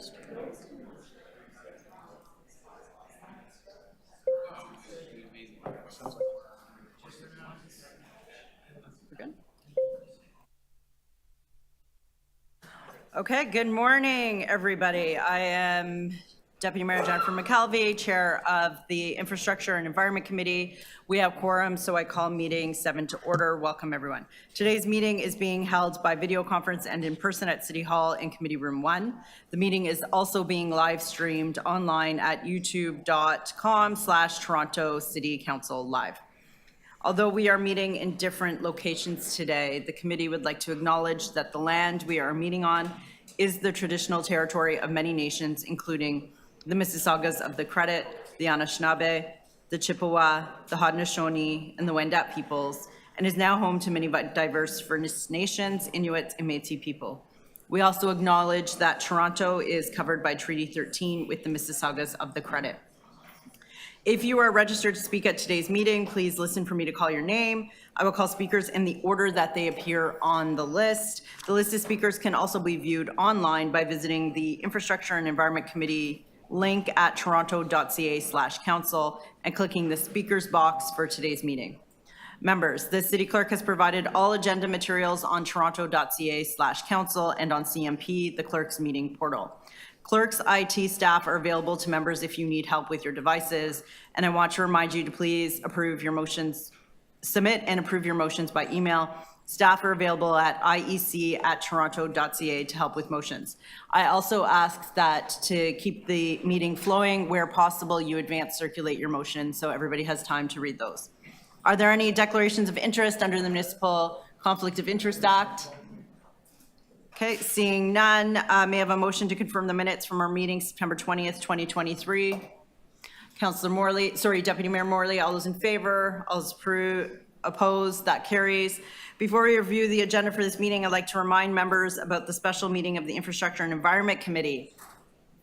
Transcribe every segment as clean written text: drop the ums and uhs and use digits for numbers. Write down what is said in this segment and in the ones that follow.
first. We're good? Okay, good morning, everybody. I am Deputy Mayor Jennifer McKelvey, Chair of the Infrastructure and Environment Committee. We have quorum, so I call meeting 7 to order. Welcome, everyone. Today's meeting is being held by video conference and in person at City Hall in Committee Room 1. The meeting is also being live streamed online at youtube.com/Toronto City Council Live. Although we are meeting in different locations today, the committee would like to acknowledge that the land we are meeting on is the traditional territory of many nations, including the Mississaugas of the Credit, the Anishinaabe, the Chippewa, the Haudenosaunee, and the Wendat peoples, and is now home to many diverse First Nations, Inuit, and Métis people. We also acknowledge that Toronto is covered by Treaty 13 with the Mississaugas of the Credit. If you are registered to speak at today's meeting, please listen for me to call your name. I will call speakers in the order that they appear on the list. The list of speakers can also be viewed online by visiting the Infrastructure and Environment Committee link at toronto.ca/council and clicking the speakers box for today's meeting. Members, the City Clerk has provided all agenda materials on toronto.ca/council and on CMP, the Clerk's meeting portal. Clerk's IT staff are available to members if you need help with your devices, and I want to remind you to please approve your motions, submit and approve your motions by email. Staff are available at iec@toronto.ca to help with motions. I also ask that to keep the meeting flowing, where possible, you advance circulate your motions so everybody has time to read those. Are there any declarations of interest under the Municipal Conflict of Interest Act? Okay, seeing none, may I have a motion to confirm the minutes from our meeting September 20th, 2023? Deputy Mayor Morley, all those in favor? All those opposed? That carries. Before we review the agenda for this meeting, I'd like to remind members about the special meeting of the Infrastructure and Environment Committee.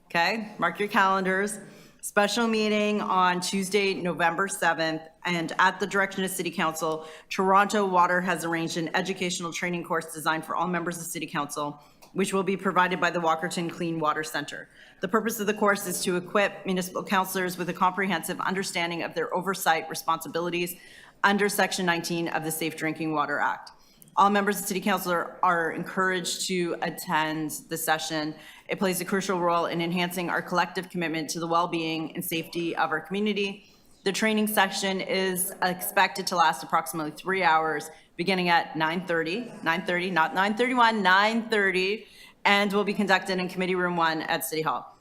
Okay, mark your calendars. Special meeting on Tuesday, November 7th, and at the direction of City Council, Toronto Water has arranged an educational training course designed for all members of City Council, which will be provided by the Walkerton Clean Water Centre. The purpose of the course is to equip municipal councillors with a comprehensive understanding of their oversight responsibilities under Section 19 of the Safe Drinking Water Act. All members of City Council are encouraged to attend the session. It plays a crucial role in enhancing our collective commitment to the well-being and safety of our community. The training session is expected to last approximately 3 hours, beginning at 9:30, not 9:31, 9:30, and will be conducted in Committee Room 1 at City Hall.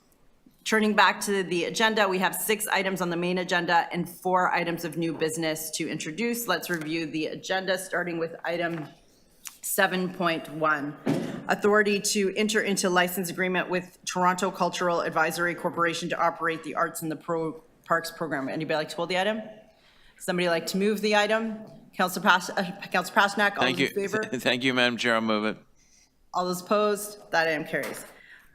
Turning back to the agenda, we have 6 items on the main agenda and 4 items of new business to introduce. Let's review the agenda, starting with item 7.1, authority to enter into license agreement with Toronto Cultural Advisory Corporation to operate the Arts in the Parks program. Anybody like to hold the item? Somebody like to move the item? Councillor Pasternak, all those in favor? Thank you, Madam Chair. I'll move it. All those opposed? That item carries.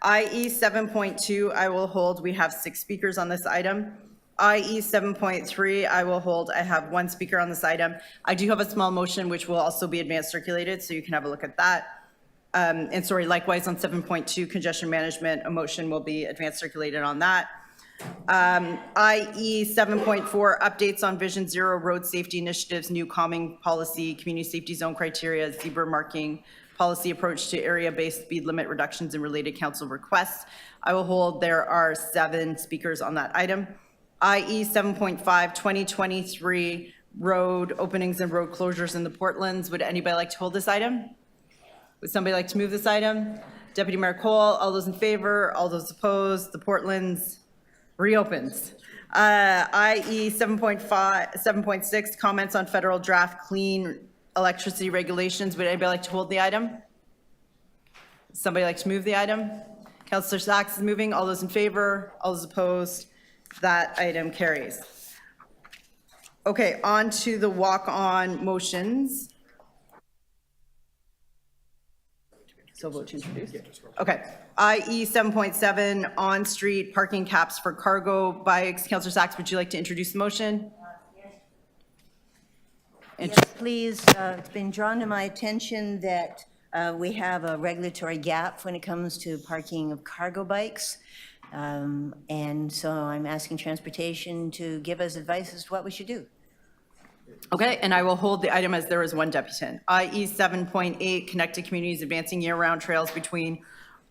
IE 7.2, I will hold. We have 6 speakers on this item. IE 7.3, I will hold. I have 1 speaker on this item. I do have a small motion which will also be advance circulated, so you can have a look at that. Likewise on 7.2, congestion management, a motion will be advance circulated on that. IE 7.4, updates on Vision Zero road safety initiatives, new calming policy, community safety zone criteria, zebra marking, policy approach to area-based speed limit reductions and related council requests. I will hold. There are 7 speakers on that item. IE 7.5, 2023 road openings and road closures in the Portlands. Would anybody like to hold this item? Would somebody like to move this item? Deputy Mayor Cole, all those in favor, all those opposed, the Portlands reopens. IE 7.6, comments on federal draft clean electricity regulations. Would anybody like to hold the item? Somebody like to move the item? Councillor Sachs is moving. All those in favor, all those opposed, that item carries. Okay, on to the walk-on motions. So vote to introduce? Okay. IE 7.7, on-street parking caps for cargo bikes. Councillor Sachs, would you like to introduce the motion? Yes, please. It's been drawn to my attention that We have a regulatory gap when it comes to parking of cargo bikes. And so I'm asking transportation to give us advice as to what we should do. Okay, and I will hold the item as there is one deputant. IE 7.8, Connected Communities Advancing Year-Round Trails Between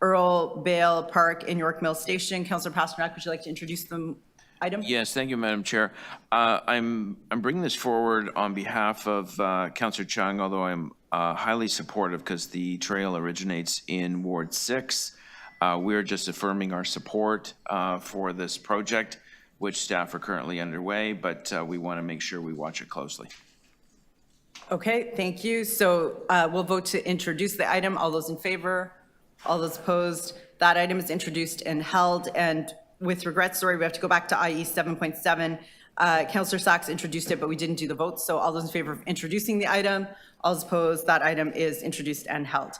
Earl, Bale Park, and York Mill Station. Councillor Pasternak, would you like to introduce the item? Yes, thank you, Madam Chair. I'm bringing this forward on behalf of Councillor Chung, although I'm highly supportive because the trail originates in Ward 6. We're just affirming our support for this project, which staff are currently underway, but we want to make sure we watch it closely. Okay, thank you. So we'll vote to introduce the item. All those in favor? All those opposed? That item is introduced and held. And with regret, sorry, we have to go back to IE 7.7. Councillor Sachs introduced it, but we didn't do the vote. So all those in favor of introducing the item? All those opposed? That item is introduced and held.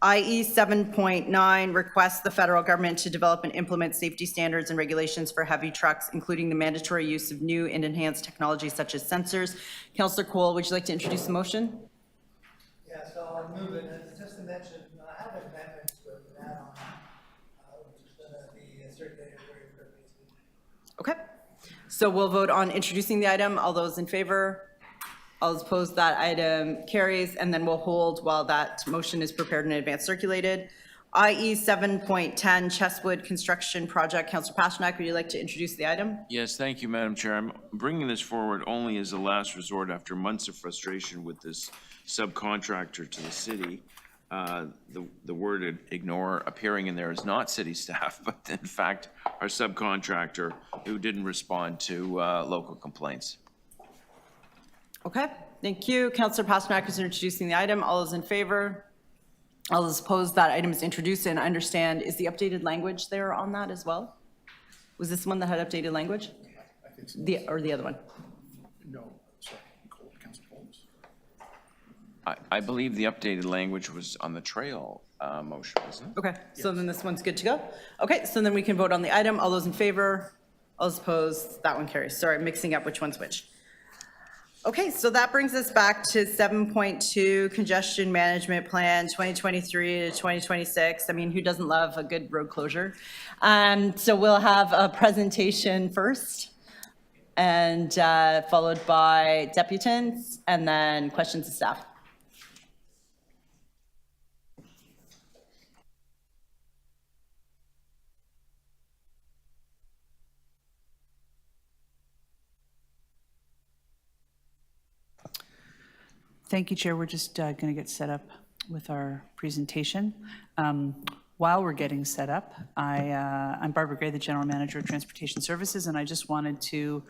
IE 7.9 requests the federal government to develop and implement safety standards and regulations for heavy trucks, including the mandatory use of new and enhanced technology such as sensors. Councillor Cole, would you like to introduce the motion? Yeah, so I'll move it. And just to mention, I have amendments with an add-on, which is going to be circulated very quickly. Okay. So we'll vote on introducing the item. All those in favor? All those opposed? That item carries, and then we'll hold while that motion is prepared and in advance circulated. IE 7.10 Chesswood Construction Project. Councillor Pasternak, would you like to introduce the item? Yes, thank you, Madam Chair. I'm bringing this forward only as a last resort after months of frustration with this subcontractor to the city. The word ignore appearing in there is not city staff, but in fact, our subcontractor who didn't respond to local complaints. Okay, thank you. Councillor Pasternak is introducing the item. All those in favor? All those opposed? That item is introduced and I understand, is the updated language there on that as well? Was this one that had updated language? I think so. Or the other one? No, sorry, Councilor Holmes. I believe the updated language was on the trail motion, wasn't it? Okay, so then this one's good to go. Okay, so then we can vote on the item. All those in favor? All those opposed? That one carries. Sorry, I'm mixing up which one's which. Okay, so that brings us back to 7.2 Congestion Management Plan 2023 to 2026. I mean, who doesn't love a good road closure? So we'll have a presentation first and followed by deputants and then questions of staff. Thank you, Chair. We're just going to get set up with our presentation. While we're getting set up, I'm Barbara Gray, the General Manager of Transportation Services, and I just wanted to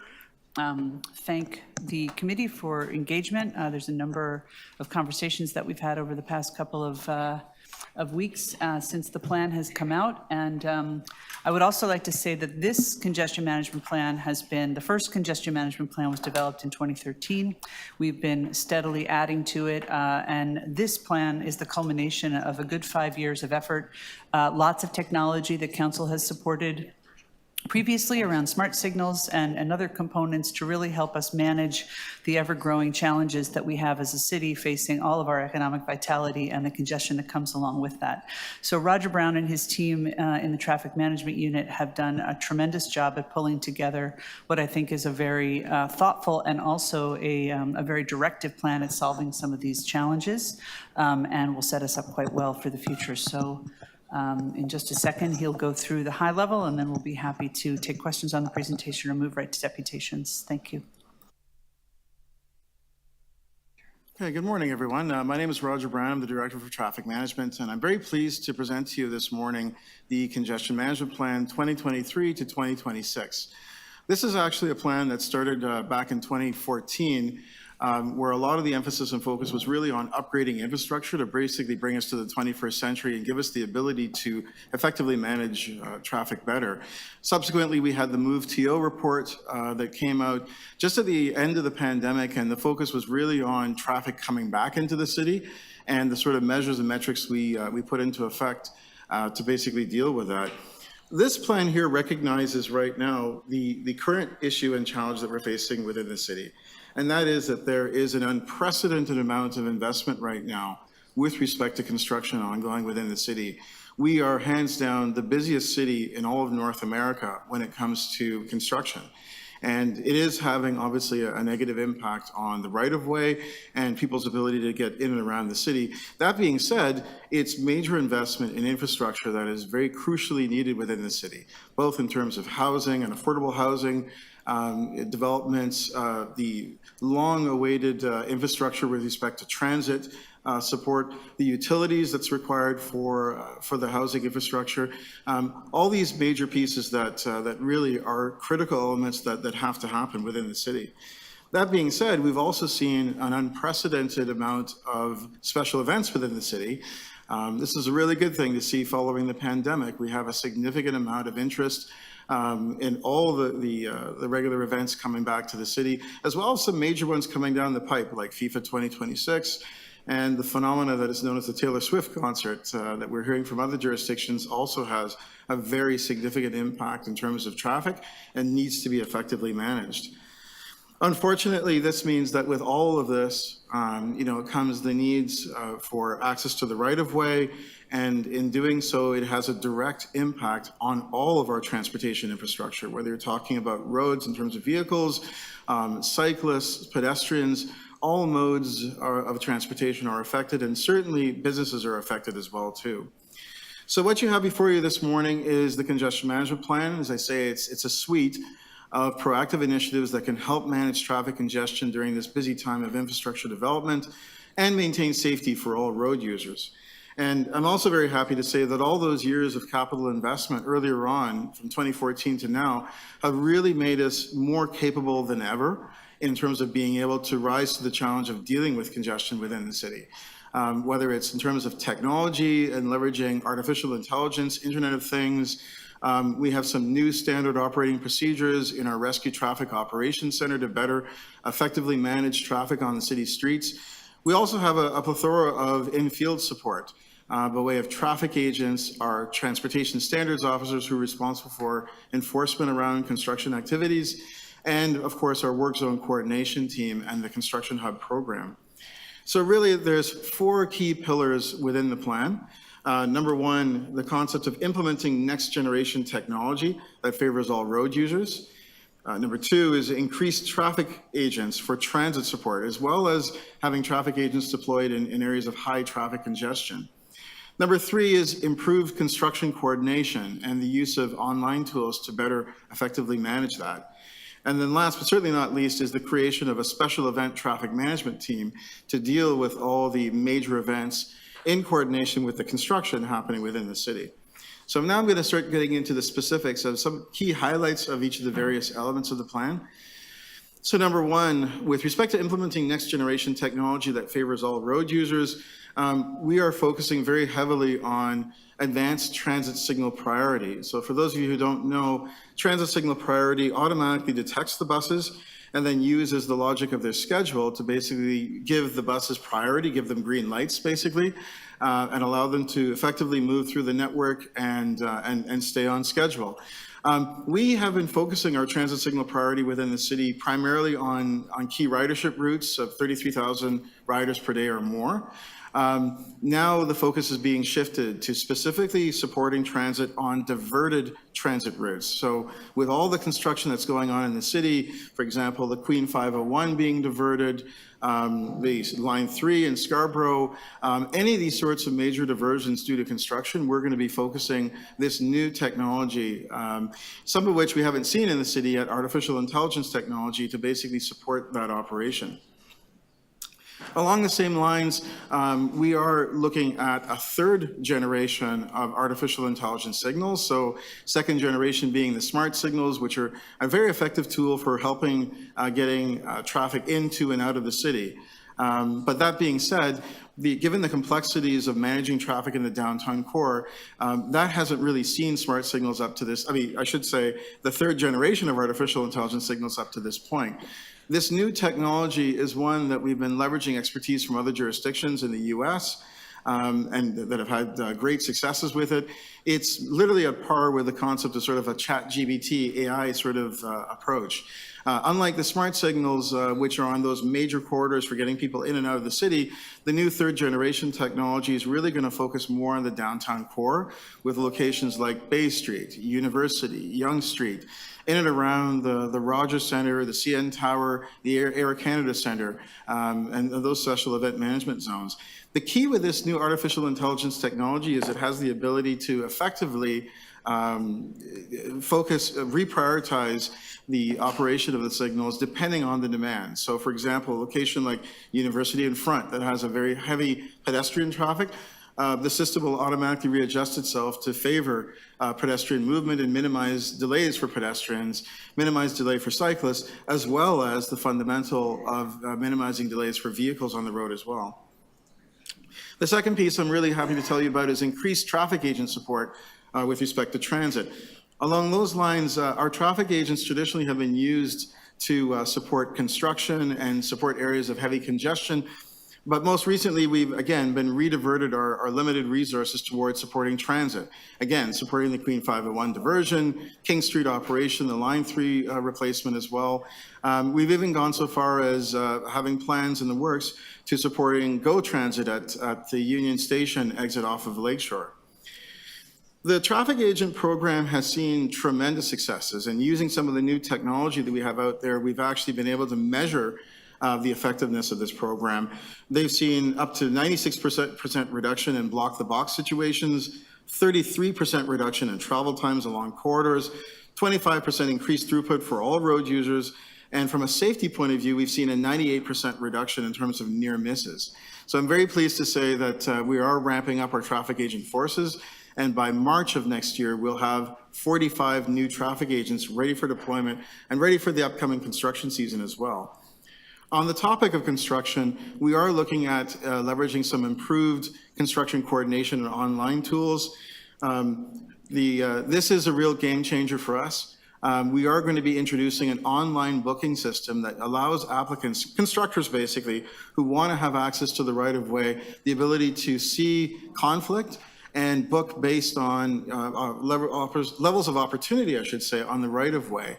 thank the committee for engagement. There's a number of conversations that we've had over the past couple of weeks since the plan has come out, and I would also like to say that this congestion management plan has been, the first congestion management plan was developed in 2013. We've been steadily adding to it, and this plan is the culmination of a good 5 years of effort. Lots of technology that Council has supported previously around smart signals and other components to really help us manage the ever-growing challenges that we have as a city facing all of our economic vitality and the congestion that comes along with that. So Roger Brown and his team in the traffic management unit have done a tremendous job at pulling together what I think is a very thoughtful and also a very directive plan at solving some of these challenges and will set us up quite well for the future. So in just a second, he'll go through the high level, and then we'll be happy to take questions on the presentation or move right to deputations. Thank you. Okay, good morning, everyone. My name is Roger Brown. I'm the Director for Traffic Management, and I'm very pleased to present to you this morning the Congestion Management Plan 2023 to 2026. This is actually a plan that started back in 2014, where a lot of the emphasis and focus was really on upgrading infrastructure to basically bring us to the 21st century and give us the ability to effectively manage traffic better. Subsequently, we had the Move TO report that came out just at the end of the pandemic, and the focus was really on traffic coming back into the city and the sort of measures and metrics we put into effect to basically deal with that. This plan here recognizes right now the current issue and challenge that we're facing within the city. And that is that there is an unprecedented amount of investment right now with respect to construction ongoing within the city. We are hands down the busiest city in all of North America when it comes to construction. And it is having obviously a negative impact on the right-of-way and people's ability to get in and around the city. That being said, it's major investment in infrastructure that is very crucially needed within the city, both in terms of housing and affordable housing, developments, the long-awaited infrastructure with respect to transit support, the utilities that's required for the housing infrastructure, all these major pieces that really are critical elements that have to happen within the city. That being said, we've also seen an unprecedented amount of special events within the city. This is a really good thing to see following the pandemic. We have a significant amount of interest in all the regular events coming back to the city, as well as some major ones coming down the pipe, like FIFA 2026, and the phenomena that is known as the Taylor Swift concert that we're hearing from other jurisdictions also has a very significant impact in terms of traffic and needs to be effectively managed. Unfortunately, this means that with all of this, comes the needs for access to the right-of-way, and in doing so, it has a direct impact on all of our transportation infrastructure, whether you're talking about roads in terms of vehicles, cyclists, pedestrians. All modes of transportation are affected, and certainly businesses are affected as well too. So what you have before you this morning is the congestion management plan. As I say, it's a suite of proactive initiatives that can help manage traffic congestion during this busy time of infrastructure development and maintain safety for all road users. And I'm also very happy to say that all those years of capital investment earlier on, from 2014 to now, have really made us more capable than ever in terms of being able to rise to the challenge of dealing with congestion within the city. Whether it's in terms of technology and leveraging artificial intelligence, Internet of Things, we have some new standard operating procedures in our Rescue Traffic Operations Center to better effectively manage traffic on the city streets. We also have a plethora of in-field support by way of traffic agents, our transportation standards officers who are responsible for enforcement around construction activities, and of course our work zone coordination team and the Construction Hub program. So really there's 4 key pillars within the plan. Number 1, the concept of implementing next generation technology that favors all road users. Number 2 is increased traffic agents for transit support, as well as having traffic agents deployed in areas of high traffic congestion. Number 3 is improved construction coordination and the use of online tools to better effectively manage that. And then last, but certainly not least, is the creation of a special event traffic management team to deal with all the major events in coordination with the construction happening within the city. So now I'm going to start getting into the specifics of some key highlights of each of the various elements of the plan. So number 1, with respect to implementing next generation technology that favors all road users, we are focusing very heavily on advanced transit signal priority. So for those of you who don't know, transit signal priority automatically detects the buses and then uses the logic of their schedule to basically give the buses priority, give them green lights basically, and allow them to effectively move through the network and stay on schedule. We have been focusing our transit signal priority within the city primarily on key ridership routes of 33,000 riders per day or more. Now the focus is being shifted to specifically supporting transit on diverted transit routes. So with all the construction that's going on in the city, for example, the Queen 501 being diverted, the Line 3 in Scarborough, any of these sorts of major diversions due to construction, we're going to be focusing this new technology, some of which we haven't seen in the city yet, artificial intelligence technology, to basically support that operation. Along the same lines, we are looking at a 3rd generation of artificial intelligence signals. So 2nd generation being the smart signals, which are a very effective tool for helping getting traffic into and out of the city. But that being said, given the complexities of managing traffic in the downtown core, that hasn't really seen smart signals up to this. I should say the 3rd generation of artificial intelligence signals up to this point. This new technology is one that we've been leveraging expertise from other jurisdictions in the US, and that have had great successes with it. It's literally at par with the concept of sort of a ChatGPT AI sort of approach. Unlike the smart signals, which are on those major corridors for getting people in and out of the city, the new third generation technology is really going to focus more on the downtown core with locations like Bay Street, University, Yonge Street, in and around the Rogers Centre, the CN Tower, the Air Canada Centre, and those special event management zones. The key with this new artificial intelligence technology is it has the ability to effectively reprioritize the operation of the signals depending on the demand. So for example, a location like University in front that has a very heavy pedestrian traffic, the system will automatically readjust itself to favor pedestrian movement and minimize delays for pedestrians, minimize delay for cyclists, as well as the fundamental of minimizing delays for vehicles on the road as well. The second piece I'm really happy to tell you about is increased traffic agent support with respect to transit. Along those lines, our traffic agents traditionally have been used to support construction and support areas of heavy congestion. But most recently, we've, again, been rediverted our limited resources towards supporting transit. Again, supporting the Queen 501 diversion, King Street operation, the Line 3 replacement as well. We've even gone so far as having plans in the works to supporting GO Transit at the Union Station exit off of Lakeshore. The traffic agent program has seen tremendous successes, and using some of the new technology that we have out there, we've actually been able to measure the effectiveness of this program. They've seen up to 96% reduction in block-the-box situations, 33% reduction in travel times along corridors, 25% increased throughput for all road users, and from a safety point of view, we've seen a 98% reduction in terms of near misses. So I'm very pleased to say that we are ramping up our traffic agent forces, and by March of next year, we'll have 45 new traffic agents ready for deployment and ready for the upcoming construction season as well. On the topic of construction, we are looking at leveraging some improved construction coordination and online tools. This is a real game changer for us. We are going to be introducing an online booking system that allows applicants, constructors basically, who want to have access to the right-of-way, the ability to see conflict and book based on levels of opportunity, I should say, on the right-of-way.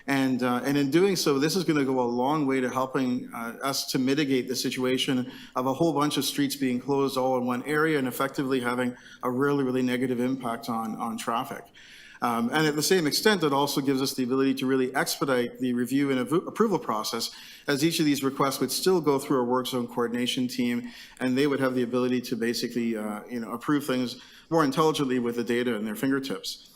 And in doing so, this is going to go a long way to helping us to mitigate the situation of a whole bunch of streets being closed all in one area and effectively having a really, really negative impact on traffic. And at the same extent, it also gives us the ability to really expedite the review and approval process, as each of these requests would still go through our work zone coordination team, and they would have the ability to basically approve things more intelligently with the data in their fingertips.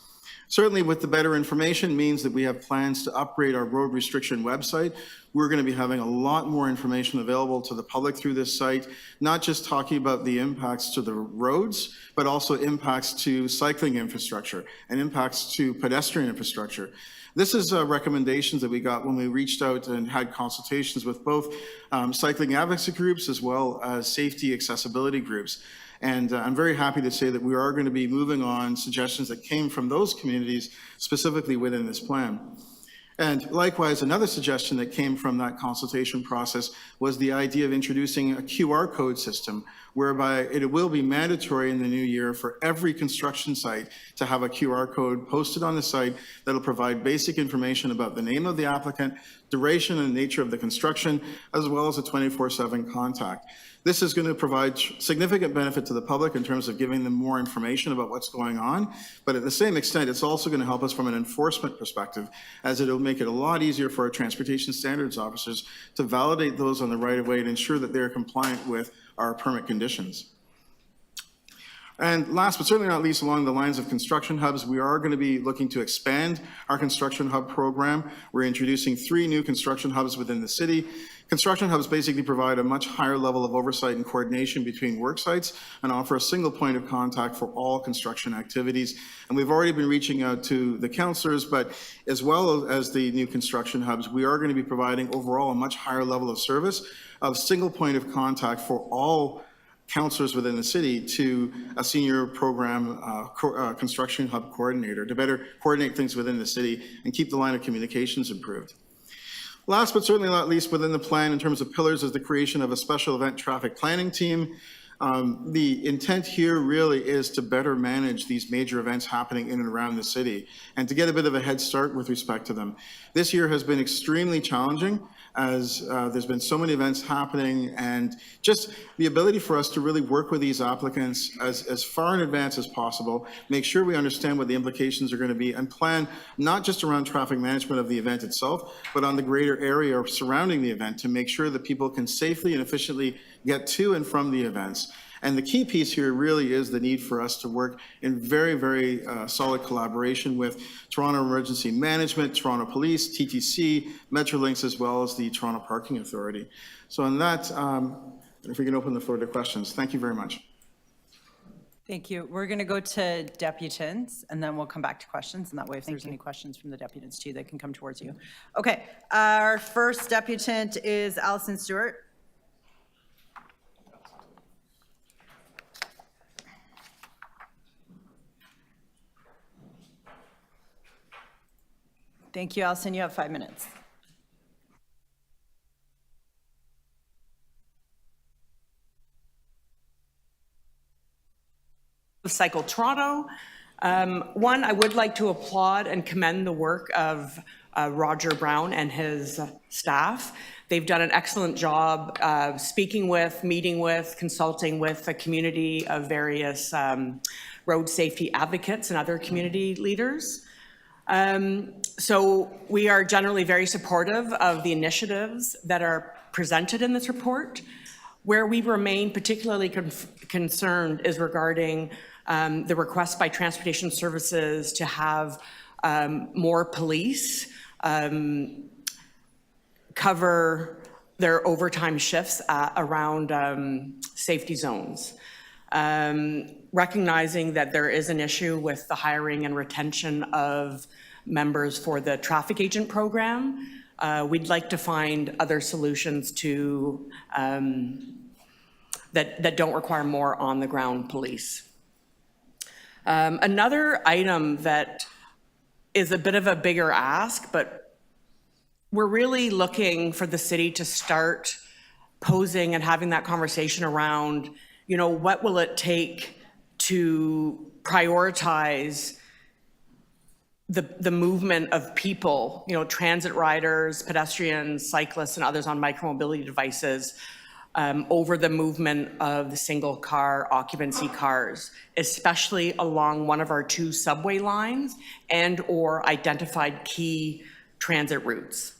Certainly with the better information means that we have plans to upgrade our road restriction website. We're going to be having a lot more information available to the public through this site, not just talking about the impacts to the roads, but also impacts to cycling infrastructure and impacts to pedestrian infrastructure. This is recommendations that we got when we reached out and had consultations with both cycling advocacy groups as well as safety accessibility groups. And I'm very happy to say that we are going to be moving on suggestions that came from those communities specifically within this plan. And likewise, another suggestion that came from that consultation process was the idea of introducing a QR code system, whereby it will be mandatory in the new year for every construction site to have a QR code posted on the site that'll provide basic information about the name of the applicant, duration and nature of the construction, as well as a 24/7 contact. This is going to provide significant benefit to the public in terms of giving them more information about what's going on, but at the same extent, it's also going to help us from an enforcement perspective, as it'll make it a lot easier for our transportation standards officers to validate those on the right-of-way and ensure that they're compliant with our permit conditions. And last but certainly not least, along the lines of construction hubs, we are going to be looking to expand our construction hub program. We're introducing 3 new construction hubs within the city. Construction hubs basically provide a much higher level of oversight and coordination between work sites and offer a single point of contact for all construction activities. And we've already been reaching out to the councillors, but as well as the new construction hubs, we are going to be providing overall a much higher level of service of single point of contact for all councillors within the city to a senior program construction hub coordinator to better coordinate things within the city and keep the line of communications improved. Last but certainly not least within the plan in terms of pillars is the creation of a special event traffic planning team. The intent here really is to better manage these major events happening in and around the city and to get a bit of a head start with respect to them. This year has been extremely challenging as there's been so many events happening, and just the ability for us to really work with these applicants as far in advance as possible, make sure we understand what the implications are going to be, and plan not just around traffic management of the event itself, but on the greater area surrounding the event to make sure that people can safely and efficiently get to and from the events. And the key piece here really is the need for us to work in very, very solid collaboration with Toronto Emergency Management, Toronto Police, TTC, Metrolinx, as well as the Toronto Parking Authority. So on that, if we can open the floor to questions. Thank you very much. Thank you. We're going to go to deputants, and then we'll come back to questions. And that way, if there's any questions from the deputants too, they can come towards you. Okay, our first deputant is Allison Stewart. Thank you, Allison. You have 5 minutes. Cycle Toronto. One, I would like to applaud and commend the work of Roger Brown and his staff. They've done an excellent job speaking with, meeting with, consulting with a community of various road safety advocates and other community leaders. So we are generally very supportive of the initiatives that are presented in this report. Where we remain particularly concerned is regarding the request by Transportation Services to have more police cover their overtime shifts around safety zones. Recognizing that there is an issue with the hiring and retention of members for the traffic agent program, we'd like to find other solutions to that don't require more on-the-ground police. Another item that is a bit of a bigger ask, but we're really looking for the city to start posing and having that conversation around, you know, what will it take to prioritize the movement of people, you know, transit riders, pedestrians, cyclists, and others on micromobility devices over the movement of the single car occupancy cars, especially along one of our 2 subway lines and or identified key transit routes.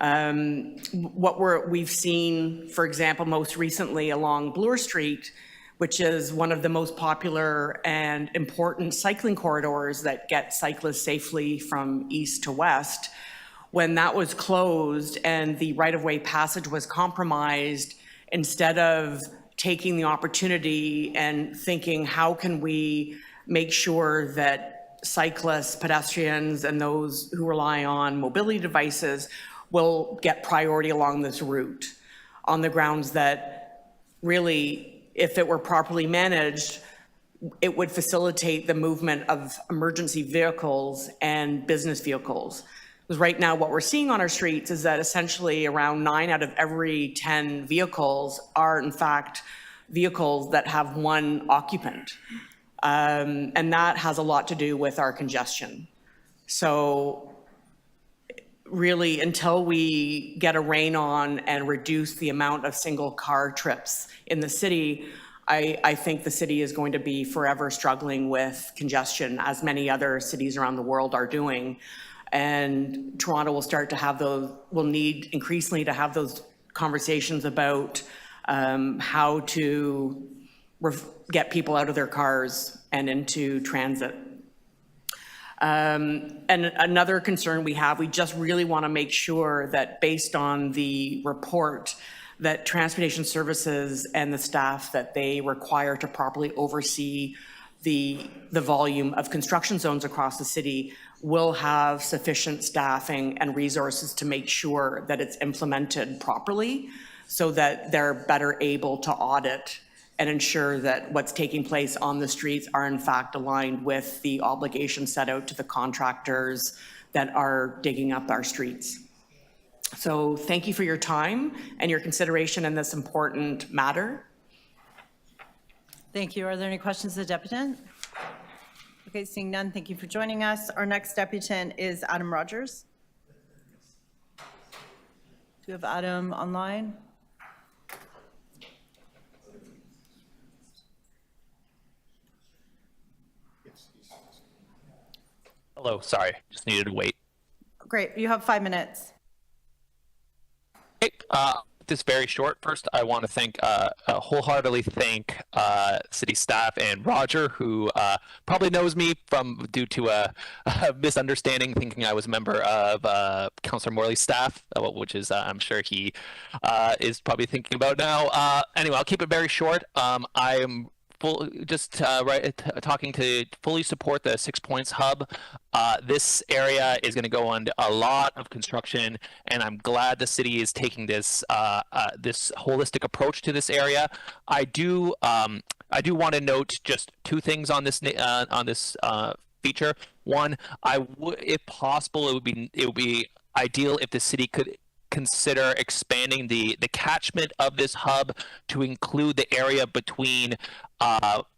What we've seen, for example, most recently along Bloor Street, which is one of the most popular and important cycling corridors that get cyclists safely from east to west, when that was closed and the right-of-way passage was compromised, instead of taking the opportunity and thinking, how can we make sure that cyclists, pedestrians, and those who rely on mobility devices will get priority along this route, on the grounds that really, if it were properly managed, it would facilitate the movement of emergency vehicles and business vehicles. Because right now what we're seeing on our streets is that essentially around 9 out of every 10 vehicles are in fact vehicles that have one occupant. And that has a lot to do with our congestion. So really, until we get a rein on and reduce the amount of single car trips in the city, I think the city is going to be forever struggling with congestion, as many other cities around the world are doing. And Toronto will start to have those, will need increasingly to have those conversations about how to get people out of their cars and into transit. And another concern we have, we just really want to make sure that based on the report, that Transportation Services and the staff that they require to properly oversee the volume of construction zones across the city will have sufficient staffing and resources to make sure that it's implemented properly so that they're better able to audit and ensure that what's taking place on the streets are in fact aligned with the obligations set out to the contractors that are digging up our streets. So thank you for your time and your consideration in this important matter. Thank you. Are there any questions of the deputant? Okay, seeing none, thank you for joining us. Our next deputant is Adam Rogers. Do you have Adam online? Hello, sorry, just needed to wait. Great, you have 5 minutes. Okay, this very short. First, I want to wholeheartedly thank city staff and Roger, who probably knows me due to a misunderstanding, thinking I was a member of Councillor Morley's staff, which is I'm sure he is probably thinking about now. Anyway, I'll keep it very short. I am talking to fully support the 6 Points hub. This area is going to go on a lot of construction, and I'm glad the city is taking this this holistic approach to this area. I do want to note just 2 things on this feature. One, if possible, it would be ideal if the city could consider expanding the catchment of this hub to include the area between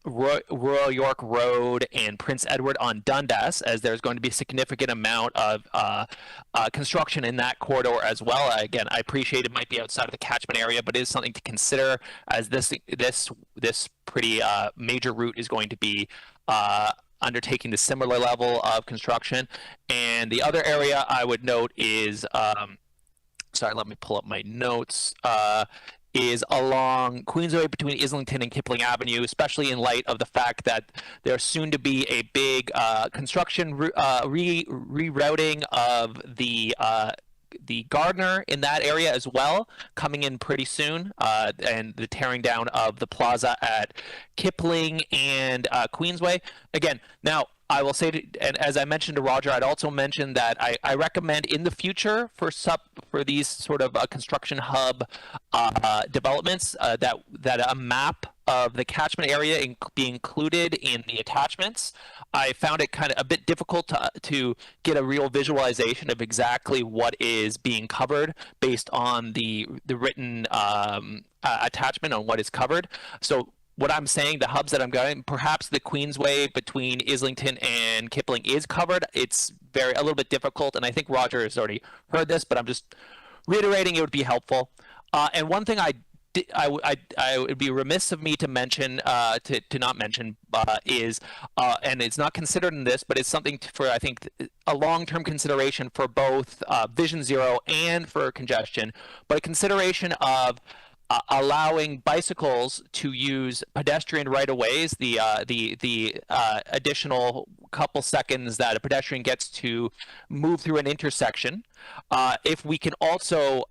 Royal York Road and Prince Edward on Dundas, as there's going to be a significant amount of construction in that corridor as well. Again, I appreciate it might be outside of the catchment area, but it is something to consider, as this pretty major route is going to be undertaking the similar level of construction. And the other area I would note is sorry, let me pull up my notes, is along Queensway between Islington and Kipling Avenue, especially in light of the fact that there's soon to be a big construction rerouting of the Gardner in that area as well, coming in pretty soon, and the tearing down of the plaza at Kipling and Queensway. Again, now, I will say, and as I mentioned to Roger, I'd also mention that I recommend in the future for these sort of construction hub developments that a map of the catchment area be included in the attachments. I found it kind of a bit difficult to get a real visualization of exactly what is being covered based on the written attachment on what is covered. So what I'm saying, the hubs that I'm going, perhaps the Queensway between Islington and Kipling is covered. It's a little bit difficult, and I think Roger has already heard this, but I'm just reiterating it would be helpful. And one thing I would be remiss of me to mention, to not mention, is, and it's not considered in this, but it's something for, I think, a long-term consideration for both Vision Zero and for congestion, but a consideration of allowing bicycles to use pedestrian right-of-ways, the additional couple seconds that a pedestrian gets to move through an intersection. If we can also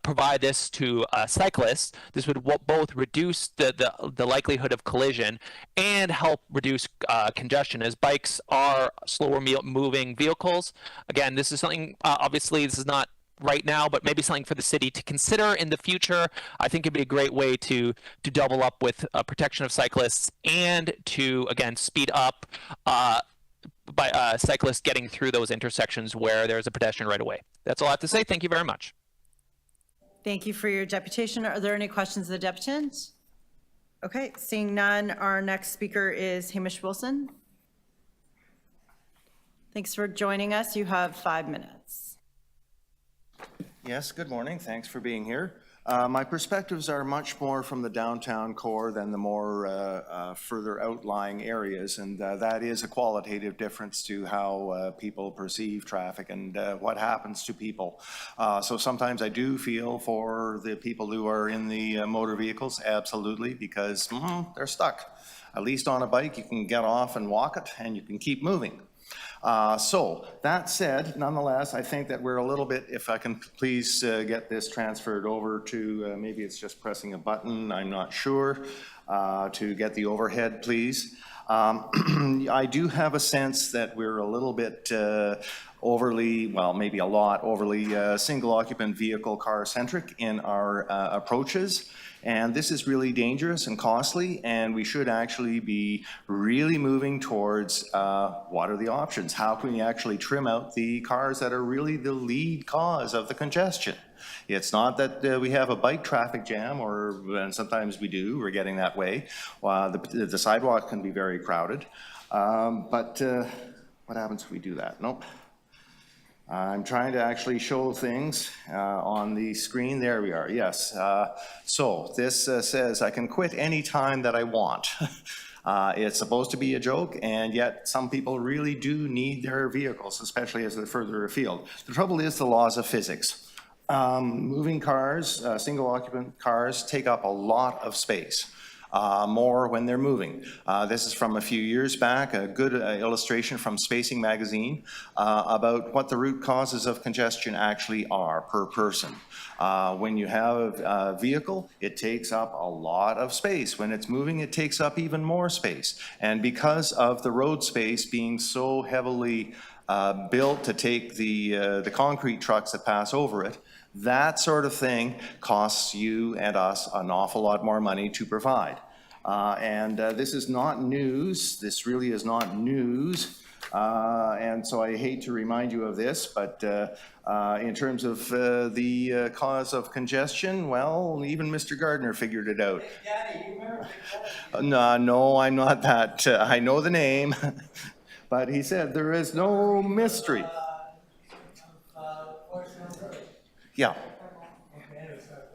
provide this to cyclists, this would both reduce the likelihood of collision and help reduce congestion, as bikes are slower moving vehicles. Again, this is something, obviously this is not right now, but maybe something for the city to consider in the future. I think it'd be a great way to double up with protection of cyclists and to, again, speed up by cyclists getting through those intersections where there's a pedestrian right away. That's all I have to say. Thank you very much. Thank you for your deputation. Are there any questions of the deputant? Okay, seeing none, our next speaker is Hamish Wilson. Thanks for joining us. You have 5 minutes. Yes, good morning. Thanks for being here. My perspectives are much more from the downtown core than the more further outlying areas, and that is a qualitative difference to how people perceive traffic and what happens to people. So sometimes I do feel for the people who are in the motor vehicles, absolutely, because they're stuck. At least on a bike, you can get off and walk it, and you can keep moving. So that said, nonetheless, I think that we're a little bit, if I can please get this transferred over to, maybe it's just pressing a button, I'm not sure, to get the overhead, please. I do have a sense that we're a little bit overly, well, maybe a lot overly single occupant vehicle car centric in our approaches. And this is really dangerous and costly, and we should actually be really moving towards what are the options? How can we actually trim out the cars that are really the lead cause of the congestion? It's not that we have a bike traffic jam, and sometimes we do, we're getting that way. The sidewalk can be very crowded, but what happens if we do that? Nope. I'm trying to actually show things on the screen. There we are, yes. So this says I can quit any time that I want. It's supposed to be a joke, and yet some people really do need their vehicles, especially as they're further afield. The trouble is the laws of physics. Moving cars, single occupant cars, take up a lot of space. More when they're moving. This is from a few years back, a good illustration from Spacing Magazine about what the root causes of congestion actually are per person. When you have a vehicle, it takes up a lot of space. When it's moving, it takes up even more space. And because of the road space being so heavily built to take the concrete trucks that pass over it, that sort of thing costs you and us an awful lot more money to provide. This is not news. This really is not news. And so I hate to remind you of this, but in terms of the cause of congestion, well, even Mr. Gardner figured it out. Daddy, you remember No, I'm not that. I know the name. But he said there is no mystery. Yeah.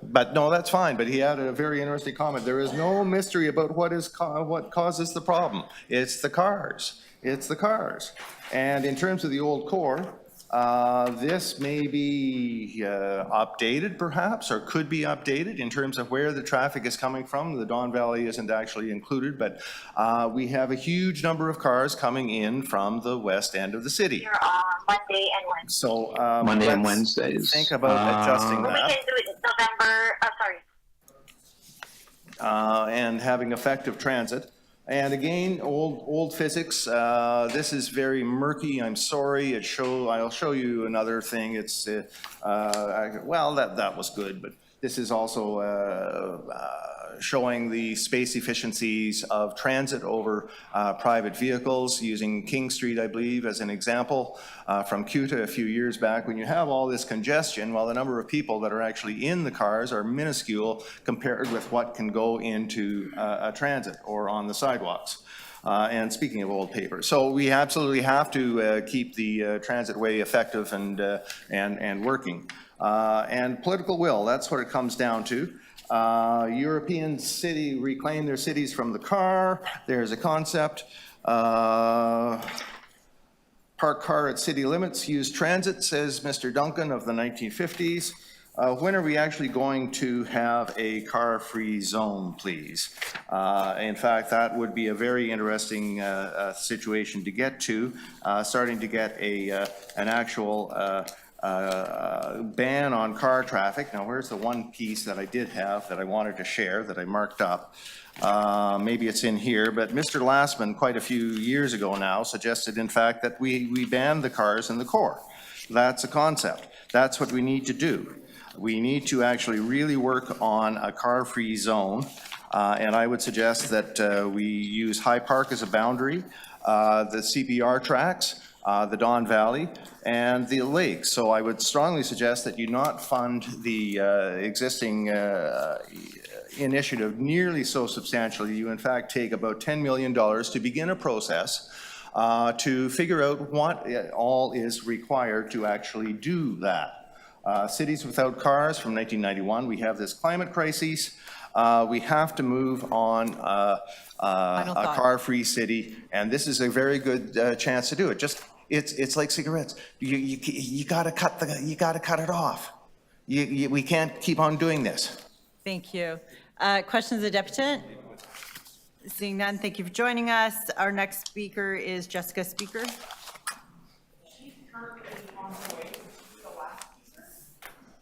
But no, that's fine. But he had a very interesting comment. There is no mystery about what causes the problem. It's the cars. It's the cars. And in terms of the old core, this may be updated perhaps, or could be updated in terms of where the traffic is coming from. The Don Valley isn't actually included, but we have a huge number of cars coming in from the west end of the city. Here on Monday and Wednesday. So Monday and let's Wednesdays. think about adjusting We that can do it November, sorry. and having effective transit. And again, old physics. This is very murky. I'm sorry. I'll show you another thing. It's well, that was good, but this is also showing the space efficiencies of transit over private vehicles, using King Street, I believe, as an example from CUTA a few years back. When you have all this congestion, well, the number of people that are actually in the cars are minuscule compared with what can go into a transit or on the sidewalks. And speaking of old paper, so we absolutely have to keep the transitway effective and working. And political will, that's what it comes down to. European city reclaim their cities from the car. There's a concept. Park car at city limits, use transit, says Mr. Duncan of the 1950s. When are we actually going to have a car-free zone, please? In fact, that would be a very interesting situation to get to, starting to get an actual ban on car traffic. Now, where's the one piece that I did have that I wanted to share that I marked up? Maybe it's in here, but Mr. Lastman, quite a few years ago now, suggested, in fact, that we ban the cars in the core. That's a concept. That's what we need to do. We need to actually really work on a car-free zone, and I would suggest that we use High Park as a boundary, the CPR tracks, the Don Valley, and the lake. So I would strongly suggest that you not fund the existing initiative nearly so substantially. You in fact take about $10 million to begin a process to figure out what all is required to actually do that. Cities without cars from 1991, we have this climate crisis. We have to move on a car-free city, and this is a very good chance to do it. It's like cigarettes. You got to cut it off. We can't keep on doing this. Thank you. Questions of the deputant? Seeing none, thank you for joining us. Our next speaker is Jessica Speaker.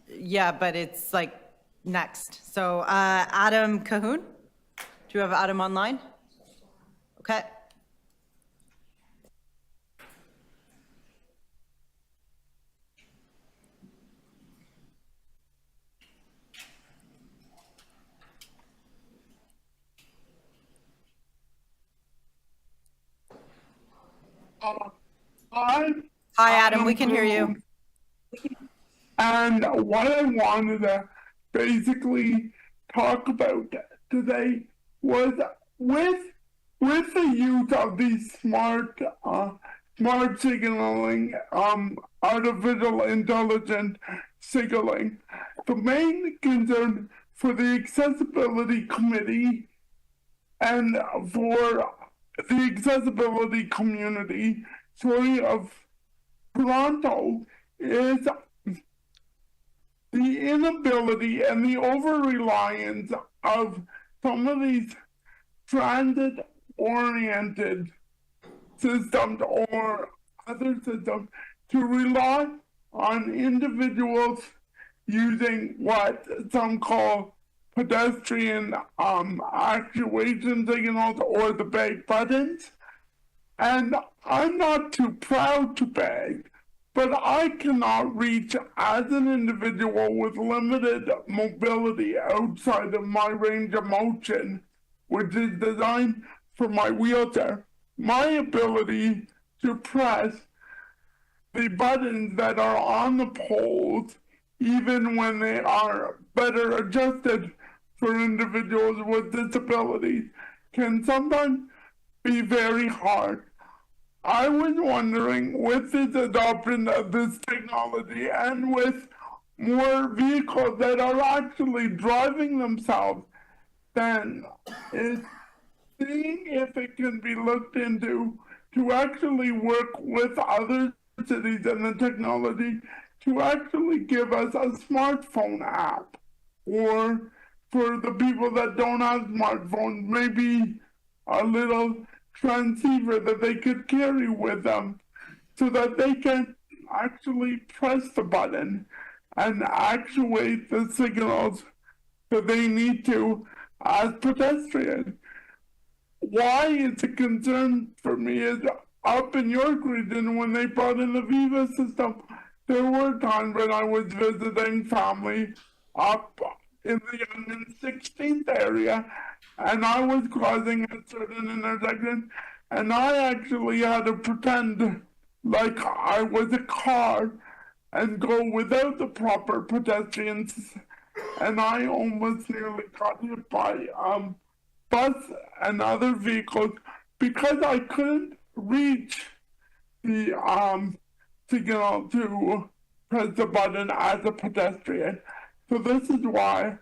Yeah, but it's like next. So Adam Cahoon, do you have Adam online? Okay. Hi. Hi, Adam, we can hear you. And what I wanted to basically talk about today was with the use of these smart signaling, artificial intelligent signaling. The main concern for the accessibility committee and for the accessibility community, of Toronto, is the inability and the over-reliance of some of these transit-oriented systems or other systems to rely on individuals using what some call pedestrian actuation signals or the bag buttons. And I'm not too proud to beg, but I cannot reach as an individual with limited mobility outside of my range of motion, which is designed for my wheelchair. My ability to press the buttons that are on the poles, even when they are better adjusted for individuals with disabilities, can sometimes be very hard. I was wondering, with this adoption of this technology and with more vehicles that are actually driving themselves, then is seeing if it can be looked into to actually work with other cities and the technology to actually give us a smartphone app, or for the people that don't have smartphones, maybe a little transceiver that they could carry with them so that they can actually press the button and actuate the signals that they need to as pedestrians. Why it's a concern for me is up in York region, when they brought in the Viva system, there were times when I was visiting family up in the Union 16th area, and I was crossing a certain intersection, and I actually had to pretend like I was a car and go without the proper pedestrians, and I almost nearly got hit by bus and other vehicles because I couldn't reach the signal to press the button as a pedestrian. So this is why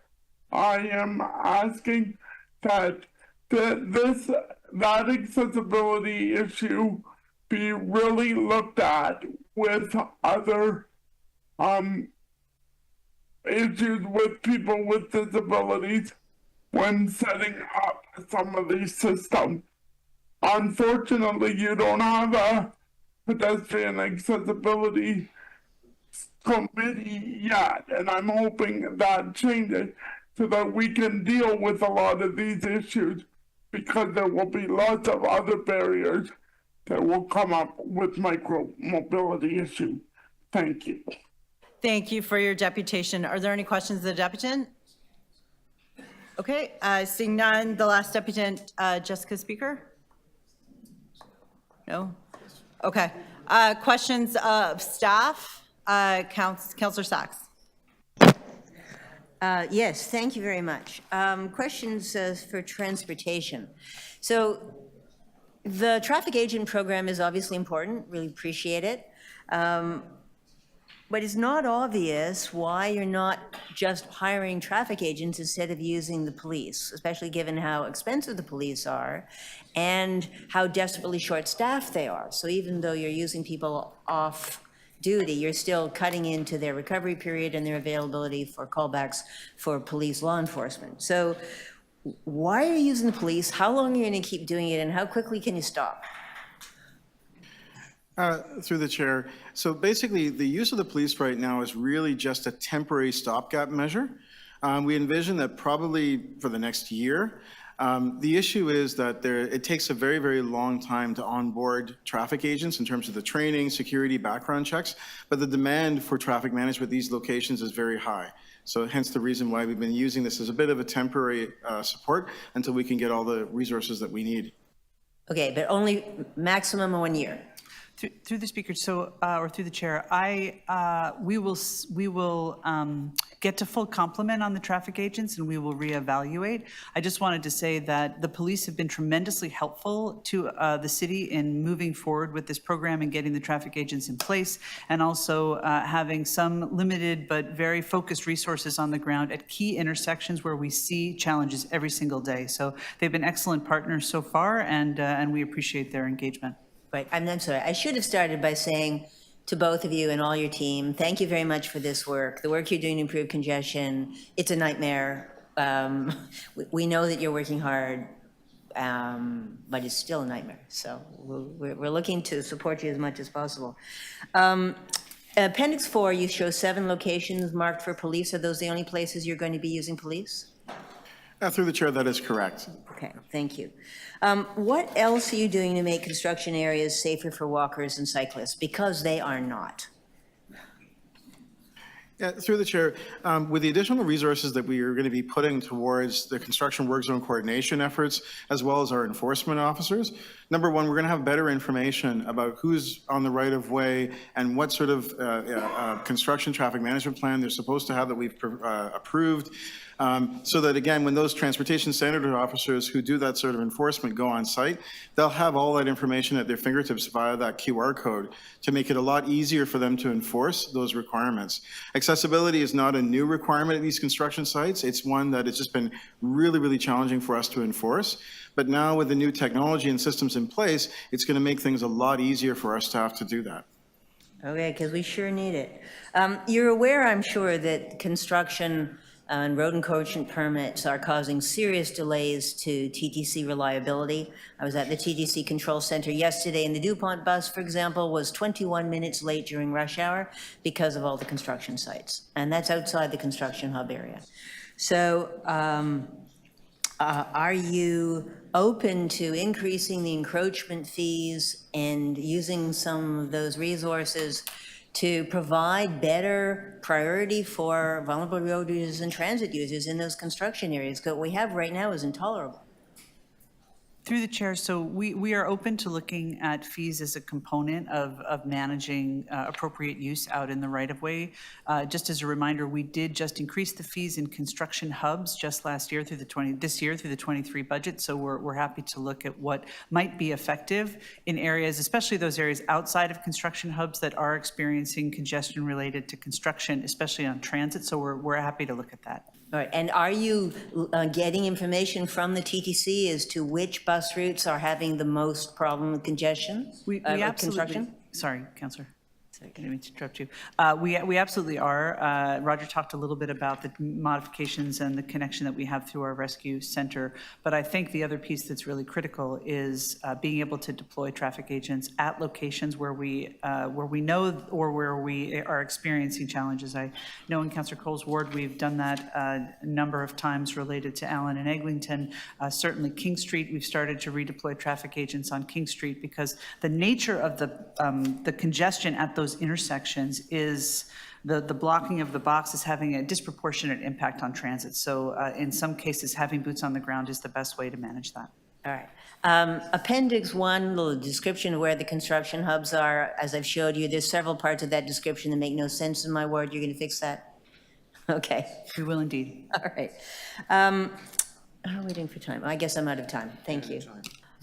I am asking that that accessibility issue be really looked at with other issues with people with disabilities when setting up some of these systems. Unfortunately, you don't have a pedestrian accessibility committee yet, and I'm hoping that changes so that we can deal with a lot of these issues, because there will be lots of other barriers that will come up with micro mobility issues. Thank you. Thank you for your deputation. Are there any questions of the deputant? Okay, seeing none, the last deputant, Jessica Speaker? No? Okay. Questions of staff? Councillor Sachs. Yes, thank you very much. Questions for transportation. So the traffic agent program is obviously important, really appreciate it. But it's not obvious why you're not just hiring traffic agents instead of using the police, especially given how expensive the police are and how desperately short-staffed they are. So even though you're using people off duty, you're still cutting into their recovery period and their availability for callbacks for police law enforcement. So why are you using the police? How long are you going to keep doing it, and how quickly can you stop? Through the chair. So basically, the use of the police right now is really just a temporary stopgap measure. We envision that probably for the next year. The issue is that it takes a very, very long time to onboard traffic agents in terms of the training, security, background checks, but the demand for traffic management at these locations is very high. So hence the reason why we've been using this as a bit of a temporary support until we can get all the resources that we need. Okay, but only maximum 1 year. Through the speaker, or through the chair, we will get to full complement on the traffic agents and we will reevaluate. I just wanted to say that the police have been tremendously helpful to the city in moving forward with this program and getting the traffic agents in place, and also having some limited but very focused resources on the ground at key intersections where we see challenges every single day. So they've been excellent partners so far, and we appreciate their engagement. Right, I'm sorry, I should have started by saying to both of you and all your team, thank you very much for this work. The work you're doing to improve congestion, it's a nightmare. We know that you're working hard, but it's still a nightmare. So we're looking to support you as much as possible. Appendix 4, you show 7 locations marked for police. Are those the only places you're going to be using police? Through the chair, that is correct. Okay, thank you. What else are you doing to make construction areas safer for walkers and cyclists? Because they are not. Yeah, through the chair, with the additional resources that we are going to be putting towards the construction work zone coordination efforts, as well as our enforcement officers, number one, we're going to have better information about who's on the right of way and what sort of construction traffic management plan they're supposed to have that we've approved. So that, again, when those transportation standard officers who do that sort of enforcement go on site, they'll have all that information at their fingertips via that QR code to make it a lot easier for them to enforce those requirements. Accessibility is not a new requirement at these construction sites. It's one that has just been really, really challenging for us to enforce. But now with the new technology and systems in place, it's going to make things a lot easier for our staff to do that. Okay, because we sure need it. You're aware, I'm sure, that construction and road encroachment permits are causing serious delays to TTC reliability. I was at the TTC Control Center yesterday, and the DuPont bus, for example, was 21 minutes late during rush hour because of all the construction sites. And that's outside the construction hub area. So are you open to increasing the encroachment fees and using some of those resources to provide better priority for vulnerable road users and transit users in those construction areas? Because what we have right now is intolerable. Through the chair, so we are open to looking at fees as a component of managing appropriate use out in the right-of-way. Just as a reminder, we did just increase the fees in construction hubs just last year through this year through the 23 budget. So we're happy to look at what might be effective in areas, especially those areas outside of construction hubs that are experiencing congestion related to construction, especially on transit. So we're happy to look at that. All right, and are you getting information from the TTC as to which bus routes are having the most problem with congestion? We absolutely, sorry, Councillor. I didn't mean to interrupt you. We absolutely are. Roger talked a little bit about the modifications and the connection that we have through our rescue center. But I think the other piece that's really critical is being able to deploy traffic agents at locations where we know or where we are experiencing challenges. I know in Councillor Cole's ward we've done that a number of times related to Allen and Eglinton. Certainly King Street, we've started to redeploy traffic agents on King Street because the nature of the congestion at those intersections is the blocking of the box is having a disproportionate impact on transit. So in some cases, having boots on the ground is the best way to manage that. All right. Appendix 1, the description of where the construction hubs are, as I've showed you, there's several parts of that description that make no sense in my ward. You're going to fix that? Okay. We will indeed. All right. I'm waiting for time. I guess I'm out of time. Thank you.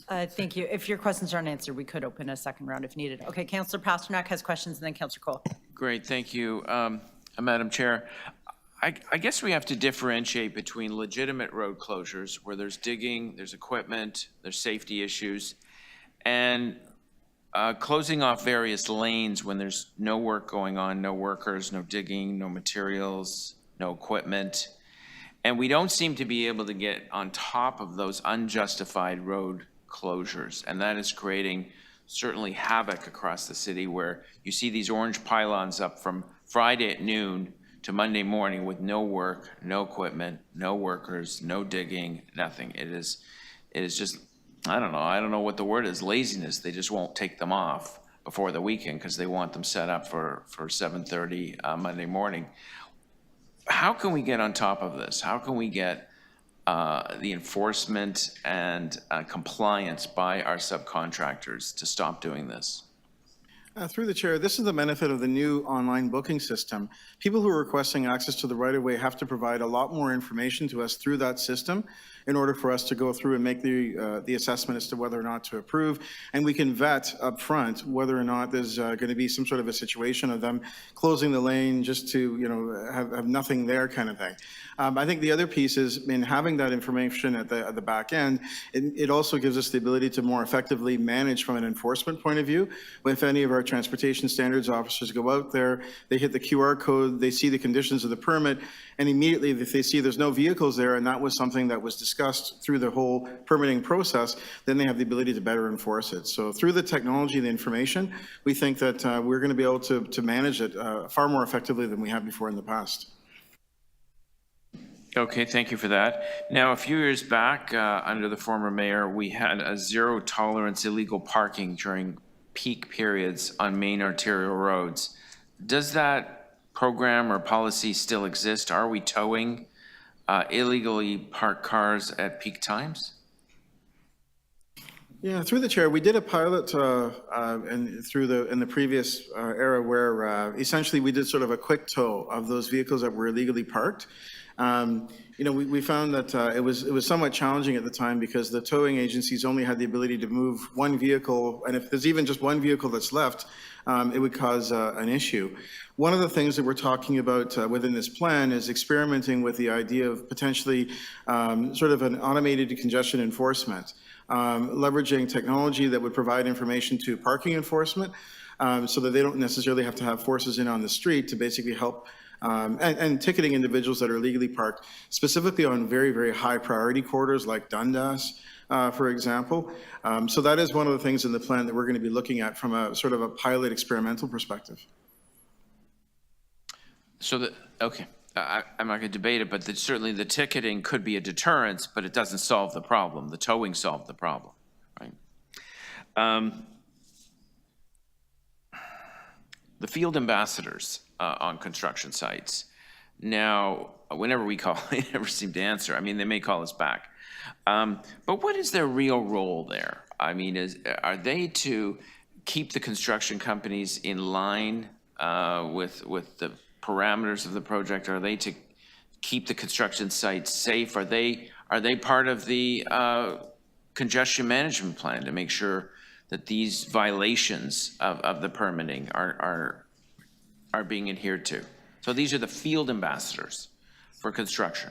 Thank you. If your questions aren't answered, we could open a second round if needed. Okay, Councillor Pasternak has questions, and then Councillor Cole. Great, thank you, Madam Chair. I guess we have to differentiate between legitimate road closures where there's digging, there's equipment, there's safety issues, and closing off various lanes when there's no work going on, no workers, no digging, no materials, no equipment. And we don't seem to be able to get on top of those unjustified road closures, and that is creating certainly havoc across the city where you see these orange pylons up from Friday at noon to Monday morning with no work, no equipment, no workers, no digging, nothing. It is just, I don't know what the word is, laziness. They just won't take them off before the weekend because they want them set up for 7:30 Monday morning. How can we get on top of this? How can we get the enforcement and compliance by our subcontractors to stop doing this? Through the chair, this is the benefit of the new online booking system. People who are requesting access to the right-of-way have to provide a lot more information to us through that system in order for us to go through and make the assessment as to whether or not to approve. And we can vet up front whether or not there's going to be some sort of a situation of them closing the lane just to, you know, have nothing there kind of thing. I think the other piece is in having that information at the back end, it also gives us the ability to more effectively manage from an enforcement point of view. If any of our transportation standards officers go out there, they hit the QR code, they see the conditions of the permit, and immediately if they see there's no vehicles there, and that was something that was discussed through the whole permitting process, then they have the ability to better enforce it. So through the technology and the information, we think that we're going to be able to manage it far more effectively than we have before in the past. Okay, thank you for that. Now, a few years back, under the former mayor, we had a zero tolerance illegal parking during peak periods on main arterial roads. Does that program or policy still exist? Are we towing illegally parked cars at peak times? Yeah, through the chair, we did a pilot in the previous era where essentially we did sort of a quick tow of those vehicles that were illegally parked. You know, we found that it was somewhat challenging at the time because the towing agencies only had the ability to move one vehicle, and if there's even just one vehicle that's left, it would cause an issue. One of the things that we're talking about within this plan is experimenting with the idea of potentially sort of an automated congestion enforcement, leveraging technology that would provide information to parking enforcement so that they don't necessarily have to have forces in on the street to basically help and ticketing individuals that are illegally parked, specifically on very, very high priority corridors like Dundas, for example. So that is one of the things in the plan that we're going to be looking at from a sort of a pilot experimental perspective. So okay, I'm not going to debate it, but certainly the ticketing could be a deterrence, but it doesn't solve the problem. The towing solved the problem, right? The field ambassadors on construction sites. Now, whenever we call, they never seem to answer. I mean, they may call us back. But what is their real role there? I mean, are they to keep the construction companies in line with the parameters of the project? Are they to keep the construction sites safe? Are they part of the congestion management plan to make sure that these violations of the permitting are being adhered to? So these are the field ambassadors for construction.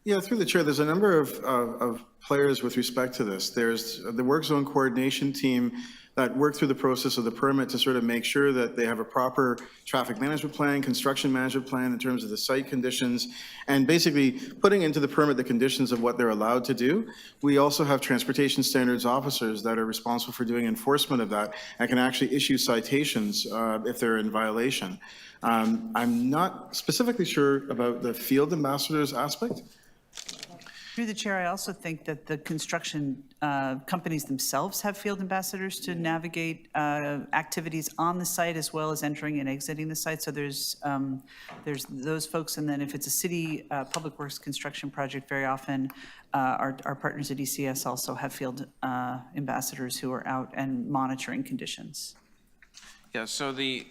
Yeah, through the chair, there's a number of players with respect to this. There's the work zone coordination team that work through the process of the permit to sort of make sure that they have a proper traffic management plan, construction management plan in terms of the site conditions, and basically putting into the permit the conditions of what they're allowed to do. We also have transportation standards officers that are responsible for doing enforcement of that and can actually issue citations if they're in violation. I'm not specifically sure about the field ambassadors aspect. Through the chair, I also think that the construction companies themselves have field ambassadors to navigate activities on the site as well as entering and exiting the site. So there's those folks, and then if it's a city public works construction project, very often our partners at ECS also have field ambassadors who are out and monitoring conditions. Yeah, so the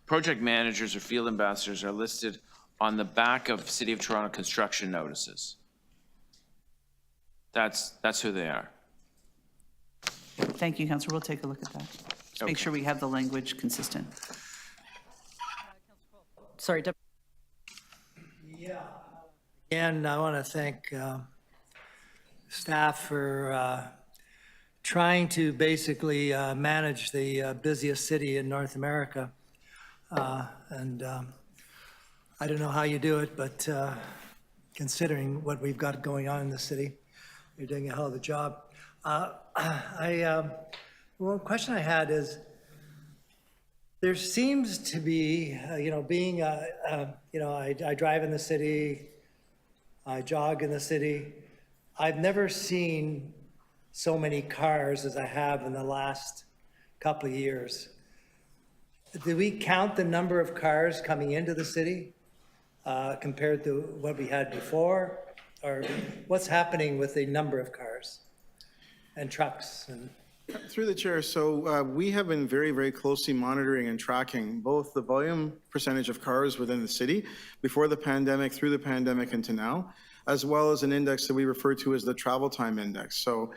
project managers or field ambassadors are listed on the back of City of Toronto construction notices. That's who they are. Thank you, Councillor. We'll take a look at that. Just make sure we have the language consistent. Sorry, Yeah. Again, I want to thank staff for trying to basically manage the busiest city in North America. I don't know how you do it, but considering what we've got going on in the city, you're doing a hell of a job. One question I had is, there seems to be, being, I drive in the city, I jog in the city. I've never seen so many cars as I have in the last couple of years. Do we count the number of cars coming into the city compared to what we had before? Or what's happening with the number of cars and trucks? And Through the chair, so we have been very, very closely monitoring and tracking both the volume percentage of cars within the city before the pandemic, through the pandemic, and to now, as well as an index that we refer to as the travel time index. So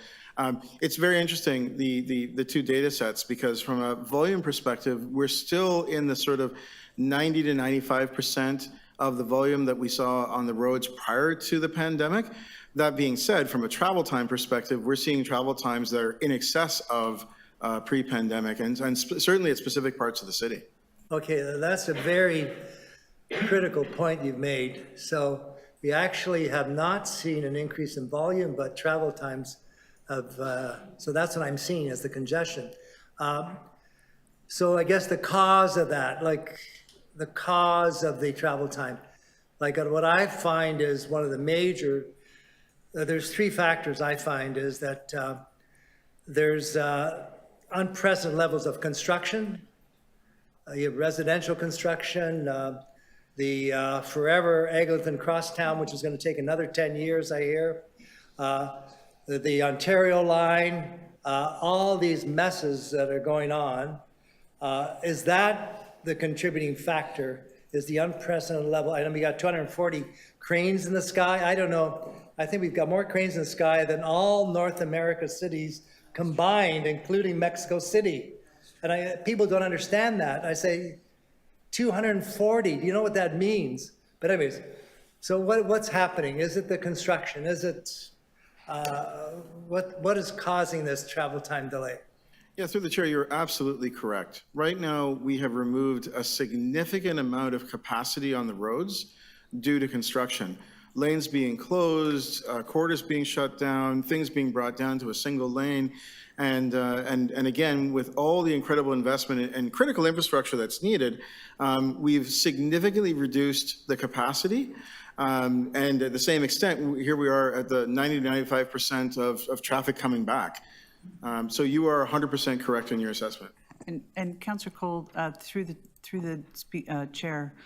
it's very interesting, the two data sets, because from a volume perspective, we're still in the sort of 90 to 95% of the volume that we saw on the roads prior to the pandemic. That being said, from a travel time perspective, we're seeing travel times that are in excess of pre-pandemic and certainly at specific parts of the city. Okay, that's a very critical point you've made. So we actually have not seen an increase in volume, but travel times of, so that's what I'm seeing as the congestion. So I guess the cause of that, like the cause of the travel time, like what I find is one of the major, there's three factors I find is that there's unprecedented levels of construction. You have residential construction, the forever Eglinton Crosstown, which is going to take another 10 years, I hear. The Ontario line, all these messes that are going on. Is that the contributing factor? Is the unprecedented level? I know we got 240 cranes in the sky. I don't know. I think we've got more cranes in the sky than all North America cities combined, including Mexico City. And people don't understand that. I say 240, do you know what that means? But anyways, so what's happening? Is it the construction? Is it, what is causing this travel time delay? Yeah, through the chair, you're absolutely correct. Right now, we have removed a significant amount of capacity on the roads due to construction. Lanes being closed, corridors being shut down, things being brought down to a single lane. And again, with all the incredible investment and critical infrastructure that's needed, we've significantly reduced the capacity. And at the same extent, here we are at the 90 to 95% of traffic coming back. So you are 100% correct in your assessment. And Councillor Cole, through the chair,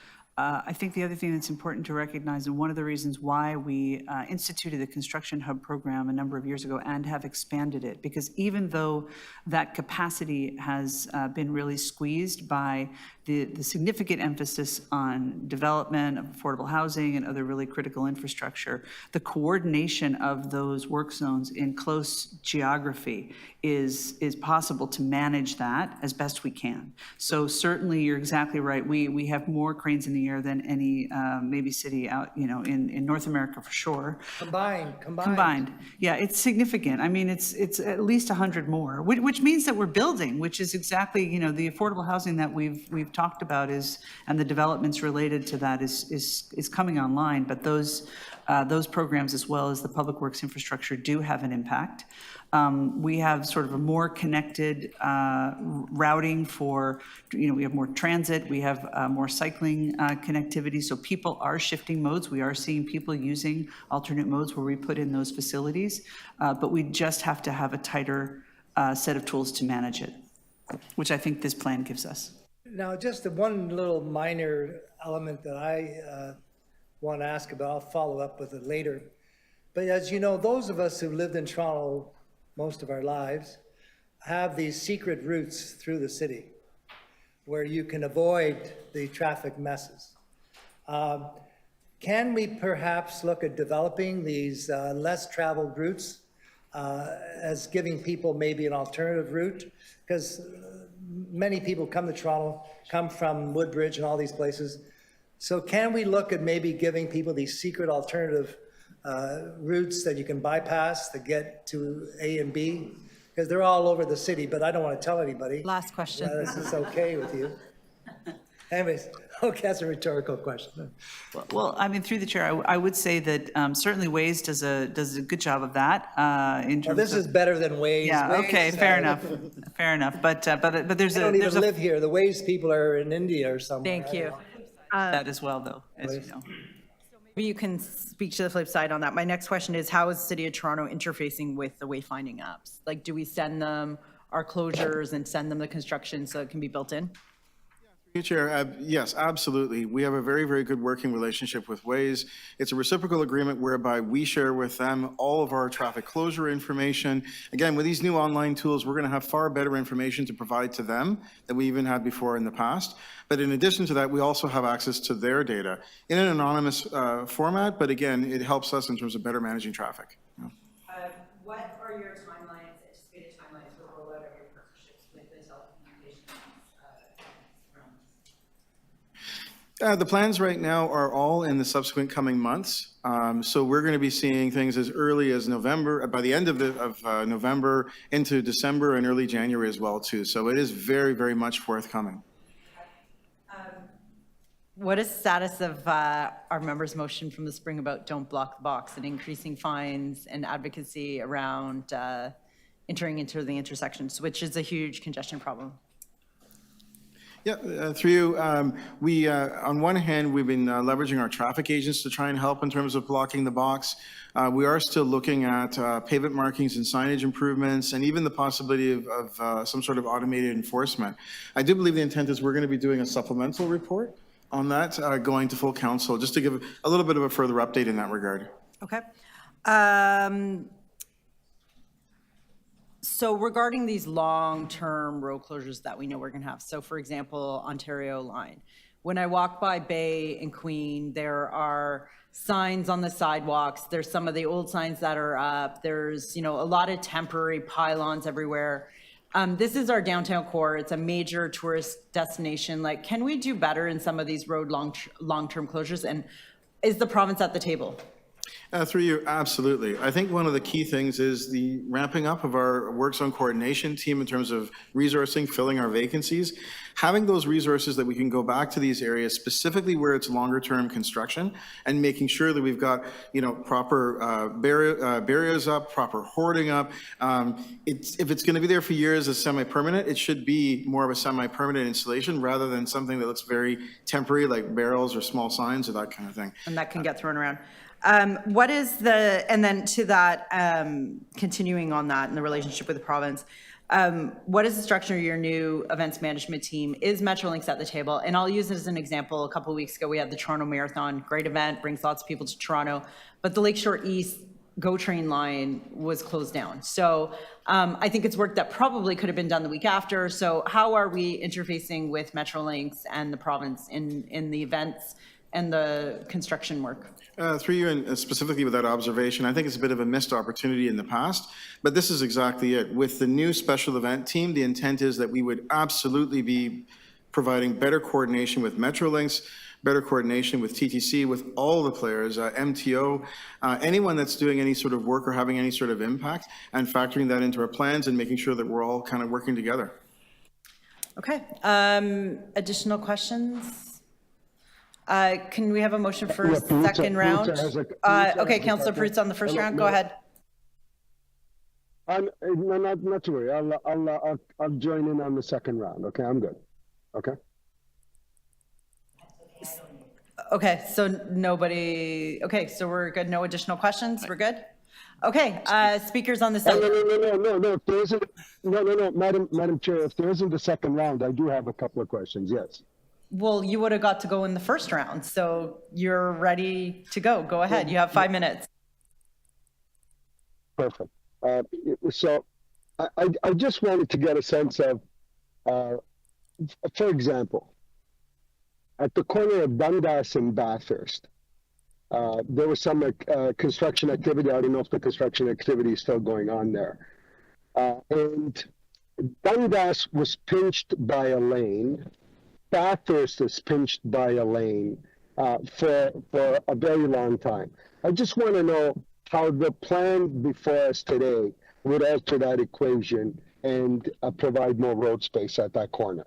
I think the other thing that's important to recognize, and one of the reasons why we instituted the Construction Hub program a number of years ago and have expanded it, because even though that capacity has been really squeezed by the significant emphasis on development of affordable housing and other really critical infrastructure, the coordination of those work zones in close geography is possible to manage that as best we can. So certainly, you're exactly right. We have more cranes in the air than any maybe city out, in North America for sure. Combined. Yeah, it's significant. I mean, it's at least 100 more, which means that we're building, which is exactly, the affordable housing that we've talked about and the developments related to that is coming online. But those programs, as well as the public works infrastructure, do have an impact. We have sort of a more connected routing for, we have more transit, we have more cycling connectivity, so people are shifting modes. We are seeing people using alternate modes where we put in those facilities, but we just have to have a tighter set of tools to manage it, which I think this plan gives us. Now, just the one little minor element that I want to ask about, I'll follow up with it later. But as you know, those of us who lived in Toronto most of our lives have these secret routes through the city where you can avoid the traffic messes. Can we perhaps look at developing these less traveled routes as giving people maybe an alternative route? Because many people come to Toronto, come from Woodbridge and all these places. So can we look at maybe giving people these secret alternative routes that you can bypass to get to A and B? Because they're all over the city, but I don't want to tell anybody. Last question. This is okay with you. Anyways, okay, that's a rhetorical question. Well, I mean, through the chair, I would say that certainly Waze does a good job of that. In terms well, this is better than Waze. Yeah. Waze, okay. Fair enough. Fair enough. But there's I don't even live here. The Waze people are in India or somewhere. Thank you. that as well, though, as you know. Maybe you can speak to the flip side on that. My next question is, how is the City of Toronto interfacing with the wayfinding apps? Like, do we send them our closures and send them the construction so it can be built in? Chair, yes, absolutely. We have a very, very good working relationship with Waze. It's a reciprocal agreement whereby we share with them all of our traffic closure information. Again, with these new online tools, we're going to have far better information to provide to them than we even had before in the past. But in addition to that, we also have access to their data in an anonymous format. But again, it helps us in terms of better managing traffic. What are your timelines, anticipated timelines for the rollout of your partnerships with the telecommunications realms? The plans right now are all in the subsequent coming months. So we're going to be seeing things as early as November, by the end of November into December and early January as well too. So it is very, very much forthcoming. What is the status of our members' motion from the spring about don't block the box and increasing fines and advocacy around entering into the intersections, which is a huge congestion problem? Yeah, through you, we, on one hand, we've been leveraging our traffic agents to try and help in terms of blocking the box. We are still looking at pavement markings and signage improvements, and even the possibility of some sort of automated enforcement. I do believe the intent is we're going to be doing a supplemental report on that, going to full council, just to give a little bit of a further update in that regard. Okay. So regarding these long-term road closures that we know we're going to have, so for example, Ontario line, when I walk by Bay and Queen, there are signs on the sidewalks. There's some of the old signs that are up. There's, a lot of temporary pylons everywhere. This is our downtown core. It's a major tourist destination. Like, can we do better in some of these road long-term closures? And is the province at the table? Through you, absolutely. I think one of the key things is the ramping up of our work zone coordination team in terms of resourcing, filling our vacancies. Having those resources that we can go back to these areas, specifically where it's longer term construction, and making sure that we've got, proper barriers up, proper hoarding up. If it's going to be there for years as semi-permanent, it should be more of a semi-permanent installation rather than something that looks very temporary, like barrels or small signs or that kind of thing. And that can get thrown around. What is and then to that, continuing on that in the relationship with the province, what is the structure of your new events management team? Is Metrolinx at the table? And I'll use it as an example. A couple of weeks ago, we had the Toronto Marathon, great event, brings lots of people to Toronto, but the Lakeshore East GO train line was closed down. So I think it's work that probably could have been done the week after. So how are we interfacing with Metrolinx and the province in the events and the construction work? Through you, and specifically with that observation, I think it's a bit of a missed opportunity in the past, but this is exactly it. With the new special event team, the intent is that we would absolutely be providing better coordination with Metrolinx, better coordination with TTC, with all the players, MTO, anyone that's doing any sort of work or having any sort of impact, and factoring that into our plans and making sure that we're all kind of working together. Okay. Additional questions? Can we have a motion for second round? Okay, Councillor Perruzza on the first round, go ahead. Not to worry, I'll join in on the second round, okay, I'm good, okay? Okay, so nobody, okay, so we're good, no additional questions, we're good? Okay, speakers on the side. No, if there isn't, no, Madam Chair, if there isn't a second round, I do have a couple of questions, yes. Well, you would have got to go in the first round, so you're ready to go. Go ahead, you have 5 minutes. Perfect. So I just wanted to get a sense of, for example, at the corner of Dundas and Bathurst, there was some construction activity. I don't know if the construction activity is still going on there. And Dundas was pinched by a lane. Bathurst is pinched by a lane for a very long time. I just want to know how the plan before us today would alter that equation and provide more road space at that corner.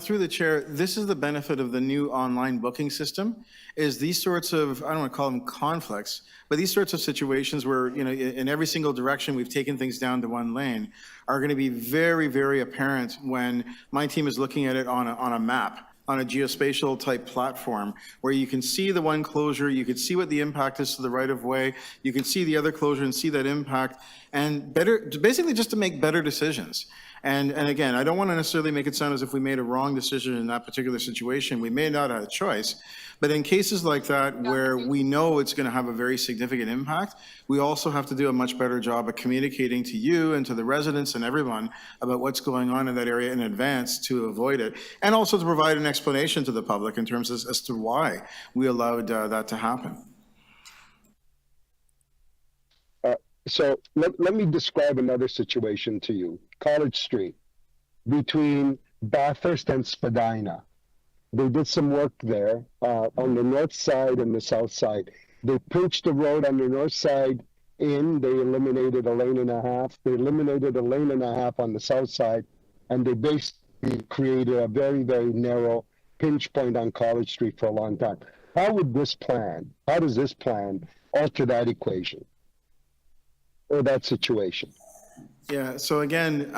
Through the chair, this is the benefit of the new online booking system, is these sorts of, I don't want to call them conflicts, but these sorts of situations where, in every single direction we've taken things down to one lane are going to be very, very apparent when my team is looking at it on a map, on a geospatial type platform, where you can see the one closure, you can see what the impact is to the right of way, you can see the other closure and see that impact, and basically just to make better decisions. And again, I don't want to necessarily make it sound as if we made a wrong decision in that particular situation. We may not have a choice, but in cases like that where we know it's going to have a very significant impact, we also have to do a much better job of communicating to you and to the residents and everyone about what's going on in that area in advance to avoid it, and also to provide an explanation to the public in terms as to why we allowed that to happen. So let me describe another situation to you. College Street, between Bathurst and Spadina. They did some work there on the north side and the south side. They pitched the road on the north side in. They eliminated a lane and a half. They eliminated a lane and a half on the south side, and they basically created a very, very narrow pinch point on College Street for a long time. How does this plan alter that equation or that situation? Yeah, so again,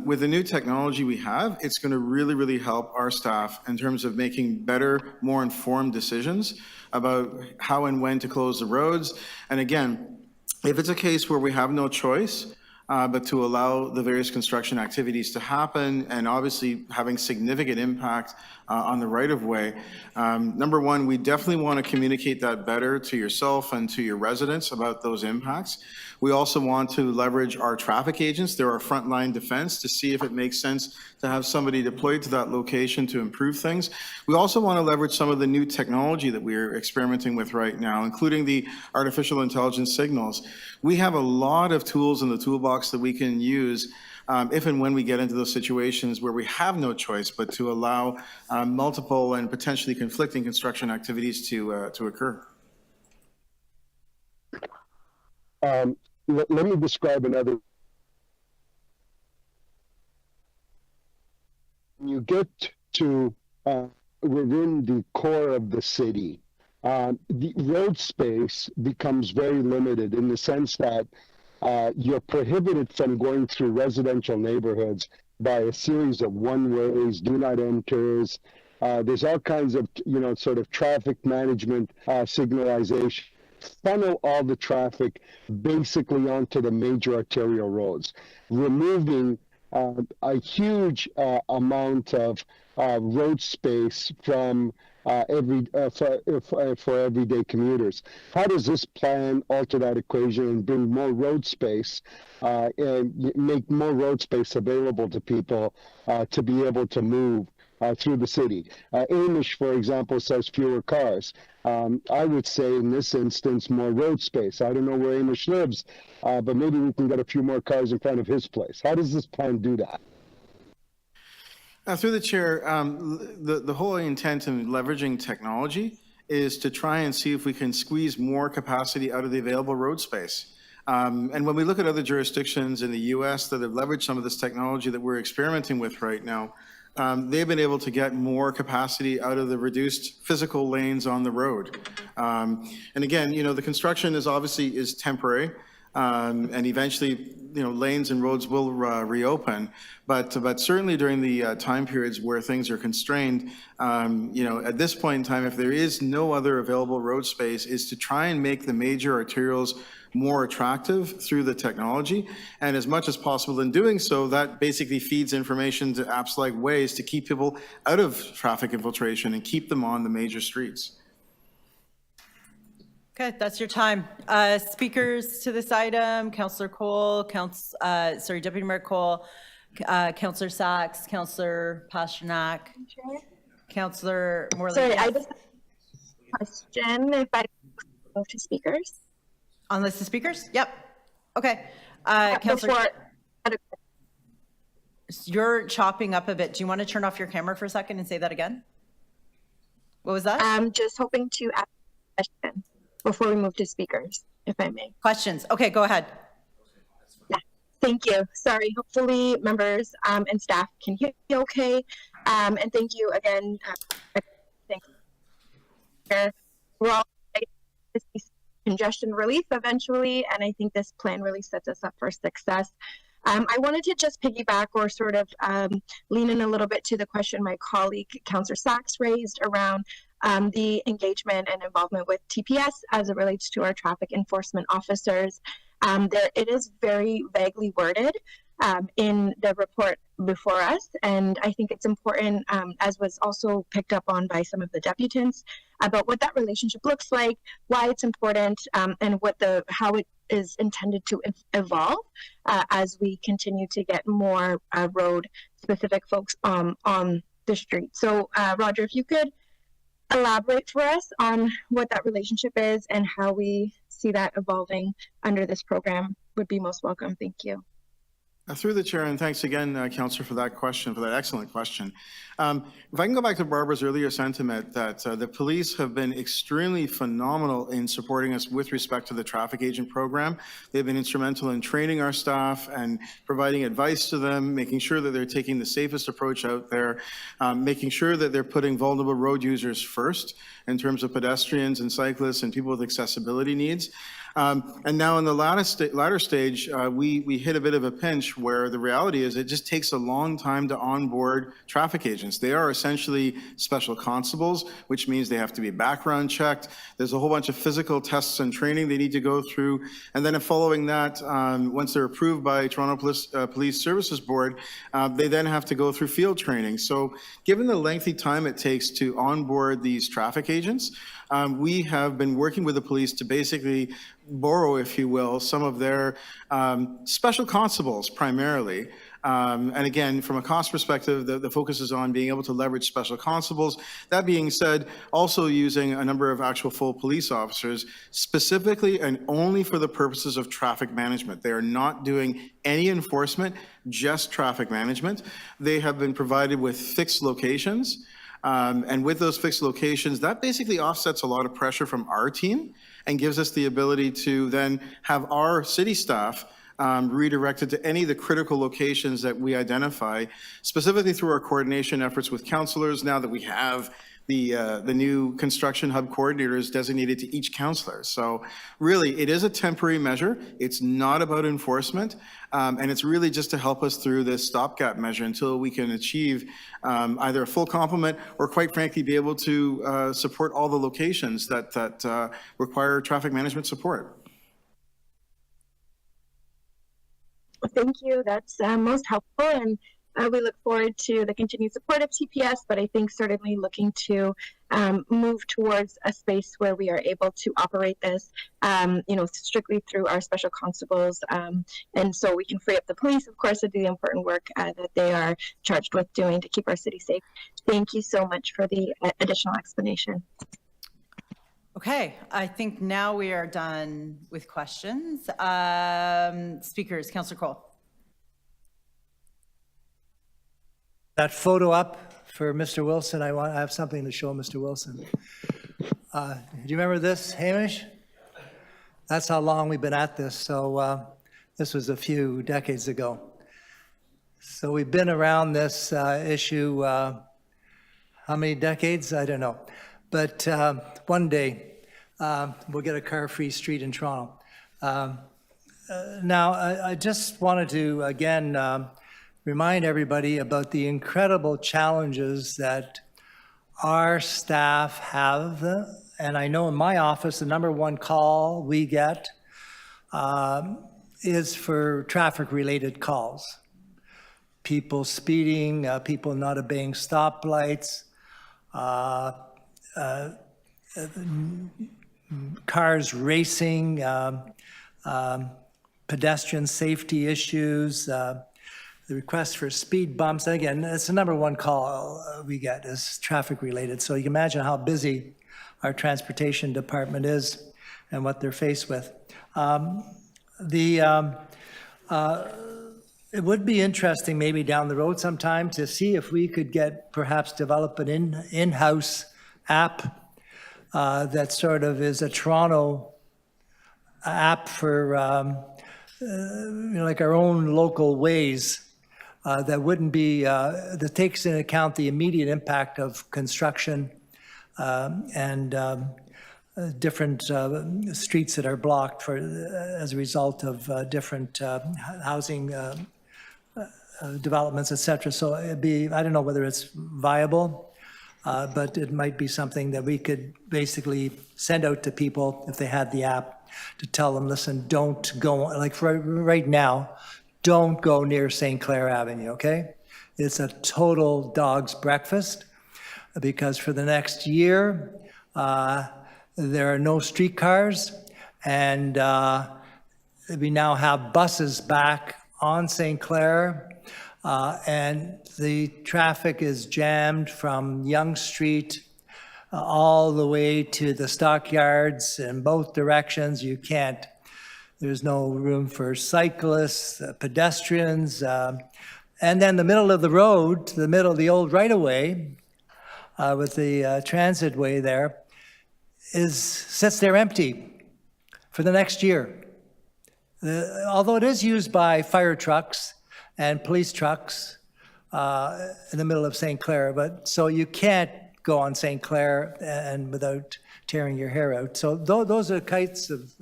with the new technology we have, it's going to really, really help our staff in terms of making better, more informed decisions about how and when to close the roads. And again, if it's a case where we have no choice, but to allow the various construction activities to happen and obviously having significant impact on the right-of-way. Number one, we definitely want to communicate that better to yourself and to your residents about those impacts. We also want to leverage our traffic agents. They're our frontline defense to see if it makes sense to have somebody deployed to that location to improve things. We also want to leverage some of the new technology that we're experimenting with right now, including the artificial intelligence signals. We have a lot of tools in the toolbox that we can use if and when we get into those situations where we have no choice but to allow multiple and potentially conflicting construction activities to occur. Let me describe another. When you get to within the core of the city, the road space becomes very limited in the sense that you're prohibited from going through residential neighborhoods by a series of one-ways, do not enters. There's all kinds of, sort of traffic management signalization. Funnel all the traffic basically onto the major arterial roads, removing a huge amount of road space from for everyday commuters. How does this plan alter that equation and bring more road space and make more road space available to people to be able to move through the city? Amish, for example, says fewer cars. I would say in this instance, more road space. I don't know where Amish lives, but maybe we can get a few more cars in front of his place. How does this plan do that? Through the chair, the whole intent in leveraging technology is to try and see if we can squeeze more capacity out of the available road space. And when we look at other jurisdictions in the US that have leveraged some of this technology that we're experimenting with right now, they've been able to get more capacity out of the reduced physical lanes on the road. And again, the construction is temporary. And eventually, lanes and roads will reopen. But certainly during the time periods where things are constrained, at this point in time, if there is no other available road space, is to try and make the major arterials more attractive through the technology. And as much as possible in doing so, that basically feeds information to apps like Waze to keep people out of traffic infiltration and keep them on the major streets. Okay, that's your time. Speakers to this item, Councillor Cole, Deputy Mayor Cole, Councillor Sachs, Councillor Pasternak, Councillor Morley. Sorry, I just have a question if I move to speakers. On list of speakers? Yep. Okay. Councillor, you're chopping up a bit. Do you want to turn off your camera for a second and say that again? What was that? I'm just hoping to ask a question before we move to speakers, if I may. Questions? Okay, go ahead. Yeah, thank you. Sorry, hopefully members and staff can hear me okay. And thank you again. Thank you. We're all congestion relief eventually, and I think this plan really sets us up for success. I wanted to just piggyback or sort of lean in a little bit to the question my colleague, Councillor Sachs, raised around the engagement and involvement with TPS as it relates to our traffic enforcement officers. It is very vaguely worded, in the report before us. And I think it's important, as was also picked up on by some of the deputants, about what that relationship looks like, why it's important, and how it is intended to evolve as we continue to get more road-specific folks on the street. So, Roger, if you could elaborate for us on what that relationship is and how we see that evolving under this program, would be most welcome. Thank you. Through the chair, and thanks again, Councillor, for that question, for that excellent question. If I can go back to Barbara's earlier sentiment that the police have been extremely phenomenal in supporting us with respect to the traffic agent program. They've been instrumental in training our staff and providing advice to them, making sure that they're taking the safest approach out there, making sure that they're putting vulnerable road users first in terms of pedestrians and cyclists and people with accessibility needs. And now in the latter stage, we hit a bit of a pinch where the reality is it just takes a long time to onboard traffic agents. They are essentially special constables, which means they have to be background checked. There's a whole bunch of physical tests and training they need to go through. And then following that, once they're approved by Toronto Police Services Board, they then have to go through field training. So given the lengthy time it takes to onboard these traffic agents, we have been working with the police to basically borrow, if you will, some of their special constables primarily. And again, from a cost perspective, the focus is on being able to leverage special constables. That being said, also using a number of actual full police officers, specifically and only for the purposes of traffic management. They are not doing any enforcement, just traffic management. They have been provided with fixed locations. And with those fixed locations, that basically offsets a lot of pressure from our team and gives us the ability to then have our city staff redirected to any of the critical locations that we identify, specifically through our coordination efforts with councillors, now that we have the new construction hub coordinators designated to each councillor. So really, it is a temporary measure. It's not about enforcement, and it's really just to help us through this stopgap measure until we can achieve either a full complement or, quite frankly, be able to support all the locations that require traffic management support. Thank you. That's most helpful, and we look forward to the continued support of TPS, but I think certainly looking to move towards a space where we are able to operate this, strictly through our special constables, and so we can free up the police, of course, to do the important work that they are charged with doing to keep our city safe. Thank you so much for the additional explanation. Okay, I think now we are done with questions. Speakers, Councillor Cole. That photo up for Mr. Wilson. I have something to show Mr. Wilson. Do you remember this, Hamish? That's how long we've been at this. So this was a few decades ago. So we've been around this issue, how many decades? I don't know. But one day we'll get a car-free street in Toronto. Now, I just wanted to, again, remind everybody about the incredible challenges that our staff have. And I know in my office, the number one call we get is for traffic-related calls. People speeding, people not obeying stoplights, cars racing, pedestrian safety issues, the request for speed bumps. And again, it's the number one call we get is traffic related. So you can imagine how busy our transportation department is and what they're faced with. It would be interesting maybe down the road sometime to see if we could perhaps develop an in-house app that sort of is a Toronto app for like our own local ways. That wouldn't be, that takes into account the immediate impact of construction and different streets that are blocked as a result of different housing developments, et cetera. So it'd be, I don't know whether it's viable, but it might be something that we could basically send out to people if they had the app to tell them, listen, don't go, like right now, don't go near St. Clair Avenue, okay? It's a total dog's breakfast because for the next year, there are no streetcars, and we now have buses back on St. Clair, and the traffic is jammed from Yonge Street all the way to the stockyards in both directions. You can't, there's no room for cyclists, pedestrians, and then the middle of the road, the middle of the old right-of-way with the transit way there, sits there empty for the next year. Although it is used by fire trucks and police trucks in the middle of St. Clair, but so you can't go on St. Clair and without tearing your hair out. So those are the kinds of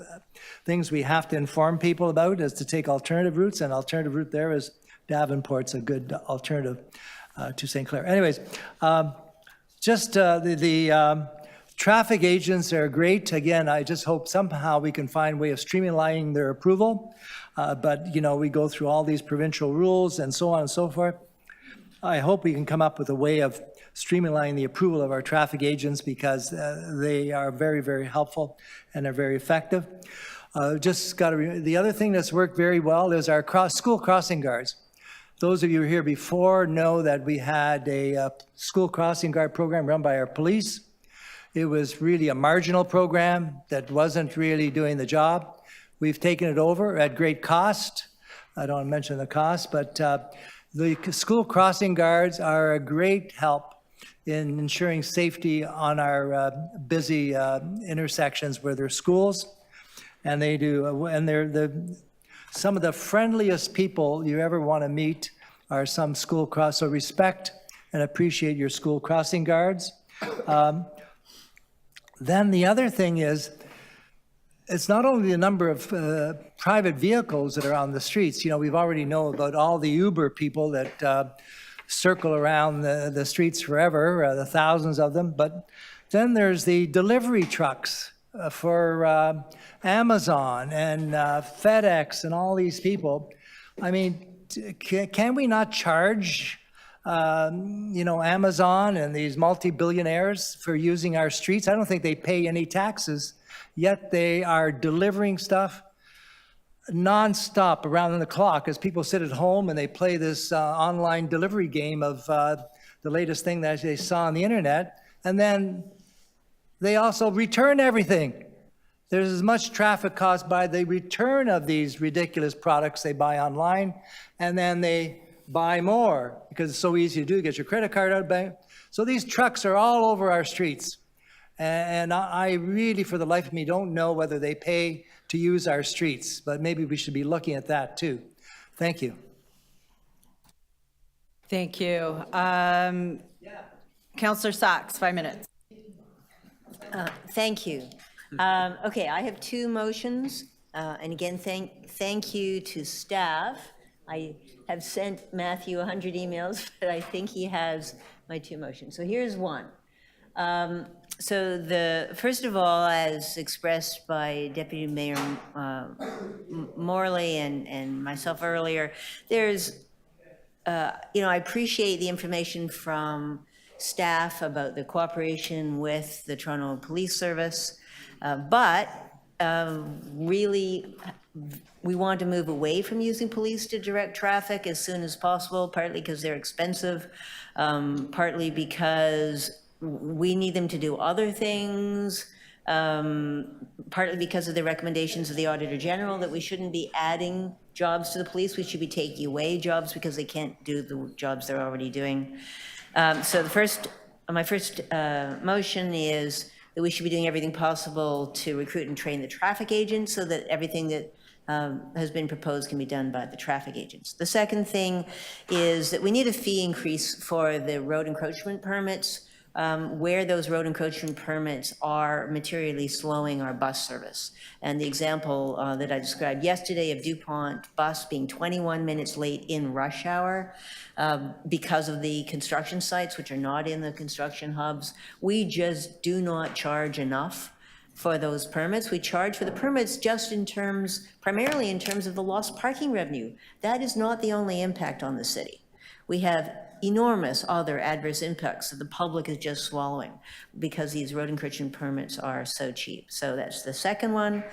things we have to inform people about, is to take alternative routes, and alternative route there is Davenport's a good alternative to St. Clair. Anyways, just the traffic agents are great. Again, I just hope somehow we can find a way of streamlining their approval. But, you know, we go through all these provincial rules and so on and so forth. I hope we can come up with a way of streamlining the approval of our traffic agents, because they are very, very helpful and are very effective. The other thing that's worked very well is our school crossing guards. Those of you who were here before know that we had a school crossing guard program run by our police. It was really a marginal program that wasn't really doing the job. We've taken it over at great cost. I don't want to mention the cost, but the school crossing guards are a great help in ensuring safety on our busy intersections where there are schools. And they do, and they're some of the friendliest people you ever want to meet are some school cross. So respect and appreciate your school crossing guards. Then the other thing is, it's not only the number of private vehicles that are on the streets. You know, we've already know about all the Uber people that circle around the streets forever, the thousands of them. But then there's the delivery trucks for Amazon and FedEx and all these people. I mean, can we not charge you know, Amazon and these multi-billionaires for using our streets? I don't think they pay any taxes, yet they are delivering stuff nonstop around the clock as people sit at home and they play this online delivery game of the latest thing that they saw on the internet, and then they also return everything. There's as much traffic caused by the return of these ridiculous products they buy online, and then they buy more because it's so easy to do, get your credit card out of the bank. So these trucks are all over our streets. And I really, for the life of me, don't know whether they pay to use our streets, but maybe we should be looking at that too. Thank you. Thank you. Councillor Sachs, 5 minutes. Thank you. Okay, I have two motions. And again, thank you to staff. I have sent Matthew 100 emails, but I think he has my two motions. So here's one. So first of all, as expressed by Deputy Mayor Morley and myself earlier, there's, you know, I appreciate the information from staff about the cooperation with the Toronto Police Service, but really, we want to move away from using police to direct traffic as soon as possible, partly because they're expensive, partly because we need them to do other things, partly because of the recommendations of the Auditor General that we shouldn't be adding jobs to the police. We should be taking away jobs because they can't do the jobs they're already doing. So my first motion is that we should be doing everything possible to recruit and train the traffic agents so that everything that has been proposed can be done by the traffic agents. The second thing is that we need a fee increase for the road encroachment permits where those road encroachment permits are materially slowing our bus service. And the example that I described yesterday of DuPont bus being 21 minutes late in rush hour because of the construction sites, which are not in the construction hubs, we just do not charge enough for those permits. We charge for the permits just primarily in terms of the lost parking revenue. That is not the only impact on the city. We have enormous other adverse impacts that the public is just swallowing because these road encroachment permits are so cheap. So that's the second one.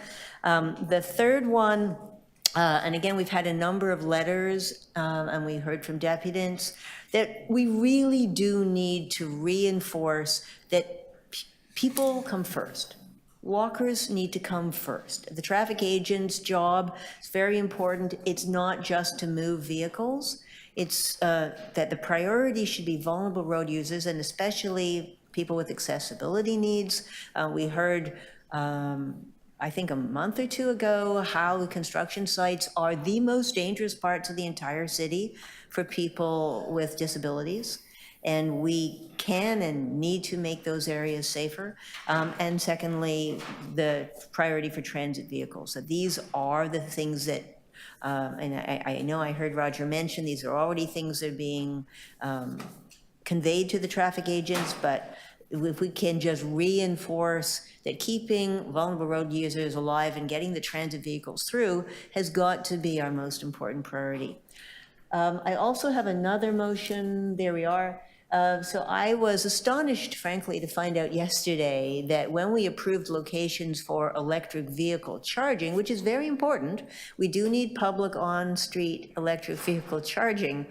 The third one, and again, we've had a number of letters, and we heard from deputants, that we really do need to reinforce that people come first. Walkers need to come first. The traffic agent's job is very important. It's not just to move vehicles. It's that the priority should be vulnerable road users, and especially people with accessibility needs. We heard, I think a month or two ago, how the construction sites are the most dangerous parts of the entire city for people with disabilities. And we can and need to make those areas safer. And secondly, the priority for transit vehicles. So these are the things that, and I know I heard Roger mention, these are already things that are being conveyed to the traffic agents, but if we can just reinforce that keeping vulnerable road users alive and getting the transit vehicles through has got to be our most important priority. I also have another motion, there we are. So I was astonished, frankly, to find out yesterday that when we approved locations for electric vehicle charging, which is very important, we do need public on-street electric vehicle charging,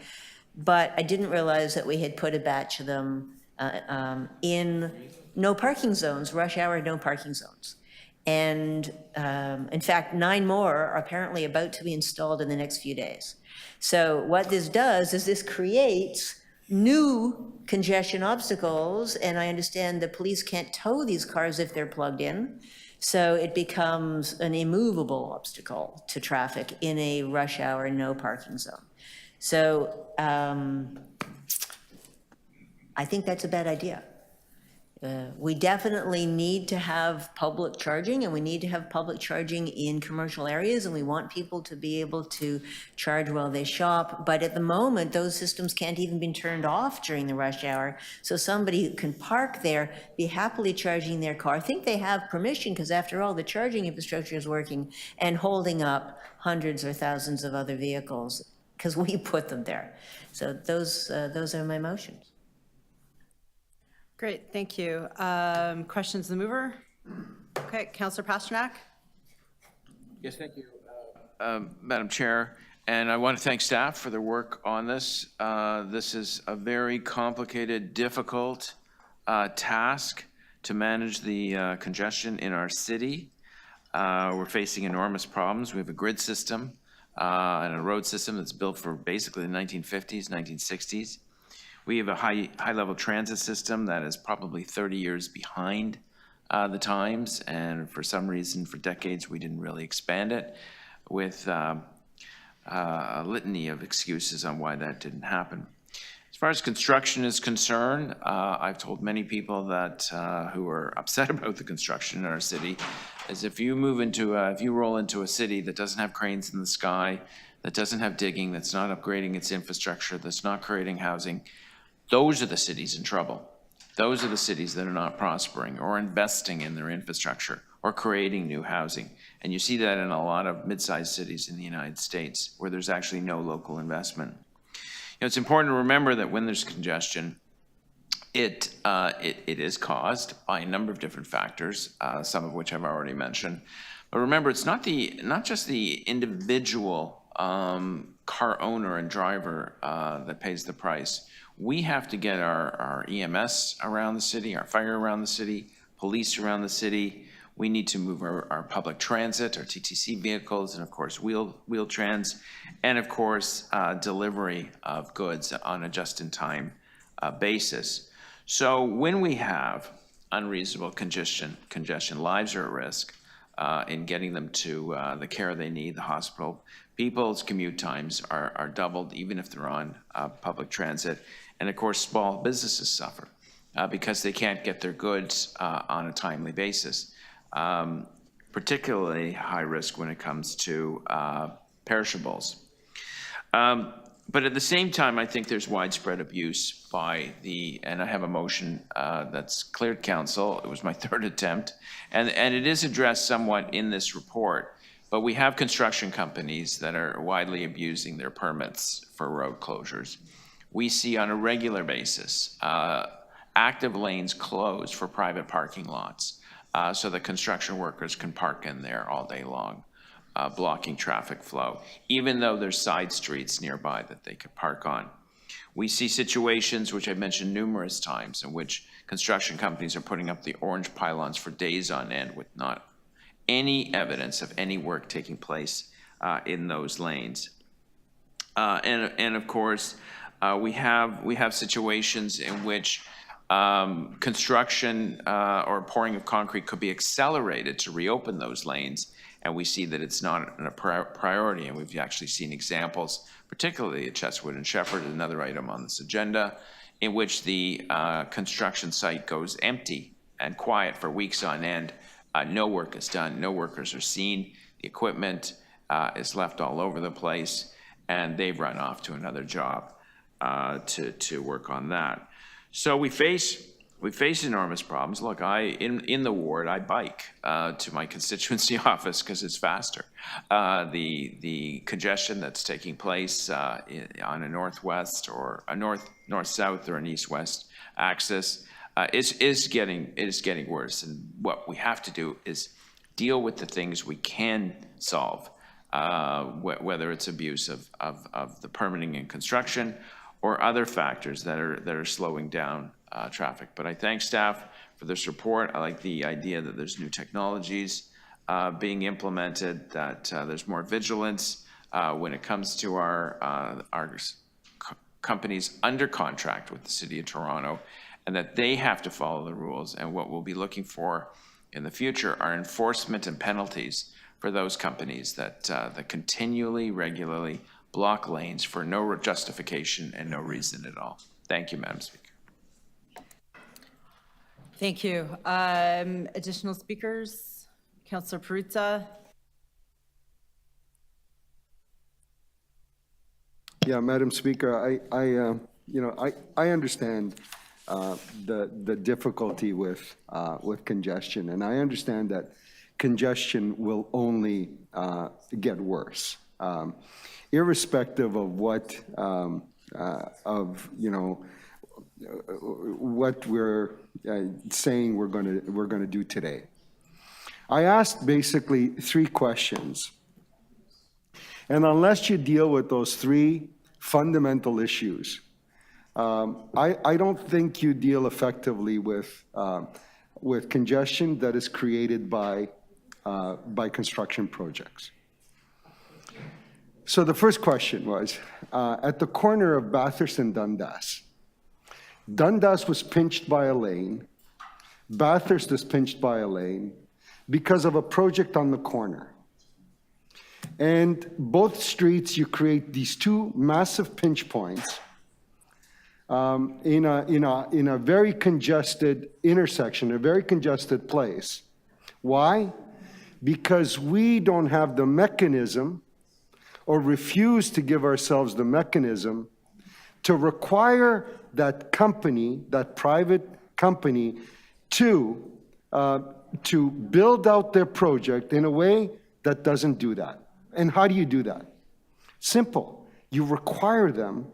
but I didn't realize that we had put a batch of them in no parking zones, rush hour no parking zones. And in fact, 9 more are apparently about to be installed in the next few days. So what this does is this creates new congestion obstacles, and I understand the police can't tow these cars if they're plugged in, so it becomes an immovable obstacle to traffic in a rush hour no parking zone. So I think that's a bad idea. We definitely need to have public charging, and we need to have public charging in commercial areas, and we want people to be able to charge while they shop. But at the moment, those systems can't even be turned off during the rush hour. So somebody who can park there, be happily charging their car, think they have permission, because after all, the charging infrastructure is working, and holding up hundreds or thousands of other vehicles, because we put them there. So those are my motions. Great, thank you. Questions, the mover? Okay, Councillor Pasternak? Yes, thank you, Madam Chair. And I want to thank staff for their work on this. This is a very complicated, difficult task to manage the congestion in our city. We're facing enormous problems. We have a grid system and a road system that's built for basically the 1950s, 1960s. We have a high-level transit system that is probably 30 years behind the times, and for some reason, for decades, we didn't really expand it, with a litany of excuses on why that didn't happen. As far as construction is concerned, I've told many people that who are upset about the construction in our city, is if you roll into a city that doesn't have cranes in the sky, that doesn't have digging, that's not upgrading its infrastructure, that's not creating housing, those are the cities in trouble. Those are the cities that are not prospering or investing in their infrastructure or creating new housing. And you see that in a lot of mid-sized cities in the United States where there's actually no local investment. You know, it's important to remember that when there's congestion, it is caused by a number of different factors, some of which I've already mentioned. But remember, it's not just the individual car owner and driver that pays the price. We have to get our EMS around the city, our fire around the city, police around the city. We need to move our public transit, our TTC vehicles, and of course Wheel-Trans, and of course delivery of goods on a just-in-time basis. So when we have unreasonable congestion, lives are at risk in getting them to the care they need, the hospital. People's commute times are doubled even if they're on public transit. And of course, small businesses suffer because they can't get their goods on a timely basis. Particularly high risk when it comes to perishables. But at the same time, I think there's widespread abuse and I have a motion that's cleared council. It was my third attempt. And it is addressed somewhat in this report, but we have construction companies that are widely abusing their permits for road closures. We see on a regular basis, active lanes closed for private parking lots so that construction workers can park in there all day long. Blocking traffic flow, even though there's side streets nearby that they could park on. We see situations, which I've mentioned numerous times, in which construction companies are putting up the orange pylons for days on end with not any evidence of any work taking place in those lanes. And of course, we have situations in which construction or pouring of concrete could be accelerated to reopen those lanes. And we see that it's not a priority, and we've actually seen examples, particularly at Chesswood and Shepherd, another item on this agenda, in which the construction site goes empty and quiet for weeks on end. No work is done, no workers are seen, the equipment is left all over the place, and they've run off to another job to work on that. So we face enormous problems. Look, in the ward, I bike to my constituency office because it's faster. The congestion that's taking place on a northwest or a north-south or an east-west axis is getting worse. And what we have to do is deal with the things we can solve, whether it's abuse of the permitting and construction or other factors that are slowing down traffic. But I thank staff for this report. I like the idea that there's new technologies being implemented, that there's more vigilance when it comes to our companies under contract with the City of Toronto, and that they have to follow the rules. And what we'll be looking for in the future are enforcement and penalties for those companies that continually, regularly block lanes for no justification and no reason at all. Thank you, Madam Speaker. Thank you. Additional speakers? Councillor Perruzza? Yeah, Madam Speaker, I understand the difficulty with congestion, and I understand that congestion will only get worse, irrespective of what what we're saying we're going to do today. I asked basically 3 questions, and unless you deal with those 3 fundamental issues, I don't think you deal effectively with congestion that is created by construction projects. So the first question was, at the corner of Bathurst and Dundas. Dundas was pinched by a lane, Bathurst is pinched by a lane because of a project on the corner. And both streets, you create these 2 massive pinch points in a very congested intersection, a very congested place. Why? Because we don't have the mechanism, or refuse to give ourselves the mechanism, to require that company, that private company, to build out their project in a way that doesn't do that. And how do you do that? Simple. You require them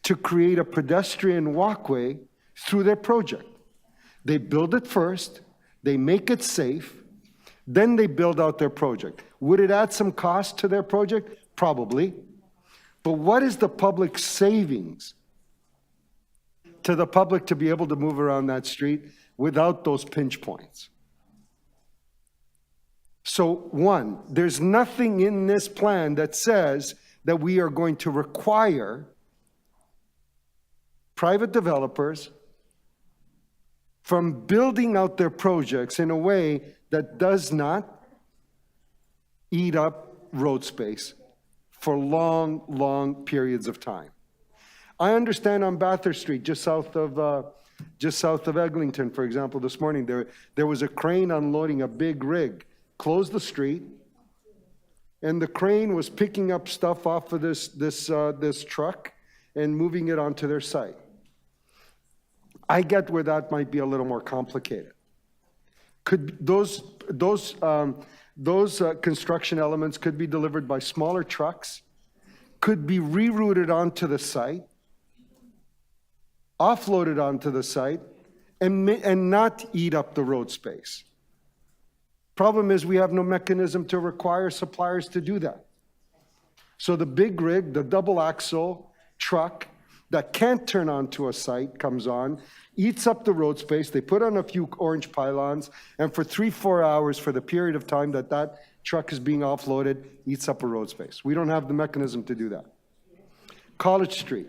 to create a pedestrian walkway through their project. They build it first, they make it safe, then they build out their project. Would it add some cost to their project? Probably. But what is the public savings to the public to be able to move around that street without those pinch points? So 1, there's nothing in this plan that says that we are going to require private developers from building out their projects in a way that does not eat up road space for long, long periods of time. I understand on Bathurst Street, just south of Eglinton, for example, this morning, there was a crane unloading a big rig. Closed the street, and the crane was picking up stuff off of this truck and moving it onto their site. I get where that might be a little more complicated. Could those construction elements could be delivered by smaller trucks, could be rerouted onto the site, offloaded onto the site, and not eat up the road space. Problem is we have no mechanism to require suppliers to do that. So the big rig, the double axle truck that can't turn onto a site comes on, eats up the road space, they put on a few orange pylons, and for 3-4 hours for the period of time that that truck is being offloaded, eats up a road space. We don't have the mechanism to do that. College Street.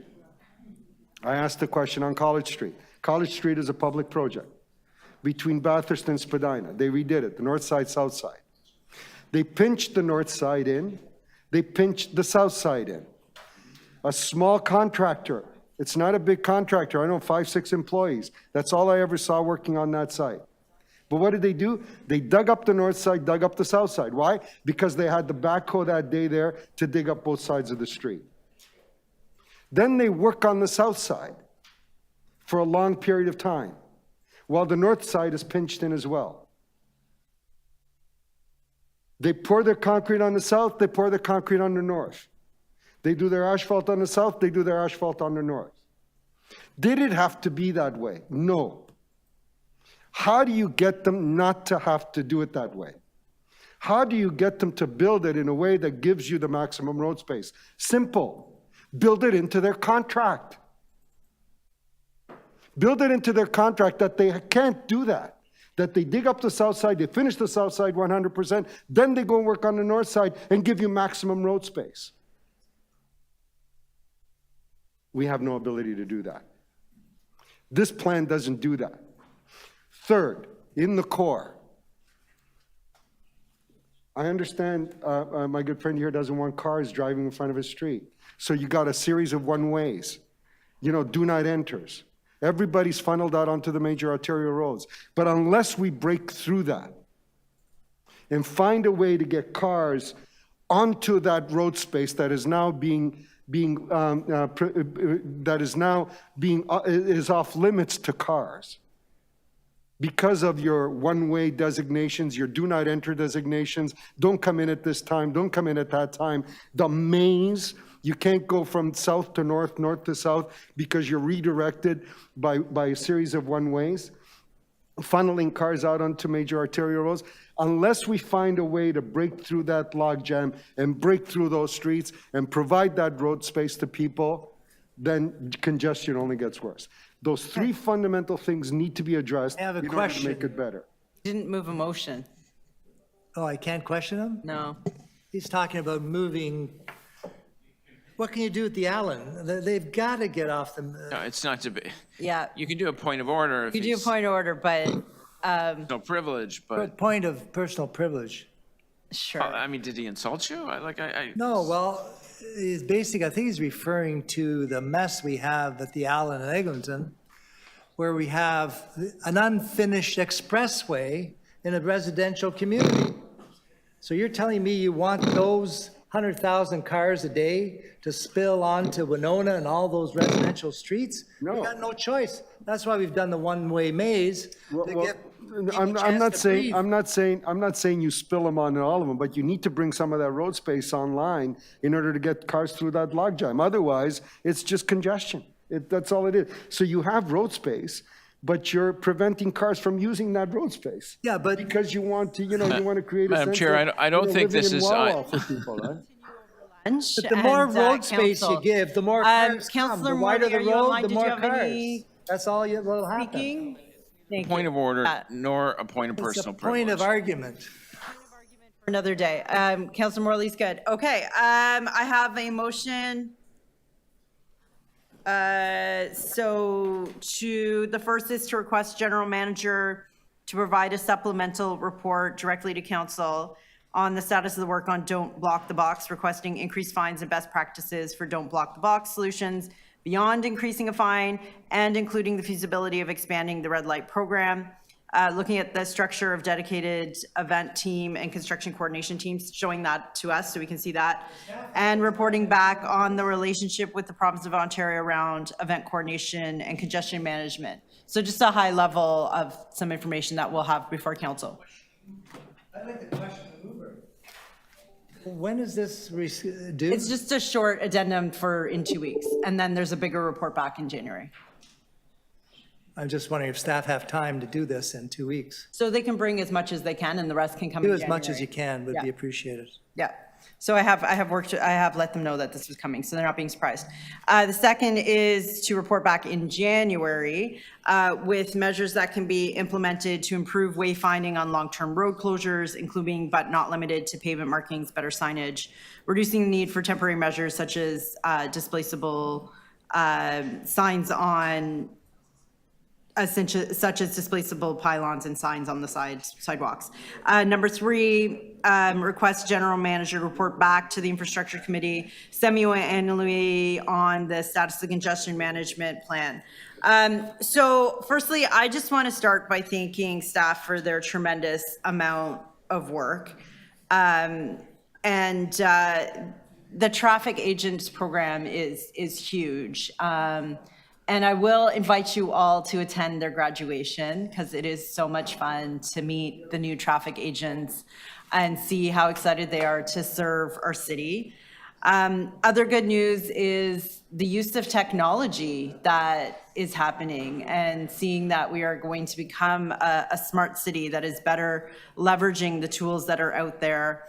I asked the question on College Street. College Street is a public project between Bathurst and Spadina. They redid it, the north side, south side. They pinched the north side in, they pinched the south side in. A small contractor, it's not a big contractor, I know 5-6 employees. That's all I ever saw working on that site. But what did they do? They dug up the north side, dug up the south side. Why? Because they had the backhoe that day there to dig up both sides of the street. Then they work on the south side for a long period of time, while the north side is pinched in as well. They pour their concrete on the south, they pour their concrete on the north. They do their asphalt on the south, they do their asphalt on the north. Did it have to be that way? No. How do you get them not to have to do it that way? How do you get them to build it in a way that gives you the maximum road space? Simple. Build it into their contract. Build it into their contract that they can't do that. That they dig up the south side, they finish the south side 100%, then they go and work on the north side and give you maximum road space. We have no ability to do that. This plan doesn't do that. Third, in the core, I understand my good friend here doesn't want cars driving in front of his street. So you got a series of one-ways, do not enters. Everybody's funneled out onto the major arterial roads. But unless we break through that and find a way to get cars onto that road space that is now is off limits to cars because of your one-way designations, your do not enter designations, don't come in at this time, don't come in at that time, the maze. You can't go from south to north, north to south, because you're redirected by a series of one-ways, funneling cars out onto major arterial roads. Unless we find a way to break through that logjam and break through those streets and provide that road space to people, then congestion only gets worse. Those three fundamental things need to be addressed I have a in order question. to make it better. Didn't move a motion. Oh, I can't question him? No. He's talking about moving. What can you do with the Allen? They've got to get off the. No, it's not to be. Yeah, You can do a point of order if you do a it's point of order, but no privilege, but Point of personal privilege. sure. I mean, did he insult you? No, well, he's basically, I think he's referring to the mess we have at the Allen and Eglinton, where we have an unfinished expressway in a residential community. So you're telling me you want those 100,000 cars a day to spill onto Winona and all those residential streets? No. We got no choice. That's why we've done the one-way maze to Well, get people I'm a not chance to breathe. I'm not saying you spill them on all of them, but you need to bring some of that road space online in order to get cars through that logjam. Otherwise, it's just congestion. That's all it is. So you have road space, but you're preventing cars from using that road space. Yeah, but Because you want to, you want to create a Madam sense Chair, of, I don't think living this in is, Wawa for people, right? Lunch But the more and, road space you council. give, the more cars come. Councillor The wider Morley, the are you road, online? the Did you more have cars. any That's all will happen. speaking? Thank point you. of order, nor a point of It's a personal point of privilege. argument. For another day. Councillor Morley's good. Okay, I have a motion. So the first is to request general manager to provide a supplemental report directly to council on the status of the work on Don't Block the Box, requesting increased fines and best practices for Don't Block the Box solutions beyond increasing a fine and including the feasibility of expanding the red light program. looking at the structure of dedicated event team and construction coordination teams, showing that to us so we can see that, and reporting back on the relationship with the province of Ontario around event coordination and congestion management. So just a high level of some information that we'll have before council. I'd like to question the mover. When is this due? It's just a short addendum for in 2 weeks, and then there's a bigger report back in January. I'm just wondering if staff have time to do this in 2 weeks. So they can bring as much as they can, and the rest can come in Do as January. much as you can would Yeah. be appreciated. Yeah. So I have let them know that this was coming, so they're not being surprised. The second is to report back in January with measures that can be implemented to improve wayfinding on long-term road closures, including but not limited to pavement markings, better signage, reducing the need for temporary measures such as displaceable signs on such as displaceable pylons and signs on the sidewalks. Number 3, request general manager to report back to the infrastructure committee semi-annually on the status of the congestion management plan. So firstly, I just want to start by thanking staff for their tremendous amount of work. The traffic agents program is huge. And I will invite you all to attend their graduation because it is so much fun to meet the new traffic agents and see how excited they are to serve our city. Other good news is the use of technology that is happening and seeing that we are going to become a smart city that is better leveraging the tools that are out there.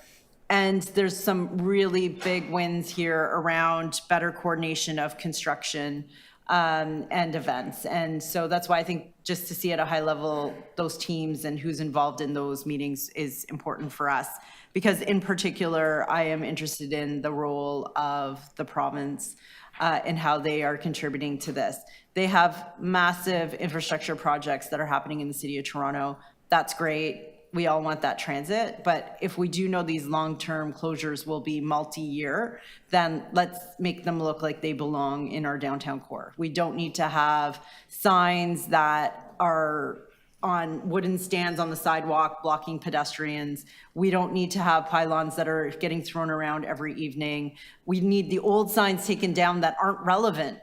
And there's some really big wins here around better coordination of construction and events. And so that's why I think just to see at a high level those teams and who's involved in those meetings is important for us. Because in particular, I am interested in the role of the province and how they are contributing to this. They have massive infrastructure projects that are happening in the city of Toronto. That's great. We all want that transit, but if we do know these long-term closures will be multi-year, then let's make them look like they belong in our downtown core. We don't need to have signs that are on wooden stands on the sidewalk blocking pedestrians. We don't need to have pylons that are getting thrown around every evening. We need the old signs taken down that aren't relevant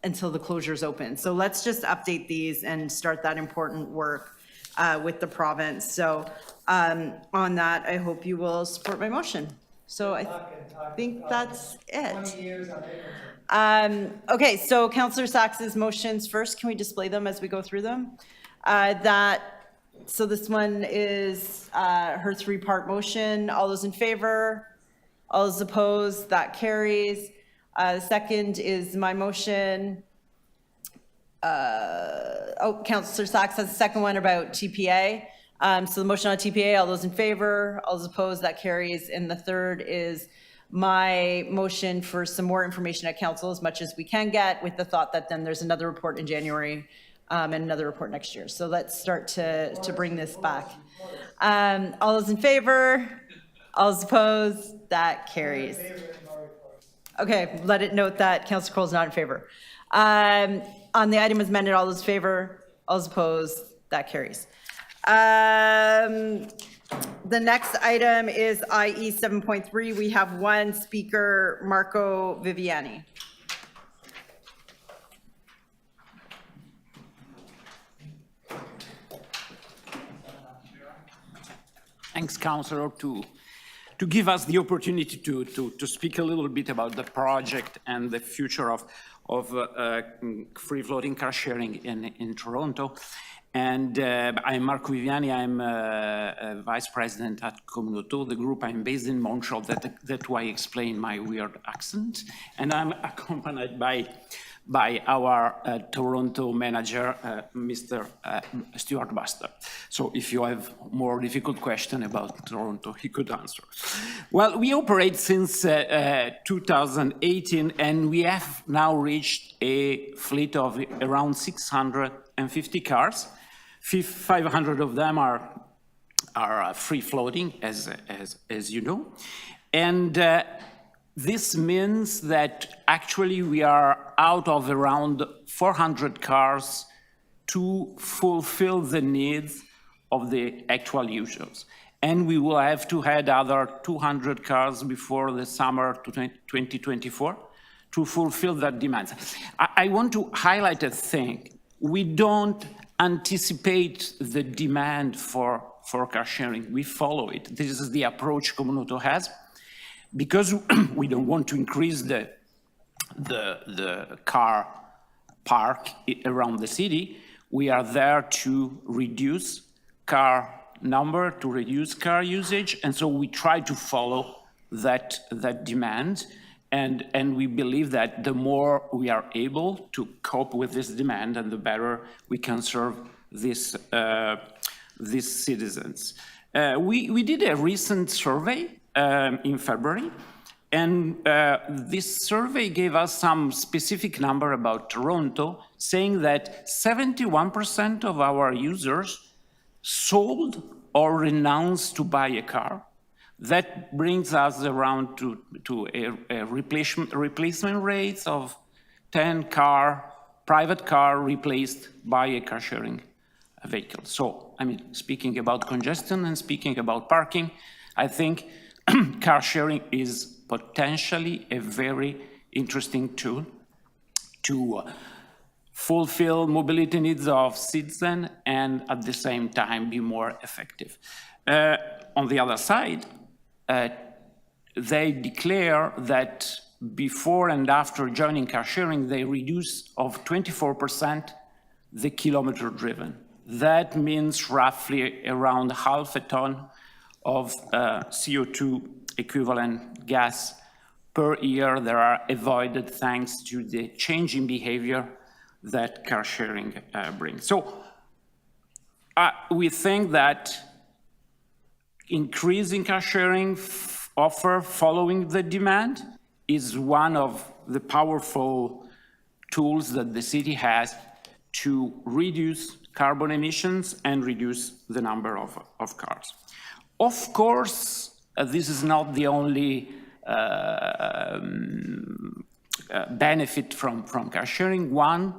until the closures open. So let's just update these and start that important work with the province. So on that, I hope you will support my motion. So I think that's it. 20 years on April. Okay, so Councillor Sax's motions first. Can we display them as we go through them? So this one is her 3-part motion. All those in favor? All those opposed? That carries. The second is my motion. Councillor Sachs has the second one about TPA. So the motion on TPA, all those in favor, all those opposed, that carries. And the third is my motion for some more information at council, as much as we can get, with the thought that then there's another report in January and another report next year. So let's start to bring this back. All those in favor, all those opposed, that carries. Okay, let it note that Councillor Crowell's not in favor. On the item as amended, all those in favor, all those opposed, that carries. The next item is IE 7.3. We have one speaker, Marco Viviani. Thanks, Councillor, to give us the opportunity to speak a little bit about the project and the future of free-floating car sharing in Toronto. And I'm Marco Viviani. I'm Vice President at Communauto, the group. I'm based in Montreal. That's why I explain my weird accent. And I'm accompanied by our Toronto manager, Mr. Stuart Buster. So if you have more difficult question about Toronto, he could answer. Well, we operate since 2018, and we have now reached a fleet of around 650 cars. 500 of them are free floating, as you know. And this means that actually we are out of around 400 cars to fulfill the needs of the actual users. And we will have to add other 200 cars before the summer to 2024 to fulfill that demand. I want to highlight a thing. We don't anticipate the demand for car sharing. We follow it. This is the approach Communoto has. Because we don't want to increase the car park around the city, we are there to reduce car number, to reduce car usage, and so we try to follow that demand, and we believe that the more we are able to cope with this demand, and the better we can serve these citizens. We did a recent survey in February, and this survey gave us some specific number about Toronto, saying that 71% of our users sold or renounced to buy a car. That brings us around to a replacement rates of 10 private car replaced by a car sharing vehicle. So, I mean, speaking about congestion and speaking about parking, I think car sharing is potentially a very interesting tool to fulfill mobility needs of citizens and at the same time be more effective. On the other side, they declare that before and after joining car sharing, they reduce of 24% the kilometer driven. That means roughly around half a ton of CO2 equivalent gas per year that are avoided thanks to the change in behavior that car sharing brings. So we think that increasing car sharing offer following the demand is one of the powerful tools that the city has to reduce carbon emissions and reduce the number of cars. Of course, this is not the only benefit from car sharing. One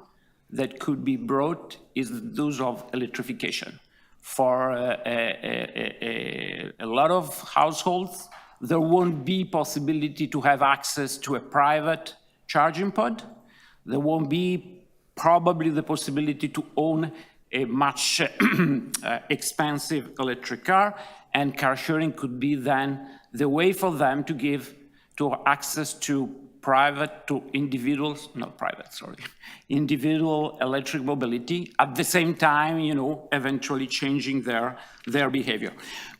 that could be brought is those of electrification. For a lot of households, there won't be possibility to have access to a private charging pod. There won't be probably the possibility to own a much expensive electric car, and car sharing could be then the way for them to give access to individual electric mobility, at the same time, eventually changing their behavior.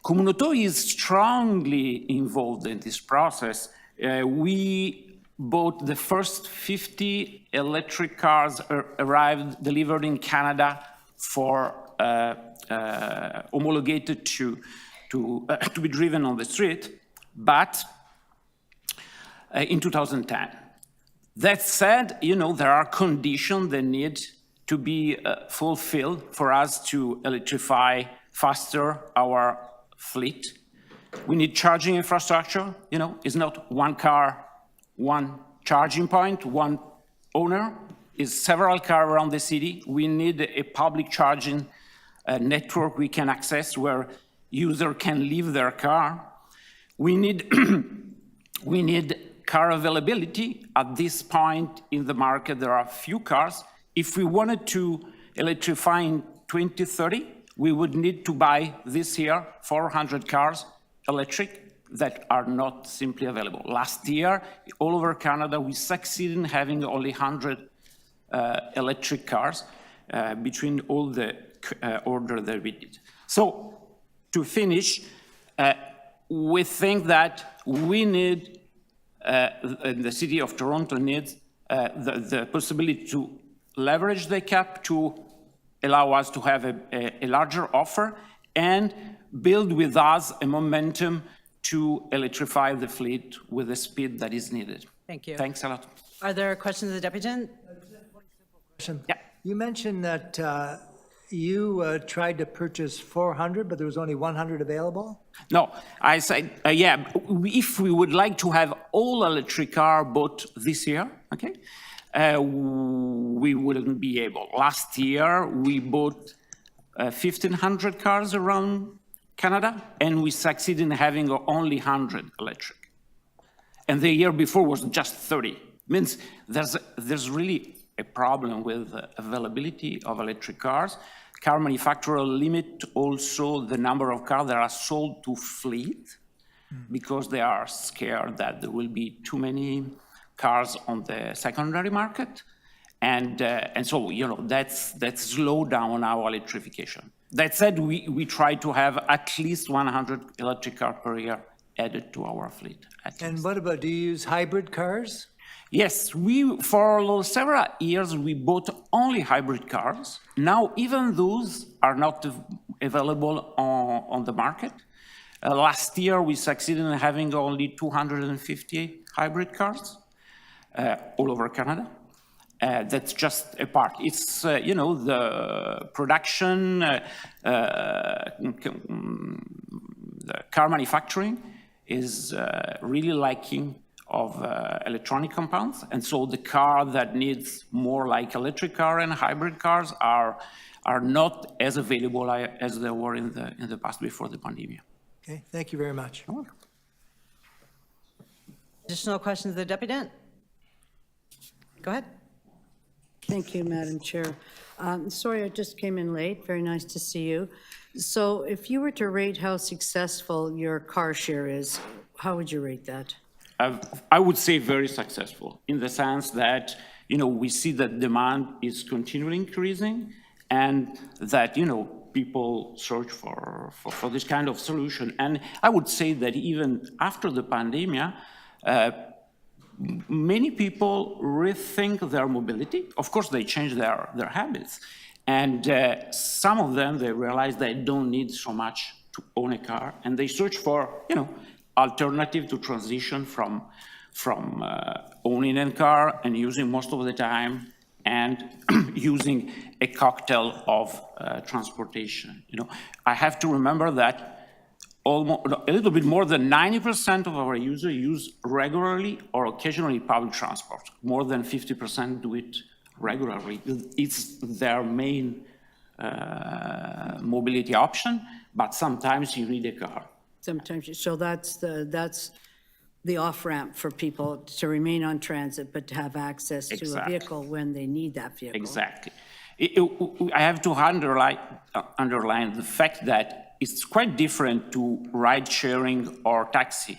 Communoto is strongly involved in this process. We bought the first 50 electric cars delivered in Canada for homologated to be driven on the street, but in 2010. That said, there are conditions that need to be fulfilled for us to electrify faster our fleet. We need charging infrastructure. It's not one car, one charging point, one owner. It's several cars around the city. We need a public charging network we can access where user can leave their car. We need car availability. At this point in the market, there are few cars. If we wanted to electrify in 2030, we would need to buy this year 400 cars electric that are not simply available. Last year, all over Canada, we succeeded in having only 100 electric cars between all the order that we did. So to finish, we think that we need, the city of Toronto needs the possibility to leverage the cap to allow us to have a larger offer and build with us a momentum to electrify the fleet with the speed that is needed. Thank you. Thanks a lot. Are there questions of the deputant? Yeah. You mentioned that you tried to purchase 400, but there was only 100 available? No, I said, yeah, if we would like to have all electric car bought this year, okay, we wouldn't be able. Last year, we bought 1,500 cars around Canada, and we succeeded in having only 100 electric. And the year before was just 30. Means there's really a problem with availability of electric cars. Car manufacturers limit also the number of cars that are sold to fleet because they are scared that there will be too many cars on the secondary market. And so, you know, that's slowed down our electrification. That said, we try to have at least 100 electric cars per year added to our fleet. And what about, do you use hybrid cars? Yes, for several years, we bought only hybrid cars. Now, even those are not available on the market. Last year, we succeeded in having only 250 hybrid cars all over Canada. That's just a part. It's, you know, the production, the car manufacturing is really lacking of electronic compounds. And so the car that needs more like electric car and hybrid cars are not as available as they were in the past before the pandemic. Okay, thank you very much. Additional questions of the deputant? Go ahead. Thank you, Madam Chair. Sorry, I just came in late. Very nice to see you. So if you were to rate how successful your car share is, how would you rate that? I would say very successful in the sense that, you know, we see that demand is continually increasing and that, you know, people search for this kind of solution. And I would say that even after the pandemic, many people rethink their mobility. Of course, they change their habits. And some of them, they realize they don't need so much to own a car. And they search for, you know, alternative to transition from owning a car and using most of the time and using a cocktail of transportation. You know, I have to remember that almost a little bit more than 90% of our users use regularly or occasionally public transport. More than 50% do it regularly. It's their main mobility option, but sometimes you need a car. Sometimes, so that's the off-ramp for people to remain on transit, but to have access to a vehicle when they need that vehicle. Exactly. I have to underline the fact that it's quite different to ride sharing or taxi.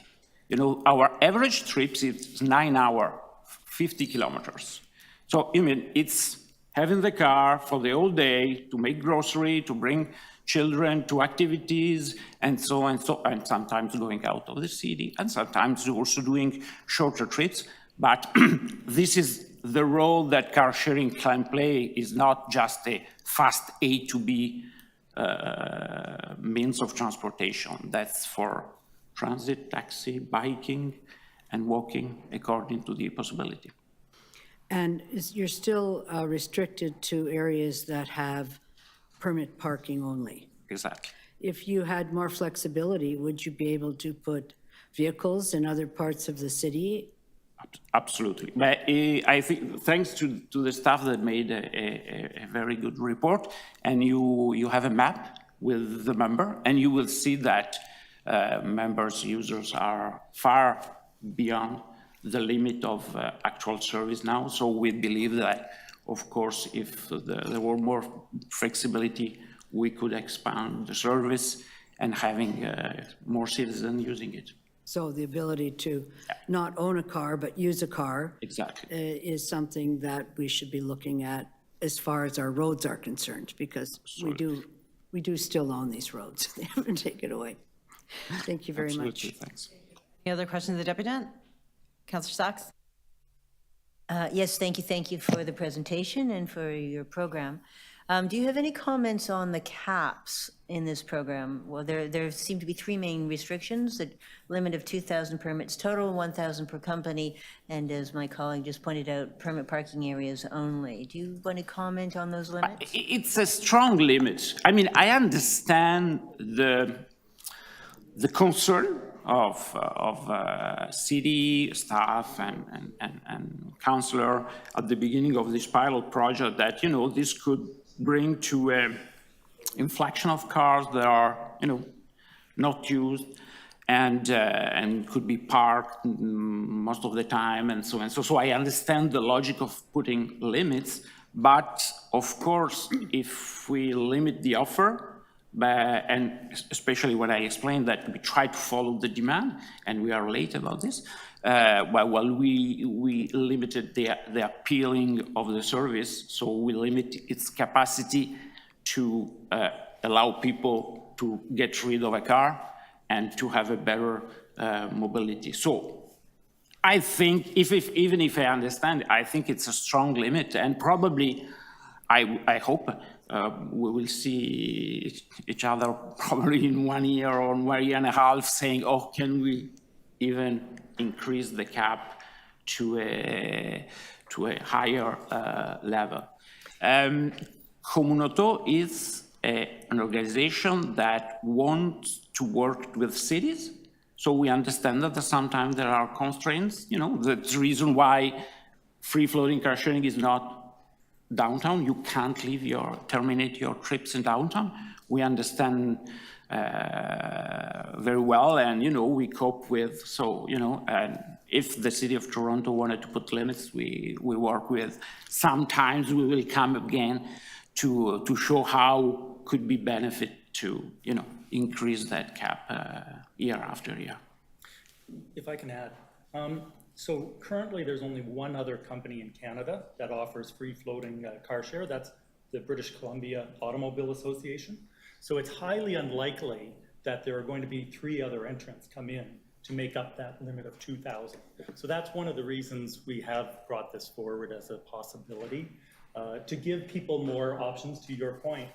You know, our average trips is 9 hours, 50 kilometers. So, I mean, it's having the car for the whole day to make grocery, to bring children to activities, and so on, and sometimes going out of the city, and sometimes also doing shorter trips. But this is the role that car sharing can play, is not just a fast A to B means of transportation. That's for transit, taxi, biking, and walking according to the possibility. And you're still restricted to areas that have permit parking only. Exactly. If you had more flexibility, would you be able to put vehicles in other parts of the city? Absolutely. But I think thanks to the staff that made a very good report, and you have a map with the member, and you will see that members, users are far beyond the limit of actual service now. So we believe that, of course, if there were more flexibility, we could expand the service and having more citizens using it. So the ability to not own a car, but use a car. Exactly. Is something that we should be looking at as far as our roads are concerned, because we do still own these roads. They haven't taken it away. Thank you very Absolutely. much. Thanks. Any other questions of the deputant? Councillor Sachs? Yes, thank you for the presentation and for your program. Do you have any comments on the caps in this program? Well, there seem to be three main restrictions: the limit of 2,000 permits total, 1,000 per company, and as my colleague just pointed out, permit parking areas only. Do you want to comment on those limits? It's a strong limit. I mean, I understand the concern of city staff and councillor at the beginning of this pilot project that, you know, this could bring to a inflection of cars that are, you know, not used and could be parked most of the time and so on. So I understand the logic of putting limits, but of course, if we limit the offer, and especially when I explained that we try to follow the demand, and we are late about this, well, we limited the appealing of the service, so we limit its capacity to allow people to get rid of a car and to have a better mobility. So I think, even if I understand, I think it's a strong limit, and probably, I hope we will see each other probably in 1 year or 1 year and a half saying, oh, can we even increase the cap to a higher level? Comunoto is an organization that wants to work with cities. So we understand that sometimes there are constraints. You know, that's the reason why free-floating car sharing is not downtown. You can't terminate your trips in downtown. We understand very well, and, you know, we cope with, so, you know, and if the city of Toronto wanted to put limits, we work with. Sometimes we will come again to show how could be benefit to, you know, increase that cap year after year. If I can add, so currently there's only one other company in Canada that offers free-floating car share. That's the British Columbia Automobile Association. So it's highly unlikely that there are going to be 3 other entrants come in to make up that limit of 2,000. So that's one of the reasons we have brought this forward as a possibility, to give people more options, to your point.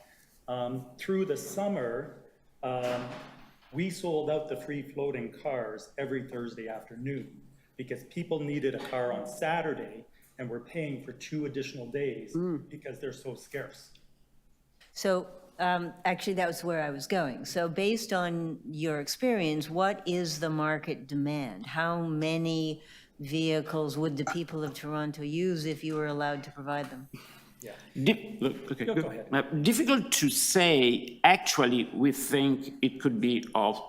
Through the summer, we sold out the free-floating cars every Thursday afternoon because people needed a car on Saturday and were paying for 2 additional days because they're so scarce. So actually, that was where I was going. So based on your experience, what is the market demand? How many vehicles would the people of Toronto use if you were allowed to provide them? Yeah. Okay, go ahead. Difficult to say. Actually, we think it could be of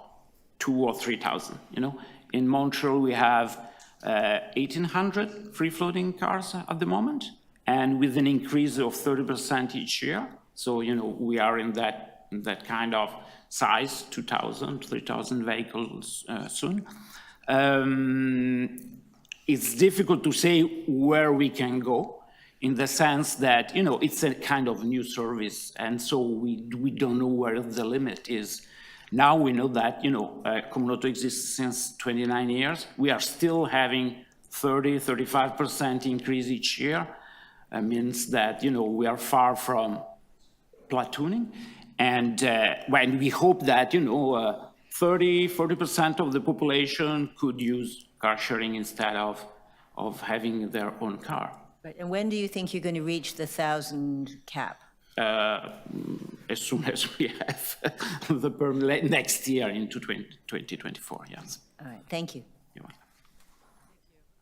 2,000 or 3,000. You know, in Montreal we have 1,800 free-floating cars at the moment, and with an increase of 30% each year. So, you know, we are in that kind of size, 2,000, 3,000 vehicles soon. It's difficult to say where we can go, in the sense that, you know, it's a kind of new service, and so we don't know where the limit is. Now we know that, you know, Comunoto exists since 29 years. We are still having 30–35% increase each year. It means that, you know, we are far from platooning, and when we hope that, you know, 30–40% of the population could use car sharing instead of having their own car. Right. And when do you think you're going to reach the 1,000 cap? As soon as we have the permit next year into 2024, yes. All right, thank you. You're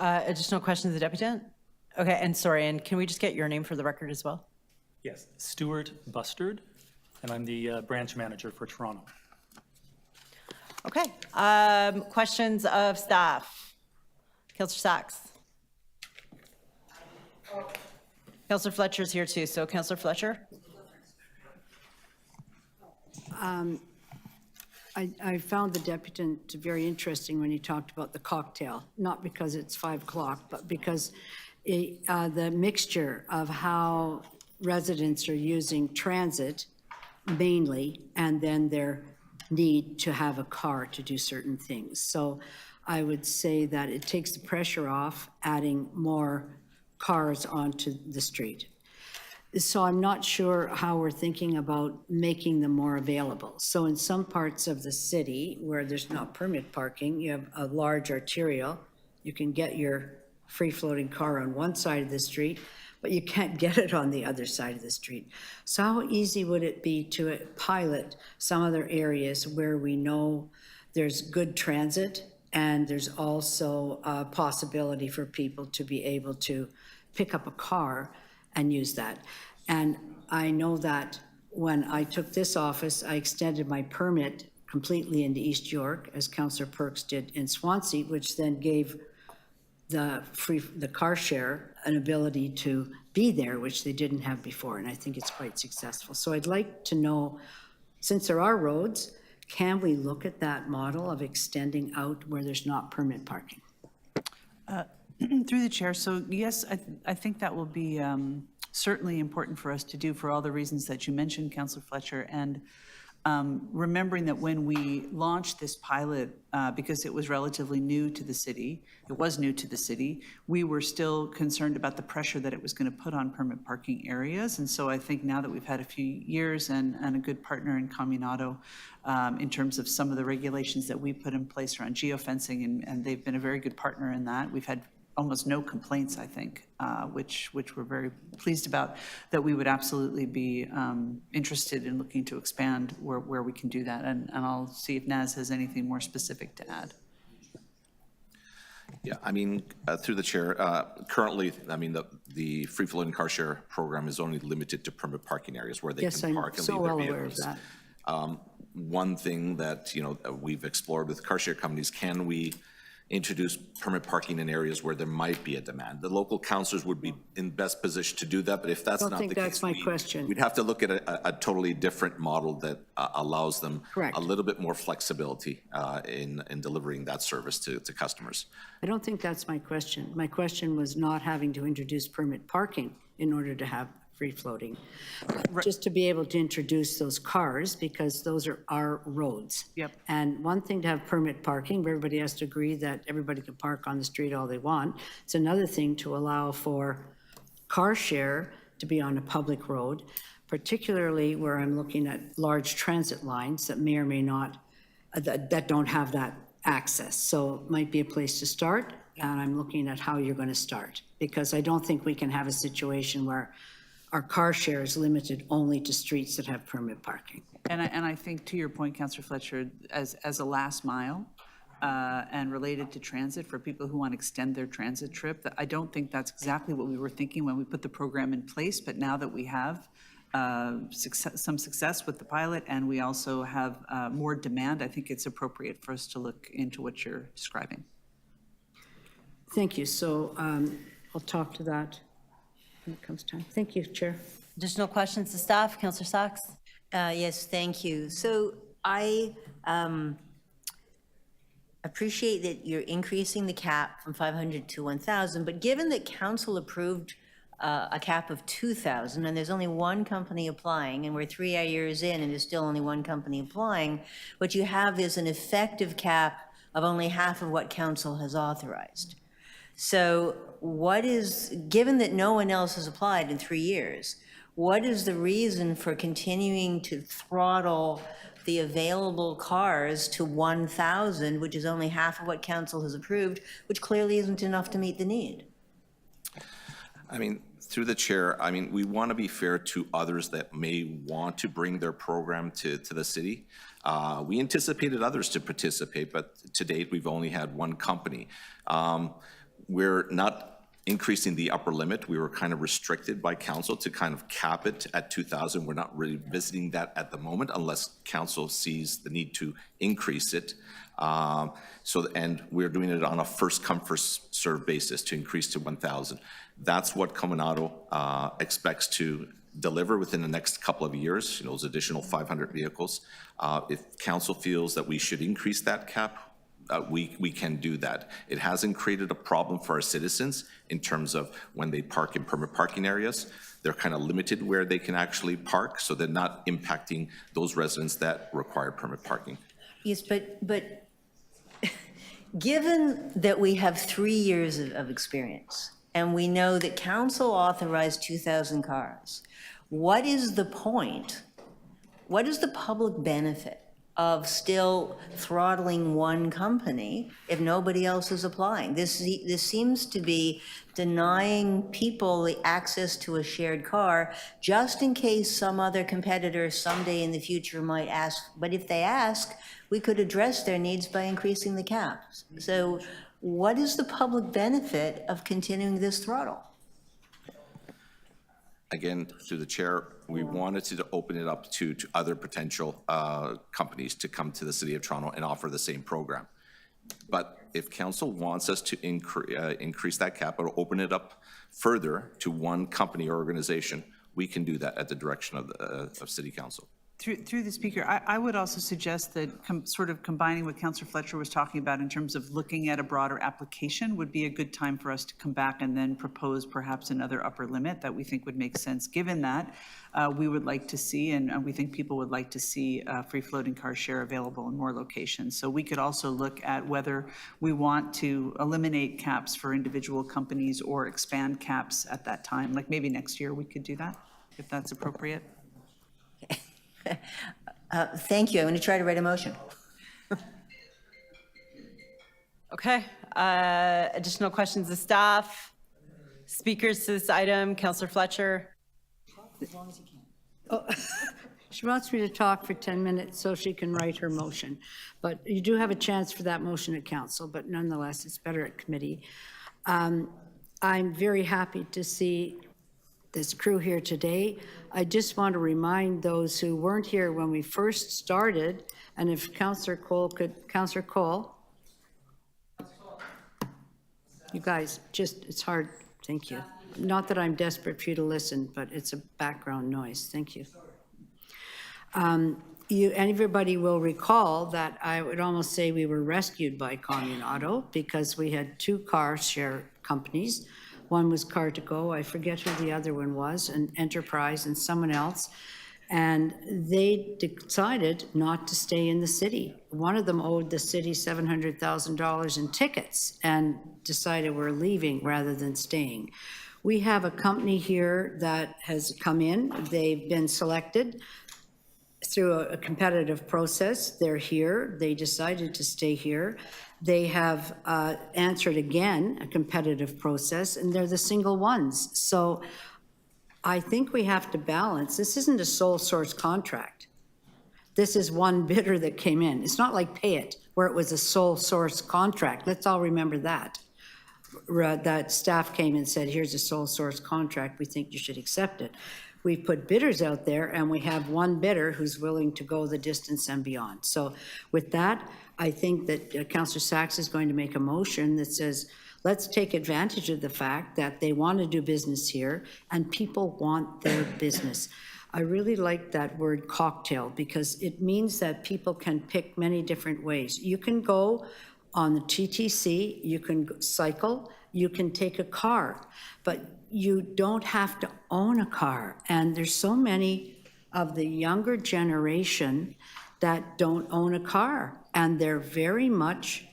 welcome. Additional questions, the deputant? Okay, and sorry, and can we just get your name for the record as well? Yes, Stuart Bustard, and I'm the branch manager for Toronto. Okay, questions of staff? Councillor Sachs. Councillor Fletcher's here too, so Councillor Fletcher. I found the deputant very interesting when he talked about the cocktail, not because it's 5 o'clock, but because the mixture of how residents are using transit mainly, and then their need to have a car to do certain things. So I would say that it takes the pressure off adding more cars onto the street. So I'm not sure how we're thinking about making them more available. So in some parts of the city where there's not permit parking, you have a large arterial, you can get your free-floating car on one side of the street, but you can't get it on the other side of the street. So how easy would it be to pilot some other areas where we know there's good transit, and there's also a possibility for people to be able to pick up a car and use that. And I know that when I took this office, I extended my permit completely into East York, as Councillor Perks did in Swansea, which then gave the car share an ability to be there, which they didn't have before, and I think it's quite successful. So I'd like to know, since there are roads, can we look at that model of extending out where there's not permit parking? Through the chair, so yes, I think that will be certainly important for us to do for all the reasons that you mentioned, Councillor Fletcher, and remembering that when we launched this pilot, because it was relatively new to the city, we were still concerned about the pressure that it was going to put on permit parking areas. And so I think now that we've had a few years and a good partner in Comunado in terms of some of the regulations that we put in place around geofencing, and they've been a very good partner in that. We've had almost no complaints, I think, which we're very pleased about, that we would absolutely be interested in looking to expand where we can do that. And I'll see if Naz has anything more specific to add. Yeah, I mean, through the chair, currently, I mean, the free-floating car share program is only limited to permit parking areas where they can park and leave their vehicles. Yes, I'm so well aware of that. One thing that, you know, we've explored with car share companies, can we introduce permit parking in areas where there might be a demand? The local councillors would be in best position to do that, but if that's not the case, that's my question. We'd have to look at a totally different model that allows them a little bit more flexibility in delivering that service to customers. I don't think that's my question. My question was not having to introduce permit parking in order to have free floating, just to be able to introduce those cars, because those are our roads. Yep. And one thing to have permit parking, everybody has to agree that everybody can park on the street all they want. It's another thing to allow for car share to be on a public road, particularly where I'm looking at large transit lines that may or may not, that don't have that access. So it might be a place to start, and I'm looking at how you're going to start, because I don't think we can have a situation where our car share is limited only to streets that have permit parking. And I think, to your point, Councillor Fletcher, as a last mile and related to transit for people who want to extend their transit trip, I don't think that's exactly what we were thinking when we put the program in place. But now that we have some success with the pilot, and we also have more demand, I think it's appropriate for us to look into what you're describing. Thank you. So I'll talk to that when it comes time. Thank you, Chair. Additional questions to staff? Councillor Sachs? Yes, thank you. So I appreciate that you're increasing the cap from 500 to 1,000, but given that council approved a cap of 2,000 and there's only one company applying, and we're 3 years in and there's still only one company applying, what you have is an effective cap of only half of what council has authorized. So given that no one else has applied in 3 years, what is the reason for continuing to throttle the available cars to 1,000, which is only half of what council has approved, which clearly isn't enough to meet the need? I mean, through the chair, I mean, we want to be fair to others that may want to bring their program to the city. We anticipated others to participate, but to date, we've only had one company. We're not increasing the upper limit. We were kind of restricted by council to kind of cap it at 2,000. We're not really visiting that at the moment unless council sees the need to increase it. And we're doing it on a first come, first served basis to increase to 1,000. That's what Comunado expects to deliver within the next couple of years, those additional 500 vehicles. If council feels that we should increase that cap, we can do that. It hasn't created a problem for our citizens in terms of when they park in permit parking areas. They're kind of limited where they can actually park, so they're not impacting those residents that require permit parking. Yes, but given that we have 3 years of experience, and we know that council authorized 2,000 cars, what is the point? What is the public benefit of still throttling one company if nobody else is applying. This seems to be denying people the access to a shared car just in case some other competitor someday in the future might ask. But if they ask, we could address their needs by increasing the caps. So what is the public benefit of continuing this throttle? Again, through the chair, we wanted to open it up to other potential companies to come to the City of Toronto and offer the same program. But if council wants us to increase that cap or open it up further to one company or organization, we can do that at the direction of City Council. Through the speaker, I would also suggest that sort of combining what Councillor Fletcher was talking about in terms of looking at a broader application would be a good time for us to come back and then propose perhaps another upper limit that we think would make sense, given that we would like to see, and we think people would like to see free-floating car share available in more locations. So we could also look at whether we want to eliminate caps for individual companies or expand caps at that time. Like maybe next year we could do that, if that's appropriate. Thank you. I'm going to try to write a motion. Okay, additional questions of staff? Speakers to this item, Councillor Fletcher. As long as you can. Oh, she wants me to talk for 10 minutes so she can write her motion. But you do have a chance for that motion at council, but nonetheless, it's better at committee. I'm very happy to see this crew here today. I just want to remind those who weren't here when we first started, and if Councillor Cole could, Councillor Cole, you guys, it's hard, thank you. Not that I'm desperate for you to listen, but it's a background noise, thank you. Everybody will recall that I would almost say we were rescued by Commune Auto because we had two car share companies. One was Car2Go, I forget who the other one was, and Enterprise and someone else. And they decided not to stay in the city. One of them owed the city $700,000 in tickets and decided we're leaving rather than staying. We have a company here that has come in. They've been selected through a competitive process. They're here. They decided to stay here. They have answered again a competitive process, and they're the single ones. So I think we have to balance. This isn't a sole source contract. This is one bidder that came in. It's not like Pay It, where it was a sole source contract. Let's all remember that. That staff came and said, here's a sole source contract. We think you should accept it. We've put bidders out there, and we have one bidder who's willing to go the distance and beyond. So with that, I think that Councillor Sachs is going to make a motion that says, let's take advantage of the fact that they want to do business here and people want their business. I really like that word cocktail because it means that people can pick many different ways. You can go on the TTC, you can cycle, you can take a car, but you don't have to own a car. And there's so many of the younger generation that don't own a car, and they're very much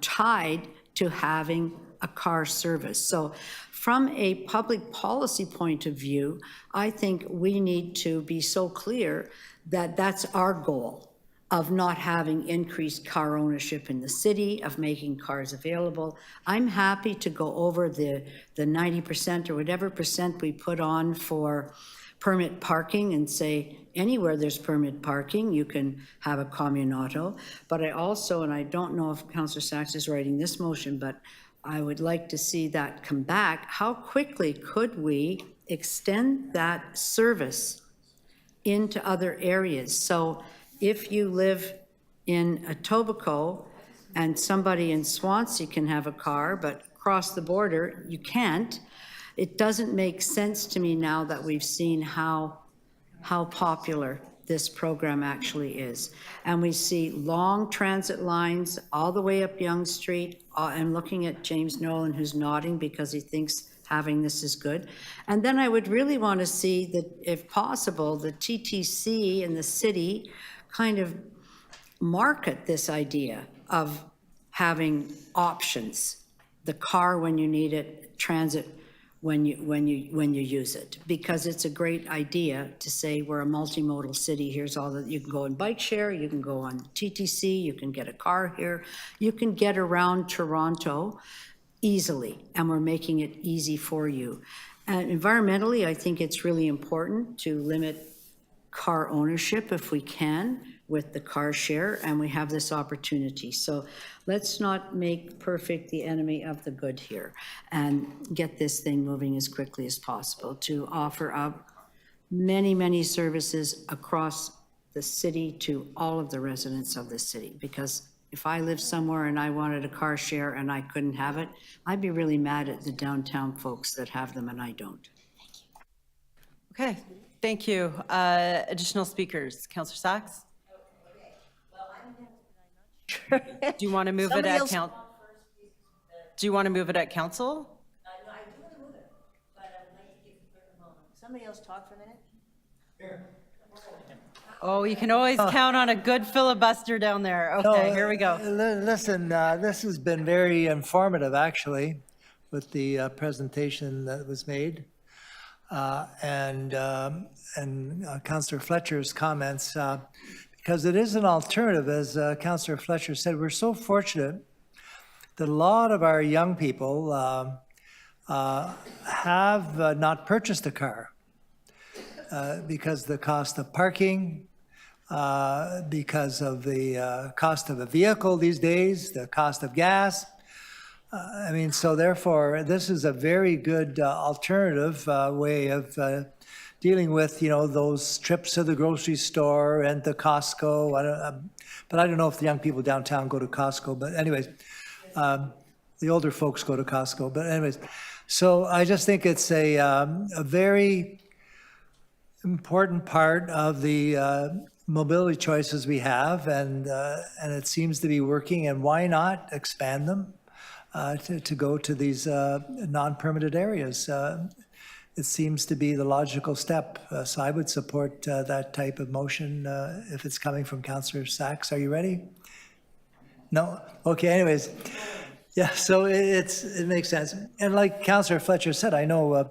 tied to having a car service. So from a public policy point of view, I think we need to be so clear that that's our goal of not having increased car ownership in the city, of making cars available. I'm happy to go over the 90% or whatever percent we put on for permit parking and say anywhere there's permit parking, you can have a commune auto. But I also, and I don't know if Councillor Sachs is writing this motion, but I would like to see that come back. How quickly could we extend that service into other areas? So if you live in Etobicoke and somebody in Swansea can have a car, but across the border, you can't, it doesn't make sense to me now that we've seen how popular this program actually is. And we see long transit lines all the way up Yonge Street. I'm looking at James Nolan, who's nodding because he thinks having this is good. And then I would really want to see that, if possible, the TTC and the city kind of market this idea of having options, the car when you need it, transit when you use it, because it's a great idea to say we're a multimodal city. Here's all that you can go on bike share, you can go on TTC, you can get a car here, you can get around Toronto easily, and we're making it easy for you. And environmentally, I think it's really important to limit car ownership if we can with the car share, and we have this opportunity. So let's not make perfect the enemy of the good here, and get this thing moving as quickly as possible to offer up many, many services across the city to all of the residents of the city. Because if I lived somewhere and I wanted a car share and I couldn't have it, I'd be really mad at the downtown folks that have them and I don't. Okay, thank you. Additional speakers, Councillor Sachs? Do you want to move it at council? Do you want to move it at council? No, I do want to move it, but I would like to give the clerk a moment. Somebody else talk for a minute? Oh, you can always count on a good filibuster down there. Okay, here we go. Listen, this has been very informative, actually, with the presentation that was made. And Councillor Fletcher's comments, because it is an alternative, as Councillor Fletcher said. We're so fortunate that a lot of our young people have not purchased a car because the cost of parking, because of the cost of a vehicle these days, the cost of gas. I mean, so therefore, this is a very good alternative way of dealing with, you know, those trips to the grocery store and to Costco. But I don't know if the young people downtown go to Costco. But anyways, the older folks go to Costco. But anyways, so I just think it's a very important part of the mobility choices we have, and it seems to be working. And why not expand them to go to these non-permitted areas? It seems to be the logical step. So I would support that type of motion if it's coming from Councillor Sachs. Are you ready? No? Okay, anyways. Yeah, so it makes sense. And like Councillor Fletcher said, I know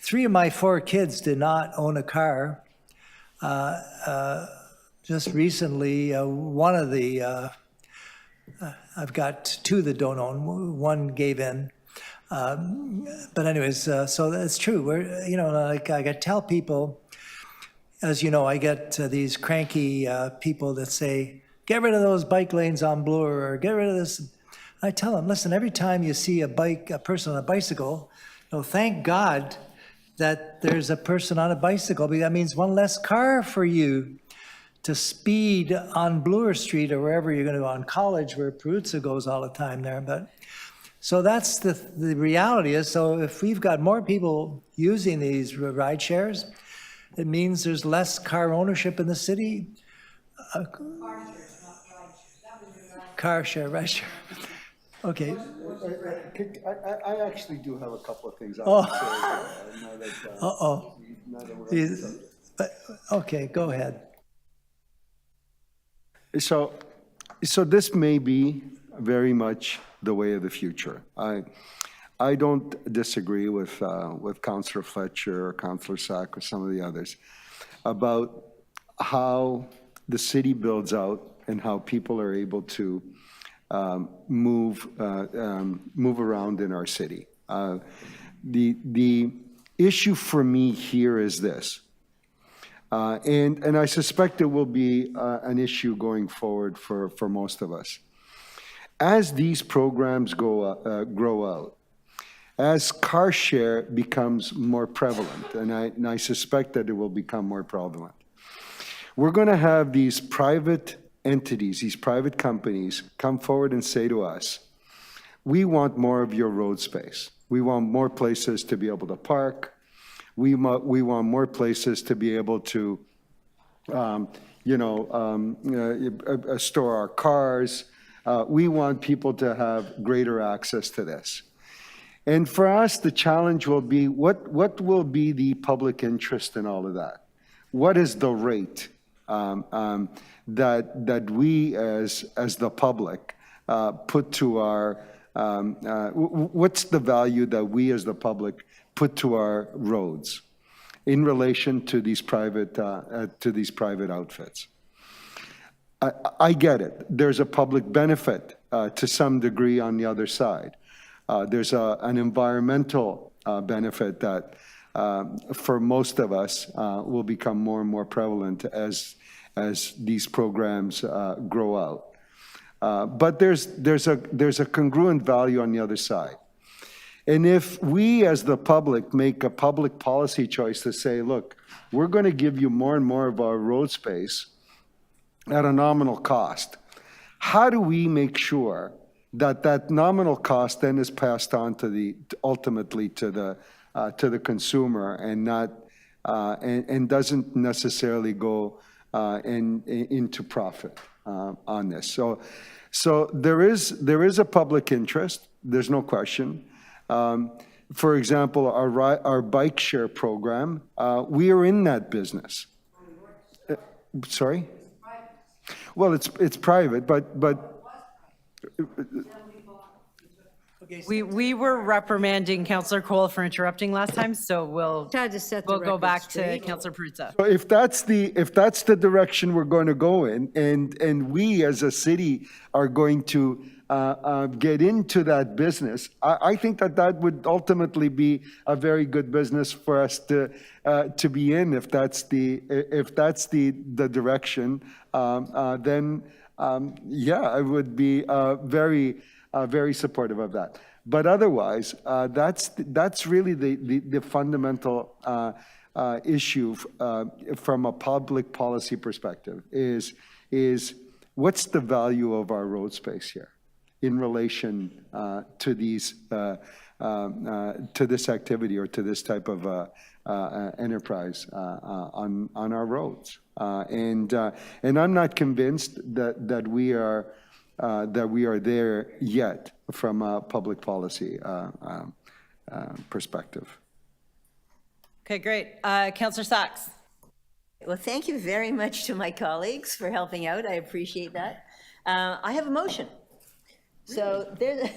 3 of my 4 kids did not own a car. Just recently, one of the, I've got 2 that don't own, 1 gave in. But anyways, so that's true. We're, you know, like I tell people, as you know, I get these cranky people that say, get rid of those bike lanes on Bloor, or get rid of this. I tell them, listen, every time you see a person on a bicycle, you know, thank God that there's a person on a bicycle, because that means one less car for you to speed on Bloor Street or wherever you're going to go, on College, where Peruzza goes all the time there. But so that's the reality is, so if we've got more people using these ride shares, it means there's less car ownership in the city. Car share, ride share. Okay. I actually do have a couple of things I would say. Okay, go ahead. So this may be very much the way of the future. I don't disagree with Councillor Fletcher or Councillor Sack or some of the others about how the city builds out and how people are able to move around in our city. The issue for me here is this, and I suspect it will be an issue going forward for most of us. As these programs grow out, as car share becomes more prevalent, and I suspect that it will become more prevalent, we're going to have these private entities, these private companies come forward and say to us, we want more of your road space. We want more places to be able to park. We want more places to be able to, store our cars. We want people to have greater access to this. And for us, the challenge will be, what will be the public interest in all of that? What is the rate that we as the public put to our, what's the value that we as the public put to our roads in relation to these private outfits. I get it. There's a public benefit to some degree on the other side. There's an environmental benefit that for most of us will become more and more prevalent as these programs grow out. But there's a congruent value on the other side. And if we as the public make a public policy choice to say, look, we're going to give you more and more of our road space at a nominal cost, how do we make sure that that nominal cost then is passed on to ultimately to the consumer and not and doesn't necessarily go into profit on this? So there is a public interest. There's no question. For example, our bike share program, we are in that business. Sorry? Well, it's private, but We were reprimanding Councillor Cole for interrupting last time, so we'll go back to Councillor Perruzza. so if that's the direction we're going to go in, and we as a city are going to get into that business, I think that would ultimately be a very good business for us to be in. If that's the direction, then yeah, I would be very supportive of that. But otherwise, that's really the fundamental issue from a public policy perspective is what's the value of our road space here in relation to these to this activity or to this type of enterprise on our roads. And I'm not convinced that we are there yet from a public policy perspective. Okay, great. Councillor Sachs. Well, thank you very much to my colleagues for helping out. I appreciate that. I have a motion. So there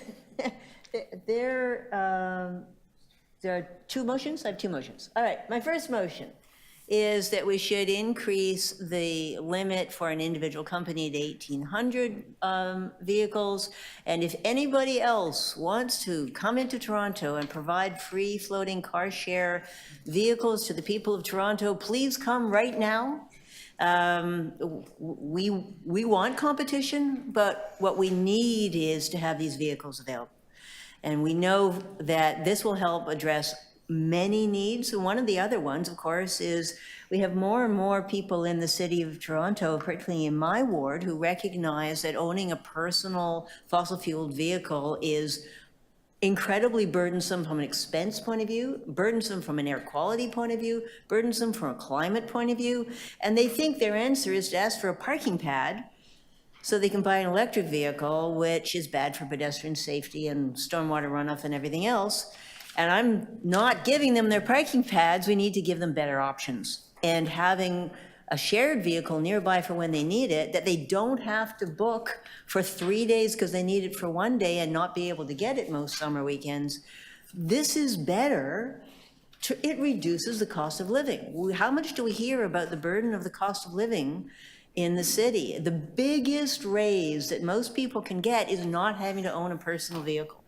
are two motions? I have two motions. All right, my first motion is that we should increase the limit for an individual company to 1,800 vehicles. And if anybody else wants to come into Toronto and provide free floating car share vehicles to the people of Toronto, please come right now. We want competition, but what we need is to have these vehicles available. And we know that this will help address many needs. And one of the other ones, of course, is we have more and more people in the city of Toronto, particularly in my ward, who recognize that owning a personal fossil-fueled vehicle is incredibly burdensome from an expense point of view, burdensome from an air quality point of view, burdensome from a climate point of view. And they think their answer is to ask for a parking pad so they can buy an electric vehicle, which is bad for pedestrian safety and stormwater runoff and everything else. And I'm not giving them their parking pads. We need to give them better options. And having a shared vehicle nearby for when they need it, that they don't have to book for 3 days because they need it for 1 day and not be able to get it most summer weekends. This is better. It reduces the cost of living. How much do we hear about the burden of the cost of living in the city? The biggest raise that most people can get is not having to own a personal vehicle.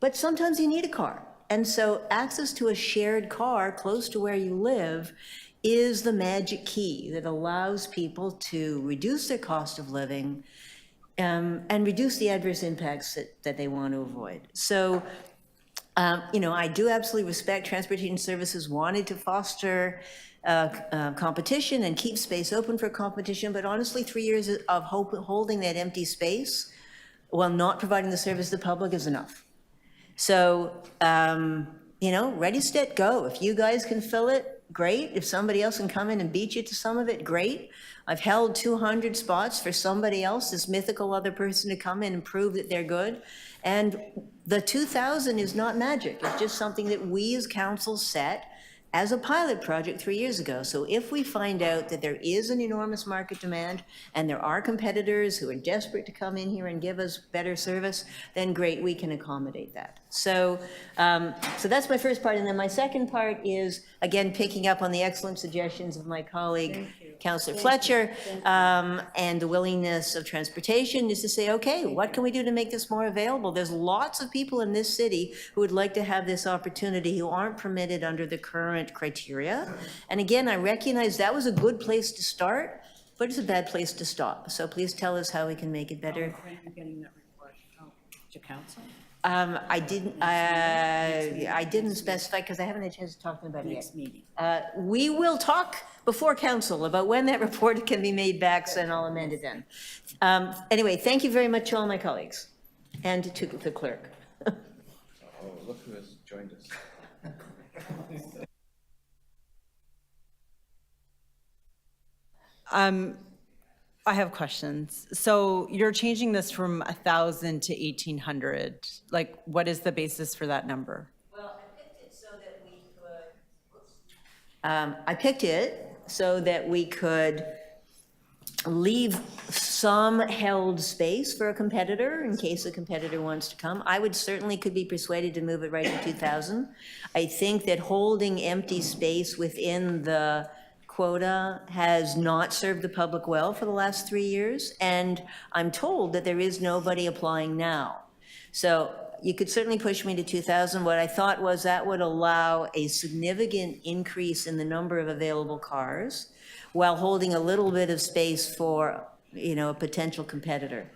But sometimes you need a car. And so access to a shared car close to where you live is the magic key that allows people to reduce their cost of living and reduce the adverse impacts that they want to avoid. So, you know, I do absolutely respect transportation services wanted to foster competition and keep space open for competition, but honestly, 3 years of holding that empty space while not providing the service to the public is enough. So, you know, ready, set, go. If you guys can fill it, great. If somebody else can come in and beat you to some of it, great. I've held 200 spots for somebody else, this mythical other person, to come in and prove that they're good. And the 2,000 is not magic. It's just something that we as council set as a pilot project 3 years ago. So if we find out that there is an enormous market demand and there are competitors who are desperate to come in here and give us better service, then great, we can accommodate that. So, so that's my first part. And then my second part is, again, picking up on the excellent suggestions of my colleague, Councillor Fletcher, and the willingness of transportation is to say, okay, what can we do to make this more available? There's lots of people in this city who would like to have this opportunity who aren't permitted under the current criteria. And again, I recognize that was a good place to start, but it's a bad place to stop. So please tell us how we can make it better. When are you getting that report to council? I didn't specify because I haven't had a chance to talk to them about it yet. Next meeting. We will talk before council about when that report can be made back, so then I'll amend it then. Anyway, thank you very much to all my colleagues and to the clerk. Oh, look who has joined us. I have questions. So you're changing this from 1,000 to 1,800. Like, what is the basis for that number? Well, I picked it so that we could. I picked it so that we could leave some held space for a competitor in case a competitor wants to come. I would certainly could be persuaded to move it right to 2,000. I think that holding empty space within the quota has not served the public well for the last 3 years, and I'm told that there is nobody applying now. So you could certainly push me to 2,000. What I thought was that would allow a significant increase in the number of available cars while holding a little bit of space for, you know, a potential competitor.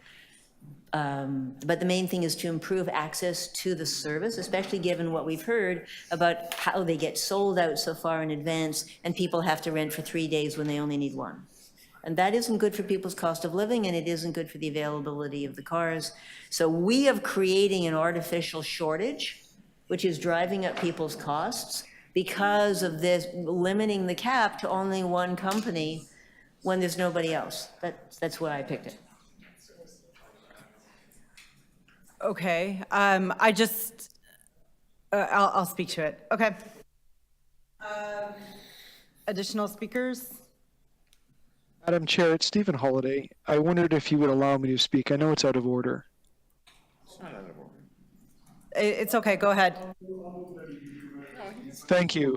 But the main thing is to improve access to the service, especially given what we've heard about how they get sold out so far in advance and people have to rent for 3 days when they only need one. And that isn't good for people's cost of living, and it isn't good for the availability of the cars. So we are creating an artificial shortage, which is driving up people's costs because of this limiting the cap to only one company when there's nobody else. That's why I picked it. Okay, I'll speak to it. Okay. Additional speakers? Madam Chair, it's Stephen Holliday. I wondered if you would allow me to speak. I know it's out of order. It's not out of order. It's okay, go ahead. Thank you.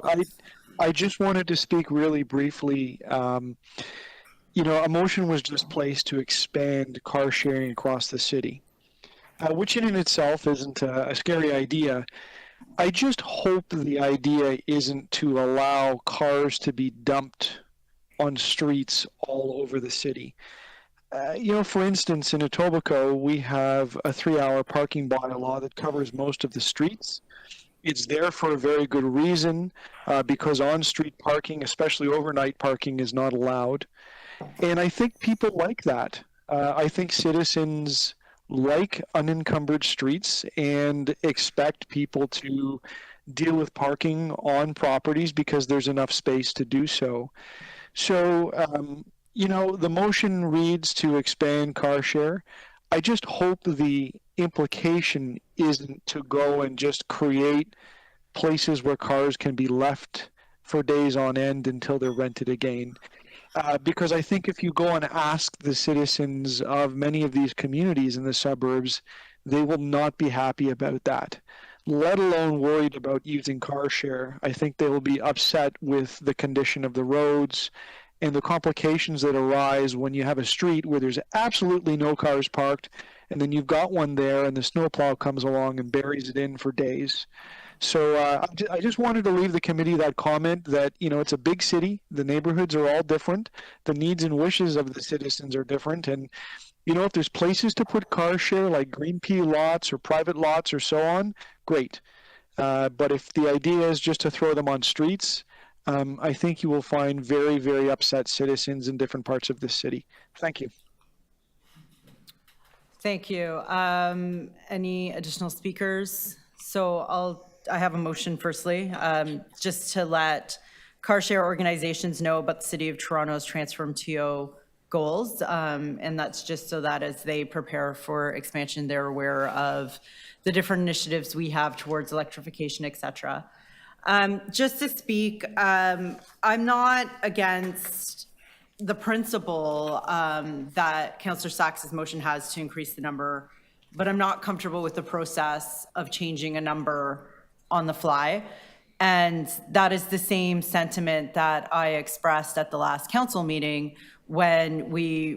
I just wanted to speak really briefly. You know, a motion was just placed to expand car sharing across the city, which in itself isn't a scary idea. I just hope the idea isn't to allow cars to be dumped on streets all over the city. You know, for instance, in Etobicoke, we have a 3-hour parking bylaw that covers most of the streets. It's there for a very good reason, because on-street parking, especially overnight parking, is not allowed. And I think people like that. I think citizens like unencumbered streets and expect people to deal with parking on properties because there's enough space to do so. So, you know, the motion reads to expand car share. I just hope the implication isn't to go and just create places where cars can be left for days on end until they're rented again. Because I think if you go and ask the citizens of many of these communities in the suburbs, they will not be happy about that, let alone worried about using car share. I think they will be upset with the condition of the roads and the complications that arise when you have a street where there's absolutely no cars parked, and then you've got one there and the snowplow comes along and buries it in for days. So I just wanted to leave the committee that comment that, you know, it's a big city. The neighborhoods are all different. The needs and wishes of the citizens are different. And, you know, if there's places to put car share like green pea lots or private lots or so on, great. But if the idea is just to throw them on streets, I think you will find very, very upset citizens in different parts of the city. Thank you. Thank you. Any additional speakers? So I have a motion firstly, just to let car share organizations know about the City of Toronto's Transform TO goals. And that's just so that as they prepare for expansion, they're aware of the different initiatives we have towards electrification, et cetera. Just to speak, I'm not against the principle that Councillor Sachs's motion has to increase the number, but I'm not comfortable with the process of changing a number on the fly. And that is the same sentiment that I expressed at the last council meeting when we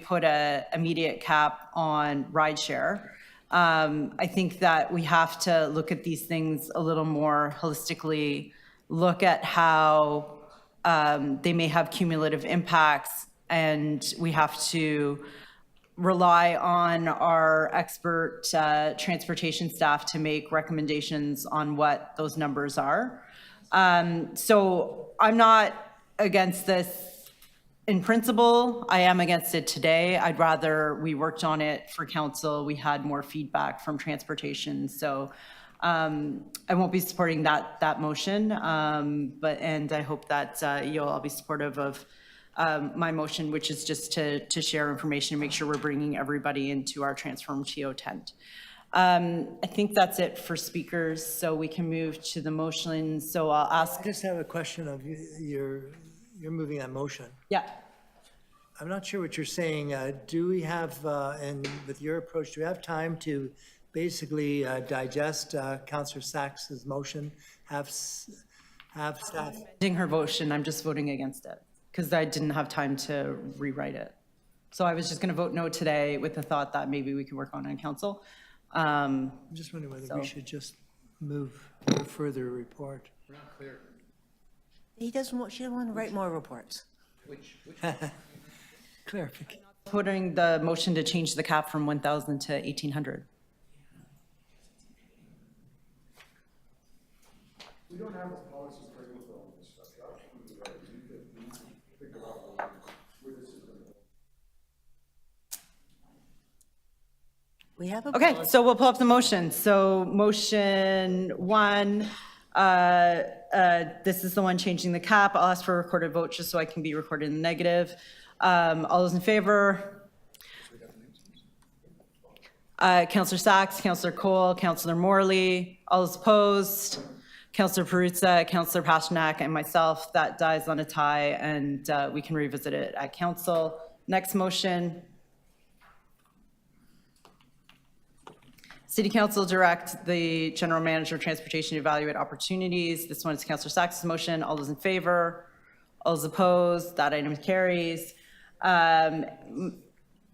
put a immediate cap on rideshare. I think that we have to look at these things a little more holistically, look at how they may have cumulative impacts, and we have to rely on our expert transportation staff to make recommendations on what those numbers are. So I'm not against this in principle. I am against it today. I'd rather we worked on it for council. We had more feedback from transportation. So I won't be supporting that motion, and I hope that you'll all be supportive of my motion, which is just to share information and make sure we're bringing everybody into our Transform TO tent. I think that's it for speakers, so we can move to the motion. So I'll ask. I just have a question of you're moving that motion. Yeah. I'm not sure what you're saying. Do we have, and with your approach, do we have time to basically digest Councillor Sachs's motion, have staff? Her motion, I'm just voting against it because I didn't have time to rewrite it. So I was just going to vote no today with the thought that maybe we could work on it in council. I'm just wondering whether we should just move further report. We're not clear. She doesn't want to write more reports. Which Clarification. Putting the motion to change the cap from 1,000 to 1,800. We don't have a policy framework on this stuff. Think about where this is going to go. We have a Okay, policy. so we'll pull up the motion. So motion one, this is the one changing the cap. I'll ask for a recorded vote just so I can be recorded in the negative. All those in favor? Councillor Sachs, Councillor Cole, Councillor Morley. All those opposed? Councillor Perruzza, Councillor Pasternak, and myself. That dies on a tie, and we can revisit it at council. Next motion. City Council direct the General Manager of Transportation to evaluate opportunities. This one is Councillor Sachs's motion. All those in favor? All those opposed? That item carries.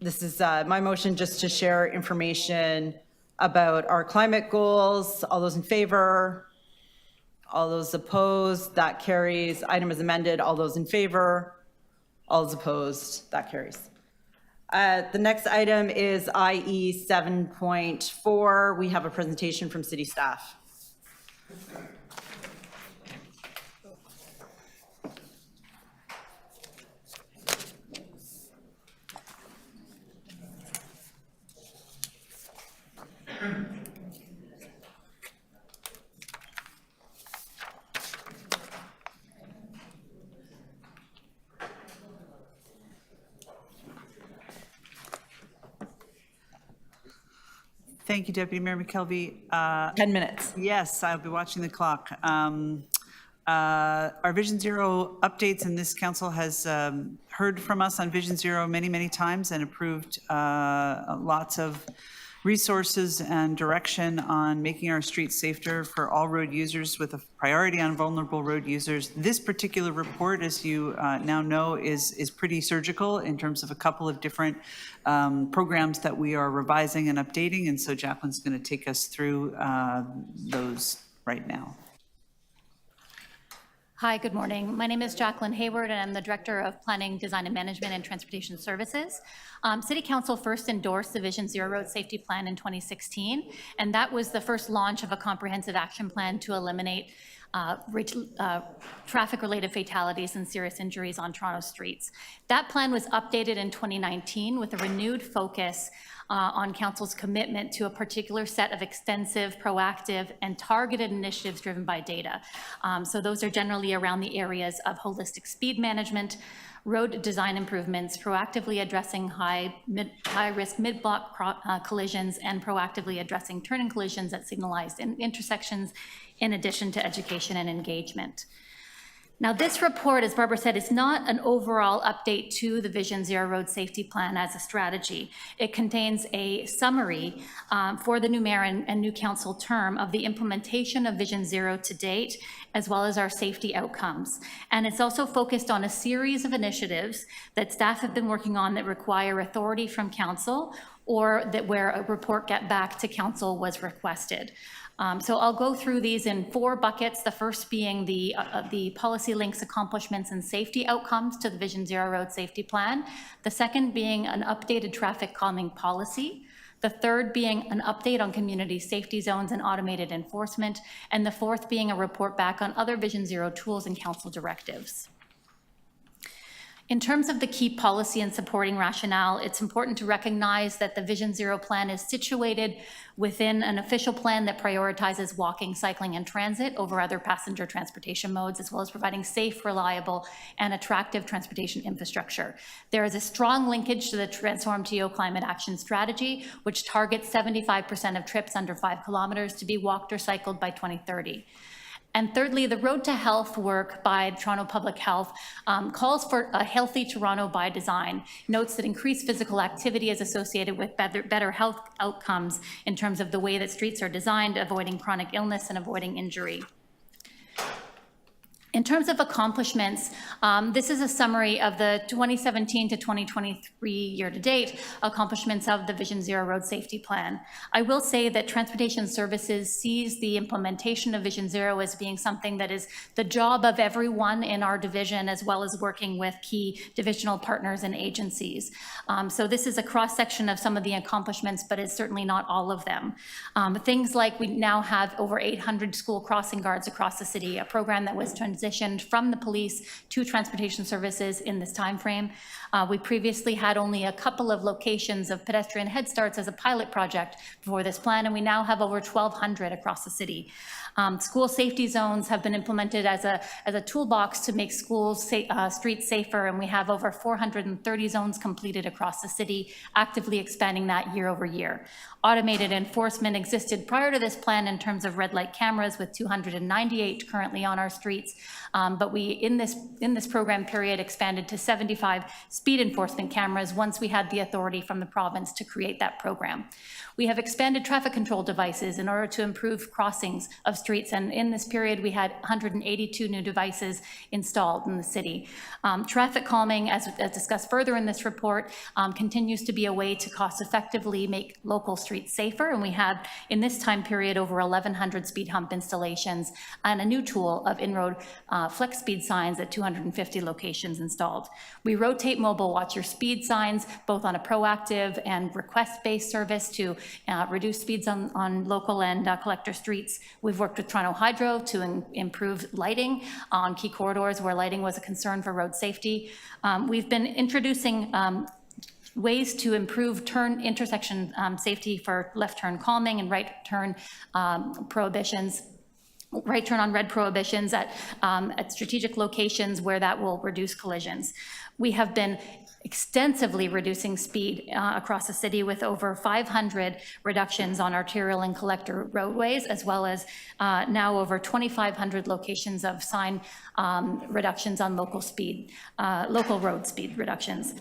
This is my motion just to share information about our climate goals. All those in favor? All those opposed? That carries. Item is amended. All those in favor? All those opposed? That carries. The next item is IE 7.4. We have a presentation from city staff. Thank you, Deputy Mayor McKelvey. 10 minutes. Yes, I'll be watching the clock. Our Vision Zero updates, and this council has heard from us on Vision Zero many, many times and approved lots of resources and direction on making our streets safer for all road users with a priority on vulnerable road users. This particular report, as you now know, is pretty surgical in terms of a couple of different programs that we are revising and updating, and so Jacqueline's going to take us through those right now. Hi, good morning. My name is Jacqueline Hayward, and I'm the Director of Planning, Design and Management and Transportation Services. City Council first endorsed the Vision Zero Road Safety Plan in 2016, and that was the first launch of a comprehensive action plan to eliminate traffic-related fatalities and serious injuries on Toronto streets. That plan was updated in 2019 with a renewed focus on Council's commitment to a particular set of extensive, proactive, and targeted initiatives driven by data. So those are generally around the areas of holistic speed management, road design improvements, proactively addressing high-risk mid-block collisions, and proactively addressing turning collisions at signalized intersections, in addition to education and engagement. Now, this report, as Barbara said, is not an overall update to the Vision Zero Road Safety Plan as a strategy. It contains a summary for the new mayor and new council term of the implementation of Vision Zero to date, as well as our safety outcomes. And it's also focused on a series of initiatives that staff have been working on that require authority from council, or that where a report get back to council was requested. So I'll go through these in 4 buckets, the first being the policy links, accomplishments, and safety outcomes to the Vision Zero Road Safety Plan. The second being an updated traffic calming policy. The third being an update on community safety zones and automated enforcement. And the fourth being a report back on other Vision Zero tools and council directives. In terms of the key policy and supporting rationale, it's important to recognize that the Vision Zero plan is situated within an official plan that prioritizes walking, cycling, and transit over other passenger transportation modes, as well as providing safe, reliable, and attractive transportation infrastructure. There is a strong linkage to the Transform TO Climate Action Strategy, which targets 75% of trips under 5 kilometers to be walked or cycled by 2030. And thirdly, the Road to Health work by Toronto Public Health calls for a healthy Toronto by design, notes that increased physical activity is associated with better health outcomes in terms of the way that streets are designed, avoiding chronic illness and avoiding injury. In terms of accomplishments, this is a summary of the 2017 to 2023 year-to-date accomplishments of the Vision Zero Road Safety Plan. I will say that Transportation Services sees the implementation of Vision Zero as being something that is the job of everyone in our division, as well as working with key divisional partners and agencies. So this is a cross-section of some of the accomplishments, but it's certainly not all of them. Things like we now have over 800 school crossing guards across the city, a program that was transitioned from the police to Transportation Services in this time frame. We previously had only a couple of locations of pedestrian head starts as a pilot project before this plan, and we now have over 1,200 across the city. School safety zones have been implemented as a toolbox to make schools, streets safer, and we have over 430 zones completed across the city, actively expanding that year over year. Automated enforcement existed prior to this plan in terms of red light cameras, with 298 currently on our streets, but we, in this program period, expanded to 75 speed enforcement cameras once we had the authority from the province to create that program. We have expanded traffic control devices in order to improve crossings of streets, and in this period, we had 182 new devices installed in the city. Traffic calming, as discussed further in this report, continues to be a way to cost-effectively make local streets safer, and we had, in this time period, over 1,100 speed hump installations and a new tool of in-road flex speed signs at 250 locations installed. We rotate mobile watch your speed signs, both on a proactive and request-based service to reduce speeds on local and collector streets. We've worked with Toronto Hydro to improve lighting on key corridors where lighting was a concern for road safety. We've been introducing ways to improve intersection safety for left turn calming and right turn prohibitions, right turn on red prohibitions at strategic locations where that will reduce collisions. We have been extensively reducing speed across the city, with over 500 reductions on arterial and collector roadways, as well as now over 2,500 locations of sign reductions on local road speed reductions.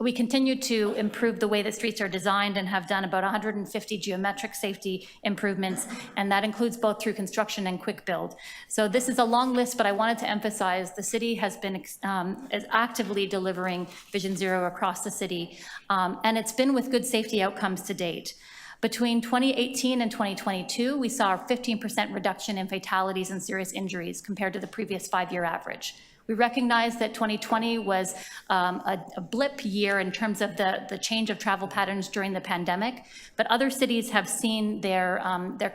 We continue to improve the way that streets are designed and have done about 150 geometric safety improvements, and that includes both through construction and quick build. So this is a long list, but I wanted to emphasize the city has been is actively delivering Vision Zero across the city, and it's been with good safety outcomes to date. Between 2018 and 2022, we saw a 15% reduction in fatalities and serious injuries compared to the previous 5-year average. We recognize that 2020 was a blip year in terms of the change of travel patterns during the pandemic, but other cities have seen their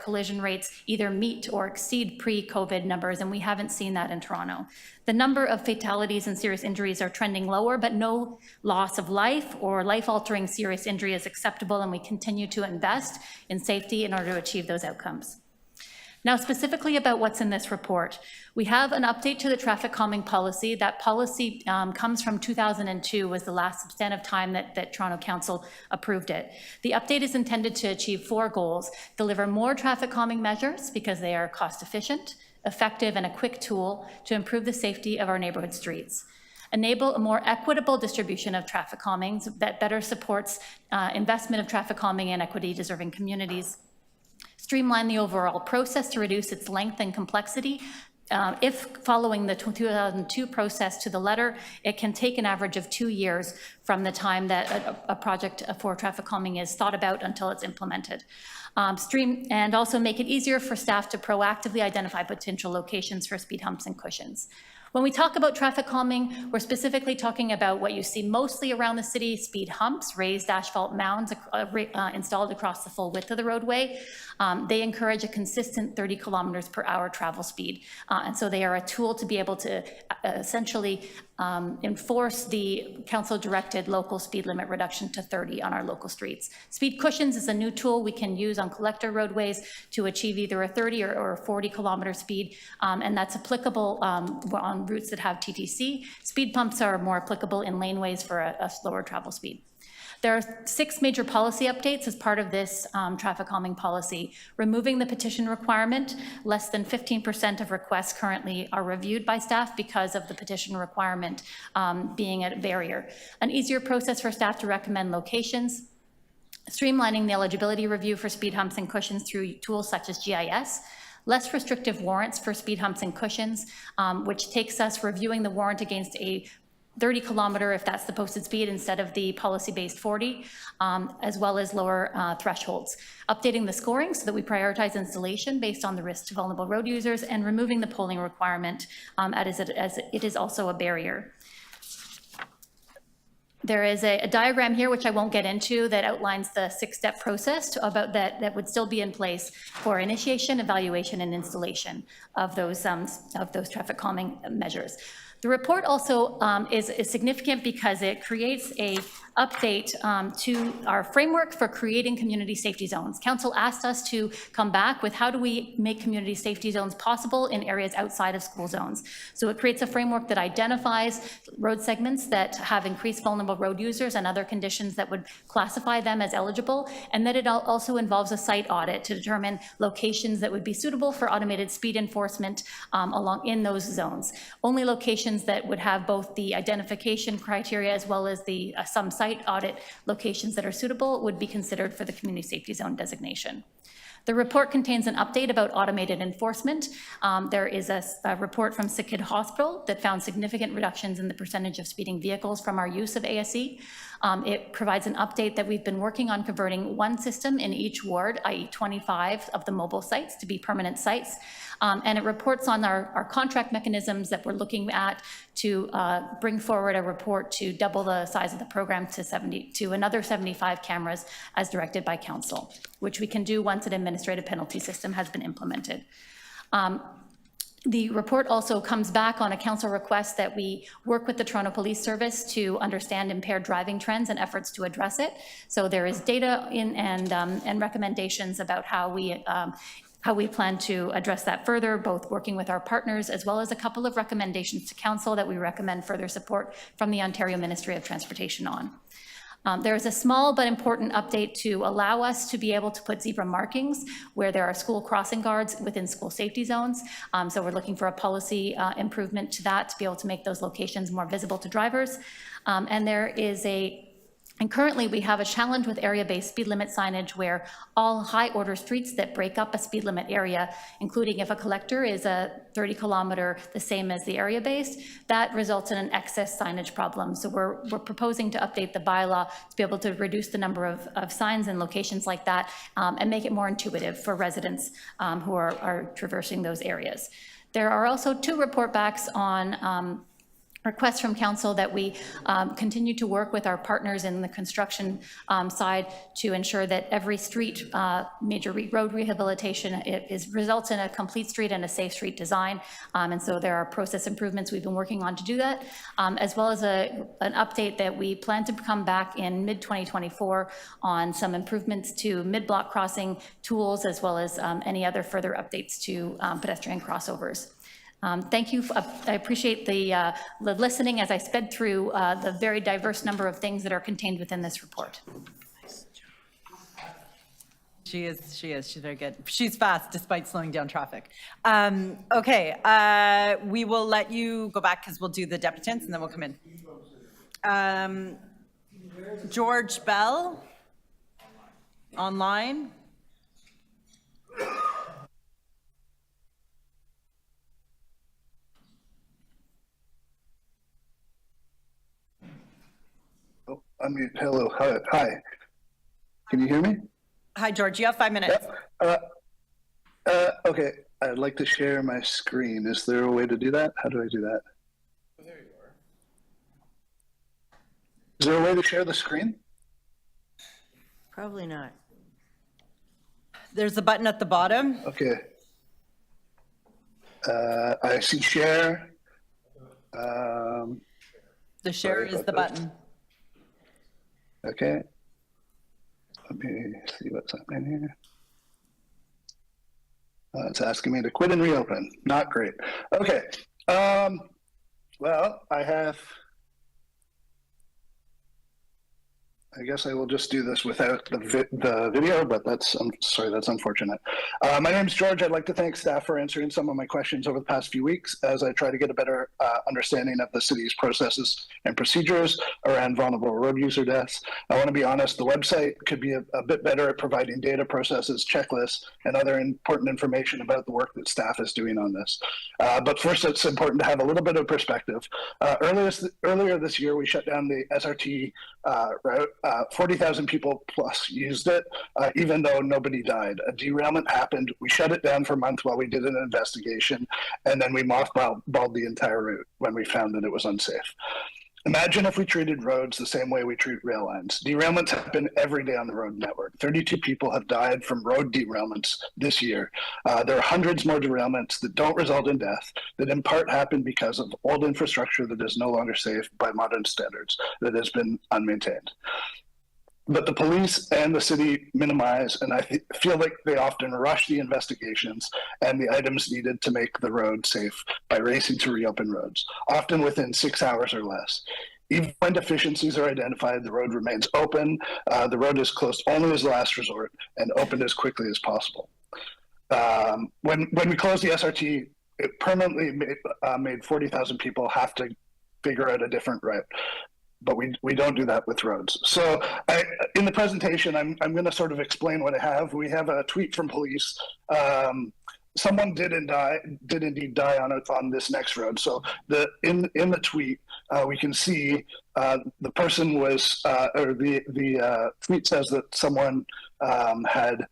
collision rates either meet or exceed pre-COVID numbers, and we haven't seen that in Toronto. The number of fatalities and serious injuries are trending lower, but no loss of life or life-altering serious injury is acceptable, and we continue to invest in safety in order to achieve those outcomes. Now, specifically about what's in this report, we have an update to the traffic calming policy. That policy comes from 2002, was the last substantive time that Toronto Council approved it. The update is intended to achieve 4 goals: deliver more traffic calming measures because they are cost efficient, effective, and a quick tool to improve the safety of our neighborhood streets; enable a more equitable distribution of traffic calmings that better supports investment of traffic calming in equity-deserving communities; streamline the overall process to reduce its length and complexity. If following the 2002 process to the letter, it can take an average of 2 years from the time that a project for traffic calming is thought about until it's implemented. And also make it easier for staff to proactively identify potential locations for speed humps and cushions. When we talk about traffic calming, we're specifically talking about what you see mostly around the city: speed humps, raised asphalt mounds installed across the full width of the roadway. They encourage a consistent 30 kilometers per hour travel speed. And so they are a tool to be able to essentially enforce the council-directed local speed limit reduction to 30 on our local streets. Speed cushions is a new tool we can use on collector roadways to achieve either a 30 or a 40 kilometer speed, and that's applicable on routes that have TTC. Speed bumps are more applicable in laneways for a slower travel speed. There are 6 major policy updates as part of this traffic calming policy. Removing the petition requirement. Less than 15% of requests currently are reviewed by staff because of the petition requirement being a barrier. An easier process for staff to recommend locations. Streamlining the eligibility review for speed humps and cushions through tools such as GIS. Less restrictive warrants for speed humps and cushions, which takes us reviewing the warrant against a 30 kilometer, if that's the posted speed, instead of the policy-based 40, as well as lower thresholds. Updating the scoring so that we prioritize installation based on the risk to vulnerable road users, and removing the polling requirement as it is also a barrier. There is a diagram here, which I won't get into, that outlines the 6-step process that would still be in place for initiation, evaluation, and installation of those traffic calming measures. The report also is significant because it creates a update to our framework for creating community safety zones. Council asked us to come back with how do we make community safety zones possible in areas outside of school zones. So it creates a framework that identifies road segments that have increased vulnerable road users and other conditions that would classify them as eligible, and that it also involves a site audit to determine locations that would be suitable for automated speed enforcement along in those zones. Only locations that would have both the identification criteria as well as the some site audit locations that are suitable would be considered for the community safety zone designation. The report contains an update about automated enforcement. There is a report from Sick Kid Hospital that found significant reductions in the percentage of speeding vehicles from our use of ASE. It provides an update that we've been working on converting one system in each ward, i.e. 25 of the mobile sites, to be permanent sites. And it reports on our contract mechanisms that we're looking at to bring forward a report to double the size of the program to another 75 cameras as directed by council, which we can do once an administrative penalty system has been implemented. The report also comes back on a council request that we work with the Toronto Police Service to understand impaired driving trends and efforts to address it. So there is data in and recommendations about how we plan to address that further, both working with our partners as well as a couple of recommendations to council that we recommend further support from the Ontario Ministry of Transportation on. There is a small but important update to allow us to be able to put zebra markings where there are school crossing guards within school safety zones. So we're looking for a policy improvement to that to be able to make those locations more visible to drivers. And currently we have a challenge with area-based speed limit signage where all high-order streets that break up a speed limit area, including if a collector is a 30 kilometer, the same as the area-based, that results in an excess signage problem. So we're proposing to update the bylaw to be able to reduce the number of signs and locations like that and make it more intuitive for residents who are traversing those areas. There are also 2 report backs on request from council that we continue to work with our partners in the construction side to ensure that every street, major road rehabilitation, results in a complete street and a safe street design. And so there are process improvements we've been working on to do that, as well as an update that we plan to come back in mid-2024 on some improvements to mid-block crossing tools, as well as any other further updates to pedestrian crossovers. Thank you. I appreciate the listening as I sped through the very diverse number of things that are contained within this report. She is. She's very good. She's fast despite slowing down traffic. Okay, we will let you go back because we'll do the deputants and then we'll come in. George Bell, online. Hello. Hi. Can you hear me? Hi, George. You have 5 minutes. Okay. I'd like to share my screen. Is there a way to do that? How do I do that? Oh, there you are. Is there a way to share the screen? Probably not. There's a button at the bottom. Okay. I see share. The share is the button. Okay. Let me see what's happening here. It's asking me to quit and reopen. Not great. Okay. Well, I guess I will just do this without the video, but I'm sorry, that's unfortunate. My name is George. I'd like to thank staff for answering some of my questions over the past few weeks as I try to get a better understanding of the city's processes and procedures around vulnerable road user deaths. I want to be honest, the website could be a bit better at providing data, processes, checklists, and other important information about the work that staff is doing on this. But first, it's important to have a little bit of perspective. Earlier this year, we shut down the SRT route. 40,000 people plus used it, even though nobody died. A derailment happened. We shut it down for a month while we did an investigation, and then we mothballed the entire route when we found that it was unsafe. Imagine if we treated roads the same way we treat rail lines. Derailments happen every day on the road network. 32 people have died from road derailments this year. There are hundreds more derailments that don't result in death, that in part happen because of old infrastructure that is no longer safe by modern standards, that has been unmaintained. But the police and the city minimize, and I feel like they often rush the investigations and the items needed to make the road safe by racing to reopen roads, often within 6 hours or less. Even when deficiencies are identified, the road remains open. The road is closed only as a last resort and opened as quickly as possible. When we closed the SRT, it permanently made 40,000 people have to figure out a different route. But we don't do that with roads. So in the presentation, I'm going to sort of explain what I have. We have a tweet from police. Someone did indeed die on this next road. So in the tweet, we can see the person was, or the tweet says that someone had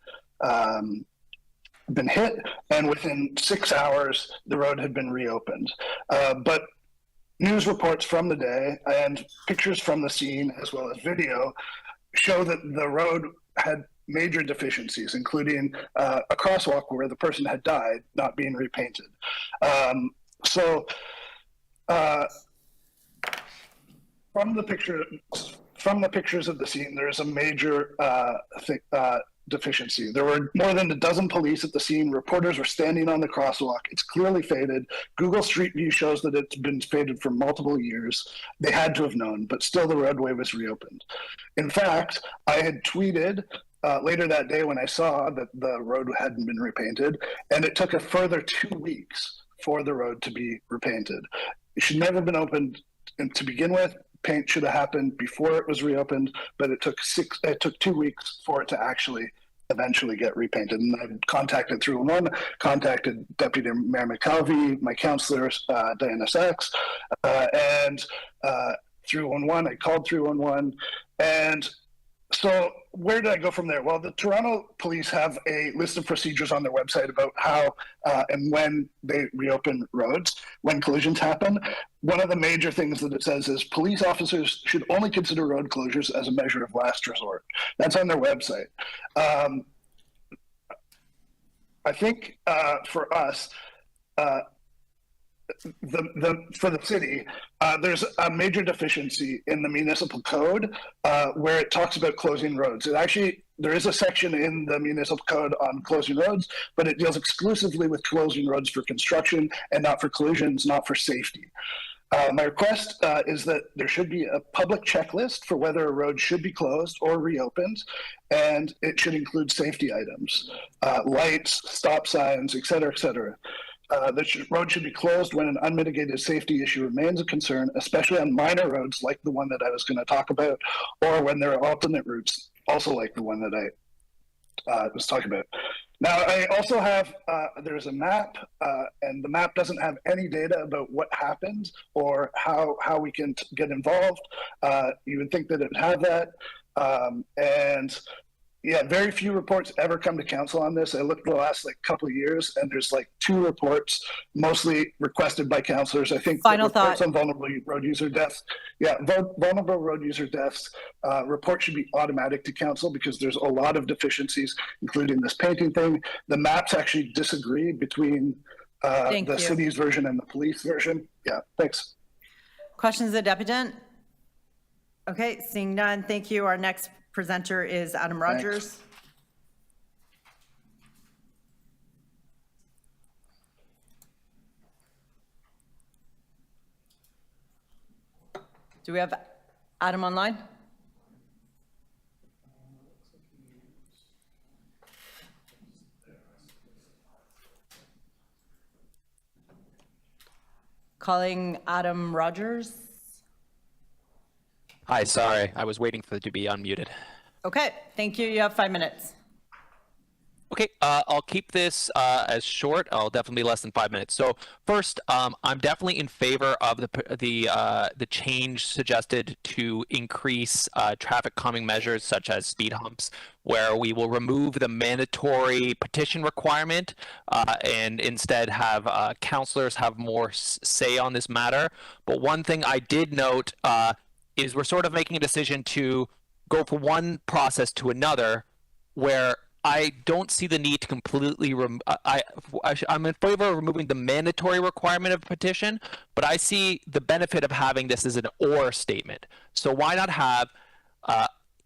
been hit, and within 6 hours, the road had been reopened. But news reports from the day and pictures from the scene, as well as video, show that the road had major deficiencies, including a crosswalk where the person had died not being repainted. From the pictures of the scene, there is a major deficiency. There were more than a dozen police at the scene. Reporters were standing on the crosswalk. It's clearly faded. Google Street View shows that it's been faded for multiple years. They had to have known, but still the roadway was reopened. In fact, I had tweeted later that day when I saw that the road hadn't been repainted, and it took a further 2 weeks for the road to be repainted. It should never have been opened to begin with. Paint should have happened before it was reopened, but it took 2 weeks for it to actually eventually get repainted. And I contacted 311, contacted Deputy Mayor McCalvey, my councillors, Diana Sachs, and 311. I called 311, and So where did I go from there? Well, the Toronto police have a list of procedures on their website about how and when they reopen roads, when collisions happen. One of the major things that it says is police officers should only consider road closures as a measure of last resort. That's on their website. I think for us, for the city, there's a major deficiency in the municipal code where it talks about closing roads. It actually, there is a section in the municipal code on closing roads, but it deals exclusively with closing roads for construction and not for collisions, not for safety. My request is that there should be a public checklist for whether a road should be closed or reopened, and it should include safety items, lights, stop signs, et cetera, et cetera. The road should be closed when an unmitigated safety issue remains a concern, especially on minor roads like the one that I was going to talk about, or when there are alternate routes, also like the one that I was talking about. Now, I also have, there's a map, and the map doesn't have any data about what happened or how we can get involved. You would think that it would have that. And yeah, very few reports ever come to council on this. I looked the last couple of years, and there's 2 reports, mostly requested by councillors. I think Final reports thought. on vulnerable road user deaths. Yeah, vulnerable road user deaths report should be automatic to council because there's a lot of deficiencies, including this painting thing. The maps actually disagree between the city's version and the police version. Yeah, thanks. Questions of the deputant? Okay, seeing none, thank you. Our next presenter is Adam Rogers. Do we have Adam online? Calling Adam Rogers. Hi, sorry, I was waiting for it to be unmuted. Okay, thank you. You have 5 minutes. Okay, I'll keep this as short. I'll definitely be less than 5 minutes. So first, I'm definitely in favor of the change suggested to increase traffic calming measures such as speed humps, where we will remove the mandatory petition requirement and instead have councillors have more say on this matter. But one thing I did note is we're sort of making a decision to go from one process to another, where I don't see the need to completely I'm in favor of removing the mandatory requirement of petition, but I see the benefit of having this as an or statement. So why not have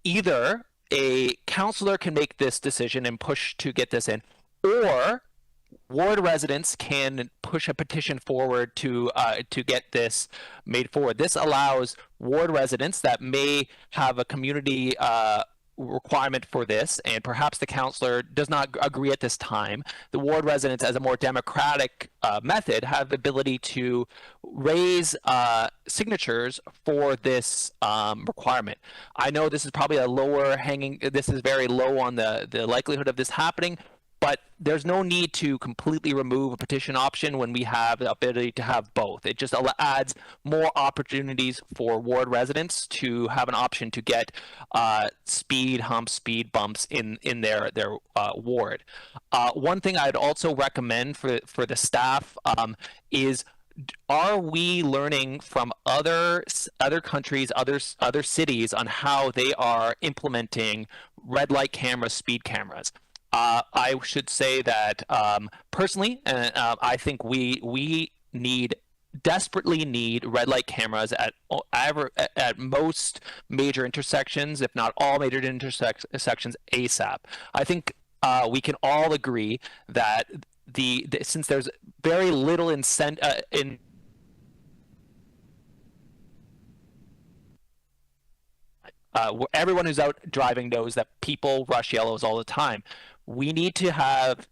either a councillor can make this decision and push to get this in, or ward residents can push a petition forward to get this made forward. This allows ward residents that may have a community requirement for this, and perhaps the councillor does not agree at this time. The ward residents, as a more democratic method, have the ability to raise signatures for this requirement. I know this is probably a lower hanging, this is very low on the likelihood of this happening, but there's no need to completely remove a petition option when we have the ability to have both. It just adds more opportunities for ward residents to have an option to get speed humps, speed bumps in their ward. One thing I'd also recommend for the staff is, are we learning from other countries, other cities on how they are implementing red light cameras, speed cameras? I should say that personally, I think we desperately need red light cameras at most major intersections, if not all major intersections ASAP. I think we can all agree that since there's very little everyone who's out driving knows that people rush yellows all the time. We need to have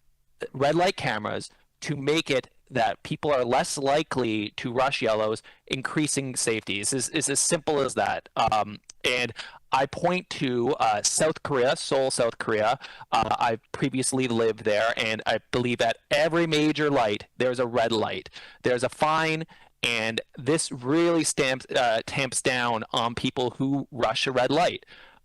red light cameras to make it that people are less likely to rush yellows, increasing safety. It's as simple as that. And I point to South Korea, Seoul, South Korea. I've previously lived there, and I believe at every major light, there's a red light. There's a fine, and this really tamps down on people who rush a red light.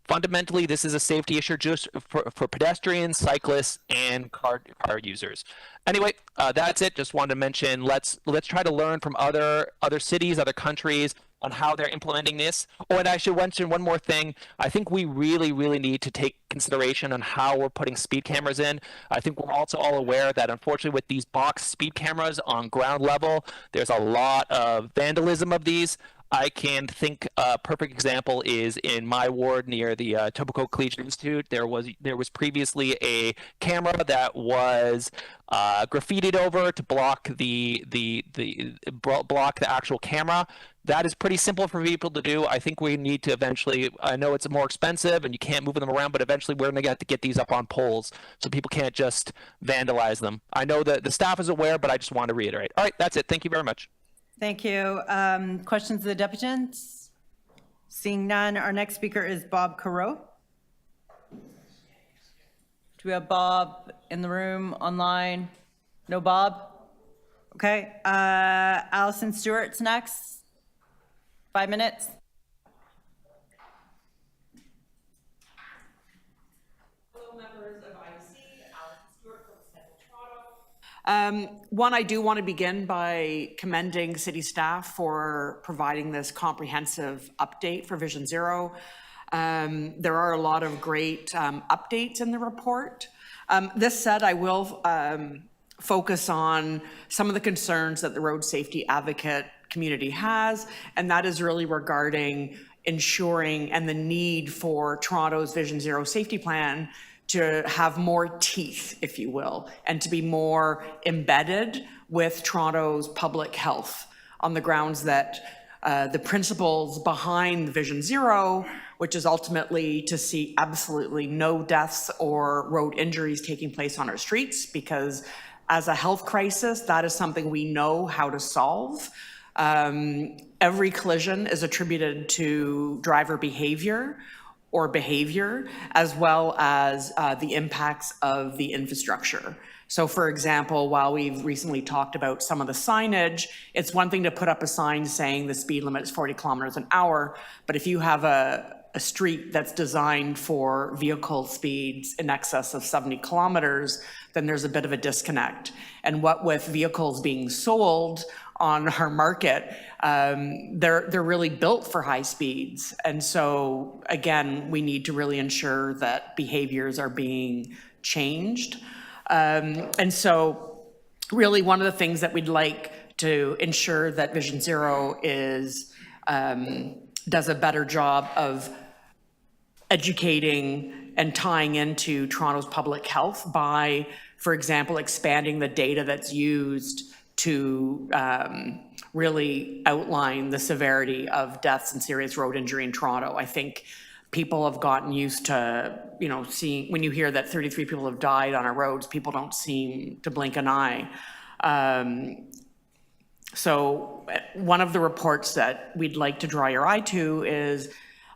Fundamentally, this is a safety issue just for pedestrians, cyclists, and car users. Anyway, that's it. Just wanted to mention, let's try to learn from other cities, other countries, on how they're implementing this. Oh, and I should mention one more thing. I think we really, really need to take consideration on how we're putting speed cameras in. I think we're also all aware that unfortunately with these box speed cameras on ground level, there's a lot of vandalism of these. I can think a perfect example is in my ward near the Etobicoke Collegiate Institute. There was previously a camera that was graffitied over to block the actual camera. That is pretty simple for people to do. I think we need to eventually, I know it's more expensive and you can't move them around, but eventually we're going to have to get these up on poles so people can't just vandalize them. I know that the staff is aware, but I just want to reiterate. All right, that's it. Thank you very much. Thank you. Questions of the deputants? Seeing none, our next speaker is Bob Carreau. Do we have Bob in the room, online? No Bob? Okay. Allison Stewart's next. 5 minutes. One, I do want to begin by commending city staff for providing this comprehensive update for Vision Zero. There are a lot of great updates in the report. This said, I will focus on some of the concerns that the road safety advocate community has, and that is really regarding ensuring and the need for Toronto's Vision Zero safety plan to have more teeth, if you will, and to be more embedded with Toronto's public health on the grounds that the principles behind Vision Zero, which is ultimately to see absolutely no deaths or road injuries taking place on our streets, because as a health crisis, that is something we know how to solve. Every collision is attributed to driver behavior, as well as the impacts of the infrastructure. So for example, while we've recently talked about some of the signage, it's one thing to put up a sign saying the speed limit is 40 kilometers an hour, but if you have a street that's designed for vehicle speeds in excess of 70 kilometers, then there's a bit of a disconnect. And what with vehicles being sold on our market, they're really built for high speeds. And so again, we need to really ensure that behaviors are being changed. And so really one of the things that we'd like to ensure that Vision Zero is, does a better job of educating and tying into Toronto's public health by, for example, expanding the data that's used to really outline the severity of deaths and serious road injury in Toronto. I think people have gotten used to, seeing, when you hear that 33 people have died on our roads, people don't seem to blink an eye. So one of the reports that we'd like to draw your eye to is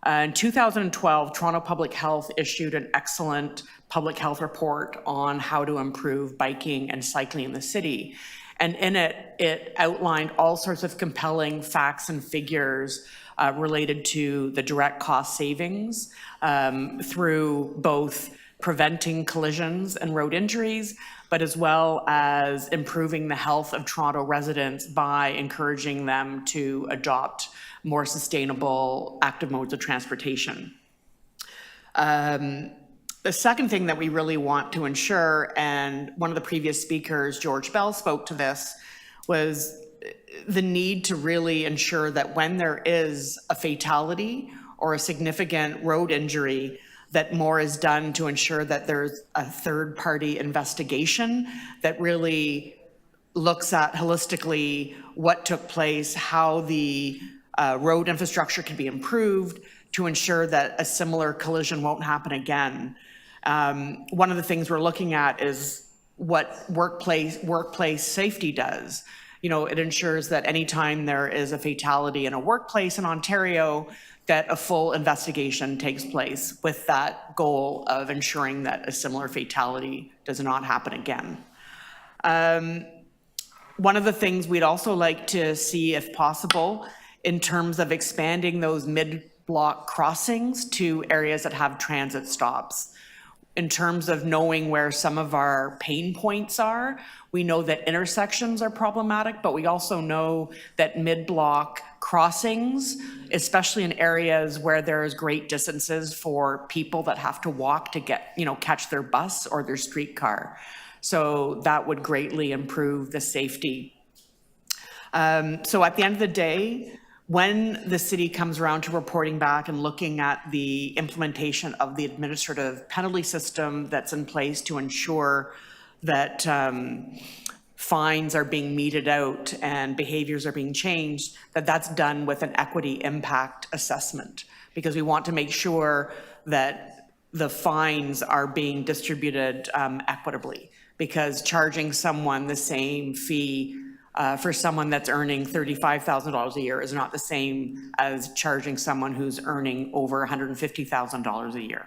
in 2012, Toronto Public Health issued an excellent public health report on how to improve biking and cycling in the city. And in it, it outlined all sorts of compelling facts and figures related to the direct cost savings through both preventing collisions and road injuries, but as well as improving the health of Toronto residents by encouraging them to adopt more sustainable active modes of transportation. The second thing that we really want to ensure, and one of the previous speakers, George Bales, spoke to this, was the need to really ensure that when there is a fatality or a significant road injury, that more is done to ensure that there's a third-party investigation that really looks at holistically what took place, how the road infrastructure can be improved to ensure that a similar collision won't happen again. One of the things we're looking at is what workplace safety does. It ensures that anytime there is a fatality in a workplace in Ontario, that a full investigation takes place with that goal of ensuring that a similar fatality does not happen again. One of the things we'd also like to see, if possible, in terms of expanding those mid-block crossings to areas that have transit stops. In terms of knowing where some of our pain points are, we know that intersections are problematic, but we also know that mid-block crossings, especially in areas where there's great distances for people that have to walk to get, catch their bus or their streetcar. So that would greatly improve the safety. So at the end of the day, when the city comes around to reporting back and looking at the implementation of the administrative penalty system that's in place to ensure that fines are being meted out and behaviors are being changed, that's done with an equity impact assessment, because we want to make sure that the fines are being distributed equitably, because charging someone the same fee for someone that's earning $35,000 a year is not the same as charging someone who's earning over $150,000 a year.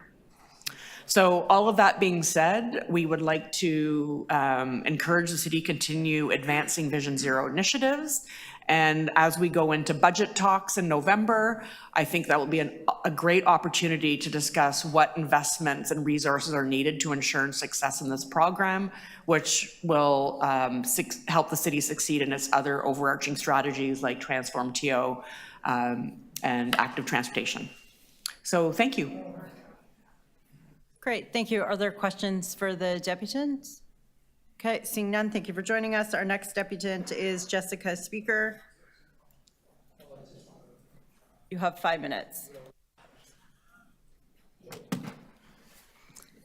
So all of that being said, we would like to encourage the city to continue advancing Vision Zero initiatives. And as we go into budget talks in November, I think that will be a great opportunity to discuss what investments and resources are needed to ensure success in this program, which will help the city succeed in its other overarching strategies like Transform TO and active transportation. So thank you. Great, thank you. Are there questions for the deputants? Okay, seeing none, thank you for joining us. Our next deputant is Jessica Speaker. You have 5 minutes.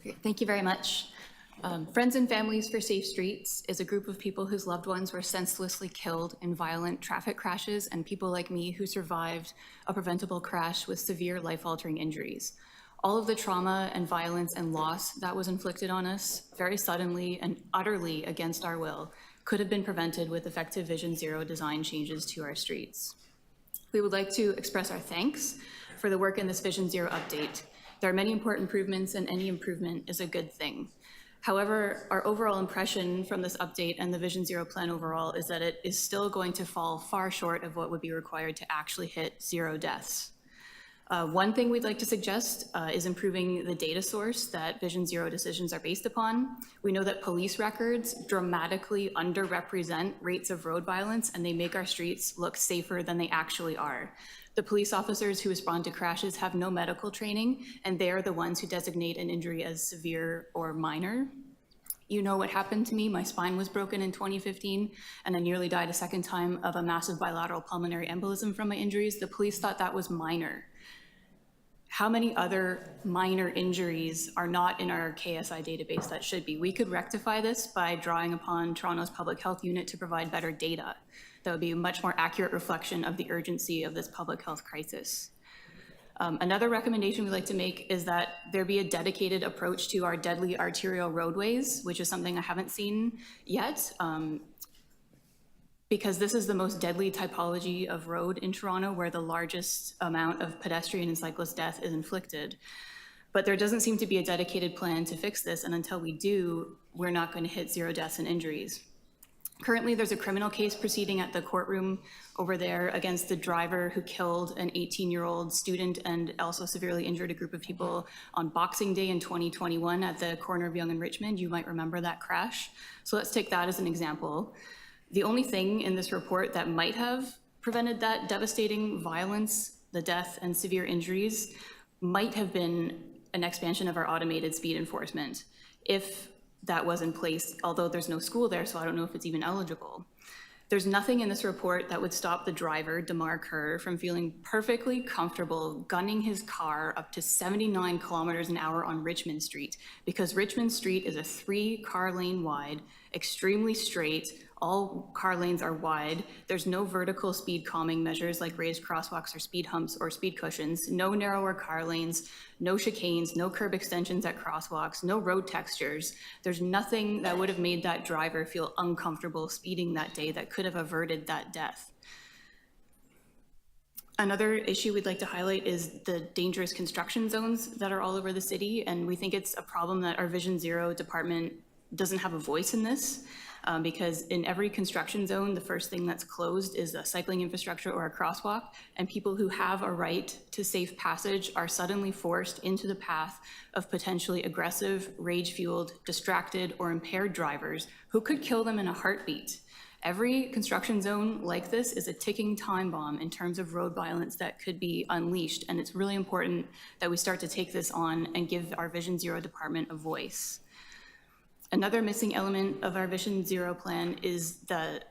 Great, thank you very much. Friends and Families for Safe Streets is a group of people whose loved ones were senselessly killed in violent traffic crashes, and people like me who survived a preventable crash with severe life-altering injuries. All of the trauma and violence and loss that was inflicted on us very suddenly and utterly against our will could have been prevented with effective Vision Zero design changes to our streets. We would like to express our thanks for the work in this Vision Zero update. There are many important improvements, and any improvement is a good thing. However, our overall impression from this update and the Vision Zero plan overall is that it is still going to fall far short of what would be required to actually hit zero deaths. One thing we'd like to suggest is improving the data source that Vision Zero decisions are based upon. We know that police records dramatically underrepresent rates of road violence, and they make our streets look safer than they actually are. The police officers who respond to crashes have no medical training, and they are the ones who designate an injury as severe or minor. You know what happened to me. My spine was broken in 2015, and I nearly died a second time of a massive bilateral pulmonary embolism from my injuries. The police thought that was minor. How many other minor injuries are not in our KSI database that should be? We could rectify this by drawing upon Toronto's public health unit to provide better data. That would be a much more accurate reflection of the urgency of this public health crisis. Another recommendation we'd like to make is that there be a dedicated approach to our deadly arterial roadways, which is something I haven't seen yet. Because this is the most deadly typology of road in Toronto, where the largest amount of pedestrian and cyclist death is inflicted. But there doesn't seem to be a dedicated plan to fix this, and until we do, we're not going to hit zero deaths and injuries. Currently, there's a criminal case proceeding at the courtroom over there against the driver who killed an 18-year-old student and also severely injured a group of people on Boxing Day in 2021 at the corner of Yonge and Richmond. You might remember that crash. So let's take that as an example. The only thing in this report that might have prevented that devastating violence, the death and severe injuries, might have been an expansion of our automated speed enforcement. If that was in place, although there's no school there, so I don't know if it's even eligible. There's nothing in this report that would stop the driver, Damar Kerr, from feeling perfectly comfortable gunning his car up to 79 kilometers an hour on Richmond Street, because Richmond Street is a 3-car lane wide, extremely straight. All car lanes are wide. There's no vertical speed calming measures like raised crosswalks or speed humps or speed cushions, no narrower car lanes, no chicanes, no curb extensions at crosswalks, no road textures. There's nothing that would have made that driver feel uncomfortable speeding that day that could have averted that death. Another issue we'd like to highlight is the dangerous construction zones that are all over the city, and we think it's a problem that our Vision Zero department doesn't have a voice in this. because in every construction zone, the first thing that's closed is a cycling infrastructure or a crosswalk, and people who have a right to safe passage are suddenly forced into the path of potentially aggressive, rage-fueled, distracted, or impaired drivers who could kill them in a heartbeat. Every construction zone like this is a ticking time bomb in terms of road violence that could be unleashed, and it's really important that we start to take this on and give our Vision Zero department a voice. Another missing element of our Vision Zero plan is the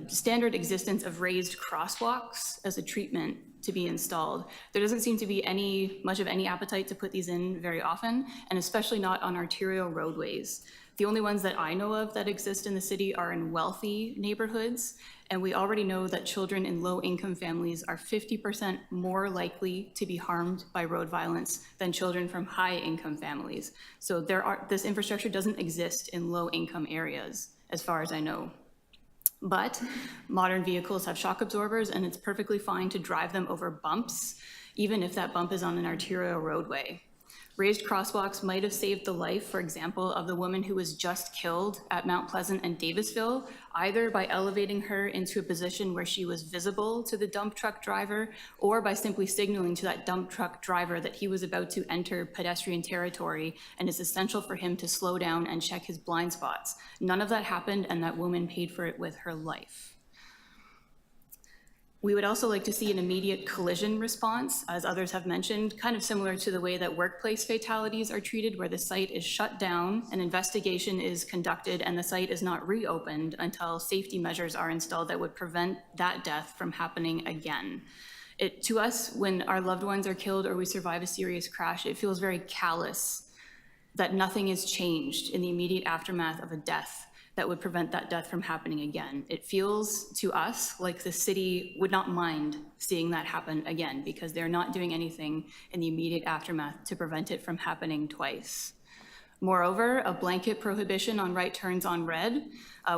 standard existence of raised crosswalks as a treatment to be installed. There doesn't seem to be much of any appetite to put these in very often, and especially not on arterial roadways. The only ones that I know of that exist in the city are in wealthy neighborhoods, and we already know that children in low-income families are 50% more likely to be harmed by road violence than children from high-income families. So this infrastructure doesn't exist in low-income areas, as far as I know. But modern vehicles have shock absorbers, and it's perfectly fine to drive them over bumps, even if that bump is on an arterial roadway. Raised crosswalks might have saved the life, for example, of the woman who was just killed at Mount Pleasant and Davisville, either by elevating her into a position where she was visible to the dump truck driver, or by simply signaling to that dump truck driver that he was about to enter pedestrian territory and it's essential for him to slow down and check his blind spots. None of that happened, and that woman paid for it with her life. We would also like to see an immediate collision response, as others have mentioned, kind of similar to the way that workplace fatalities are treated, where the site is shut down, an investigation is conducted, and the site is not reopened until safety measures are installed that would prevent that death from happening again. To us, when our loved ones are killed or we survive a serious crash, it feels very callous that nothing is changed in the immediate aftermath of a death that would prevent that death from happening again. It feels to us like the city would not mind seeing that happen again, because they're not doing anything in the immediate aftermath to prevent it from happening twice. Moreover, a blanket prohibition on right turns on red.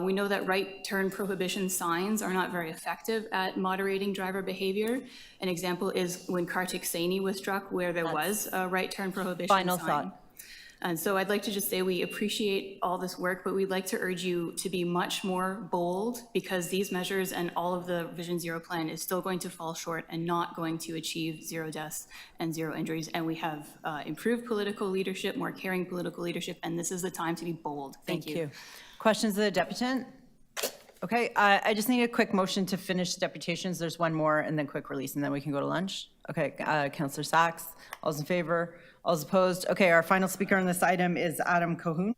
We know that right turn prohibition signs are not very effective at moderating driver behavior. An example is when Kartik Saini was struck, where there was a right turn prohibition sign. Final thought. And so I'd like to just say we appreciate all this work, but we'd like to urge you to be much more bold, because these measures and all of the Vision Zero plan is still going to fall short and not going to achieve 0 deaths and 0 injuries. And we have improved political leadership, more caring political leadership, and this is the time to be bold. Thank you. Questions of the deputant? Okay, I just need a quick motion to finish deputations. There's one more, and then quick release, and then we can go to lunch. Okay, Councillor Sachs, all those in favor? All those opposed? Okay, our final speaker on this item is Adam Cahoon.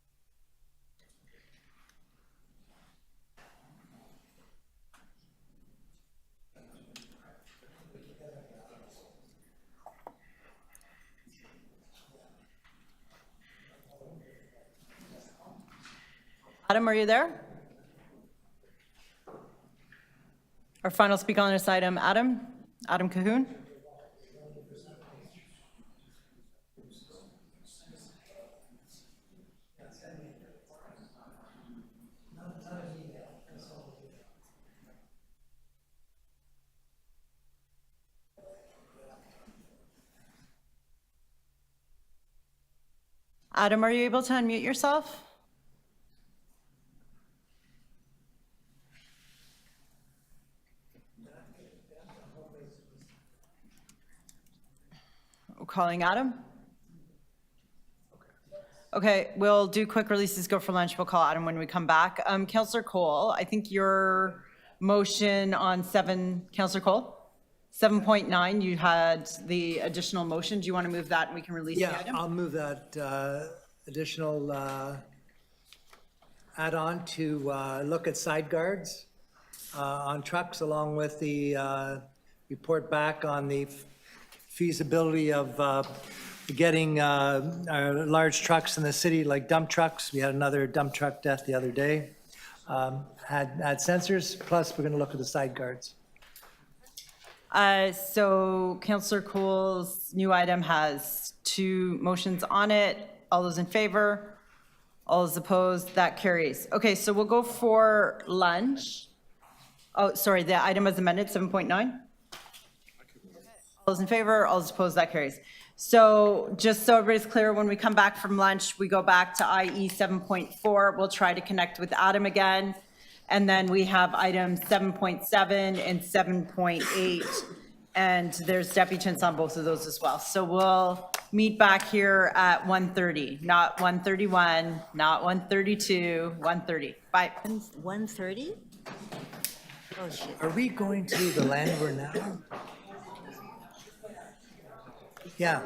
Adam, are you there? Our final speaker on this item, Adam Cahoon. Adam, are you able to unmute yourself? We're calling Adam. Okay, we'll do quick releases, go for lunch. We'll call Adam when we come back. Councillor Cole, I think your motion on Councillor Cole? 7.9, you had the additional motion. Do you want to move that and we can release the item? Yeah, I'll move that additional add-on to look at side guards on trucks, along with the report back on the feasibility of getting large trucks in the city, like dump trucks. We had another dump truck death the other day. Had sensors, plus we're going to look at the side guards. So Councillor Cole's new item has 2 motions on it. All those in favor? All those opposed? That carries. Okay, so we'll go for lunch. Oh, sorry, the item is amended, 7.9. All those in favor? All those opposed? That carries. So just so everybody's clear, when we come back from lunch, we go back to IE 7.4. We'll try to connect with Adam again. And then we have items 7.7 and 7.8, and there's deputants on both of those as well. So we'll meet back here at 1:30, not 1:31, not 1:32, 1:30. Bye. 1:30? Oh, shit. Are we going to the Landwehr now? Yeah.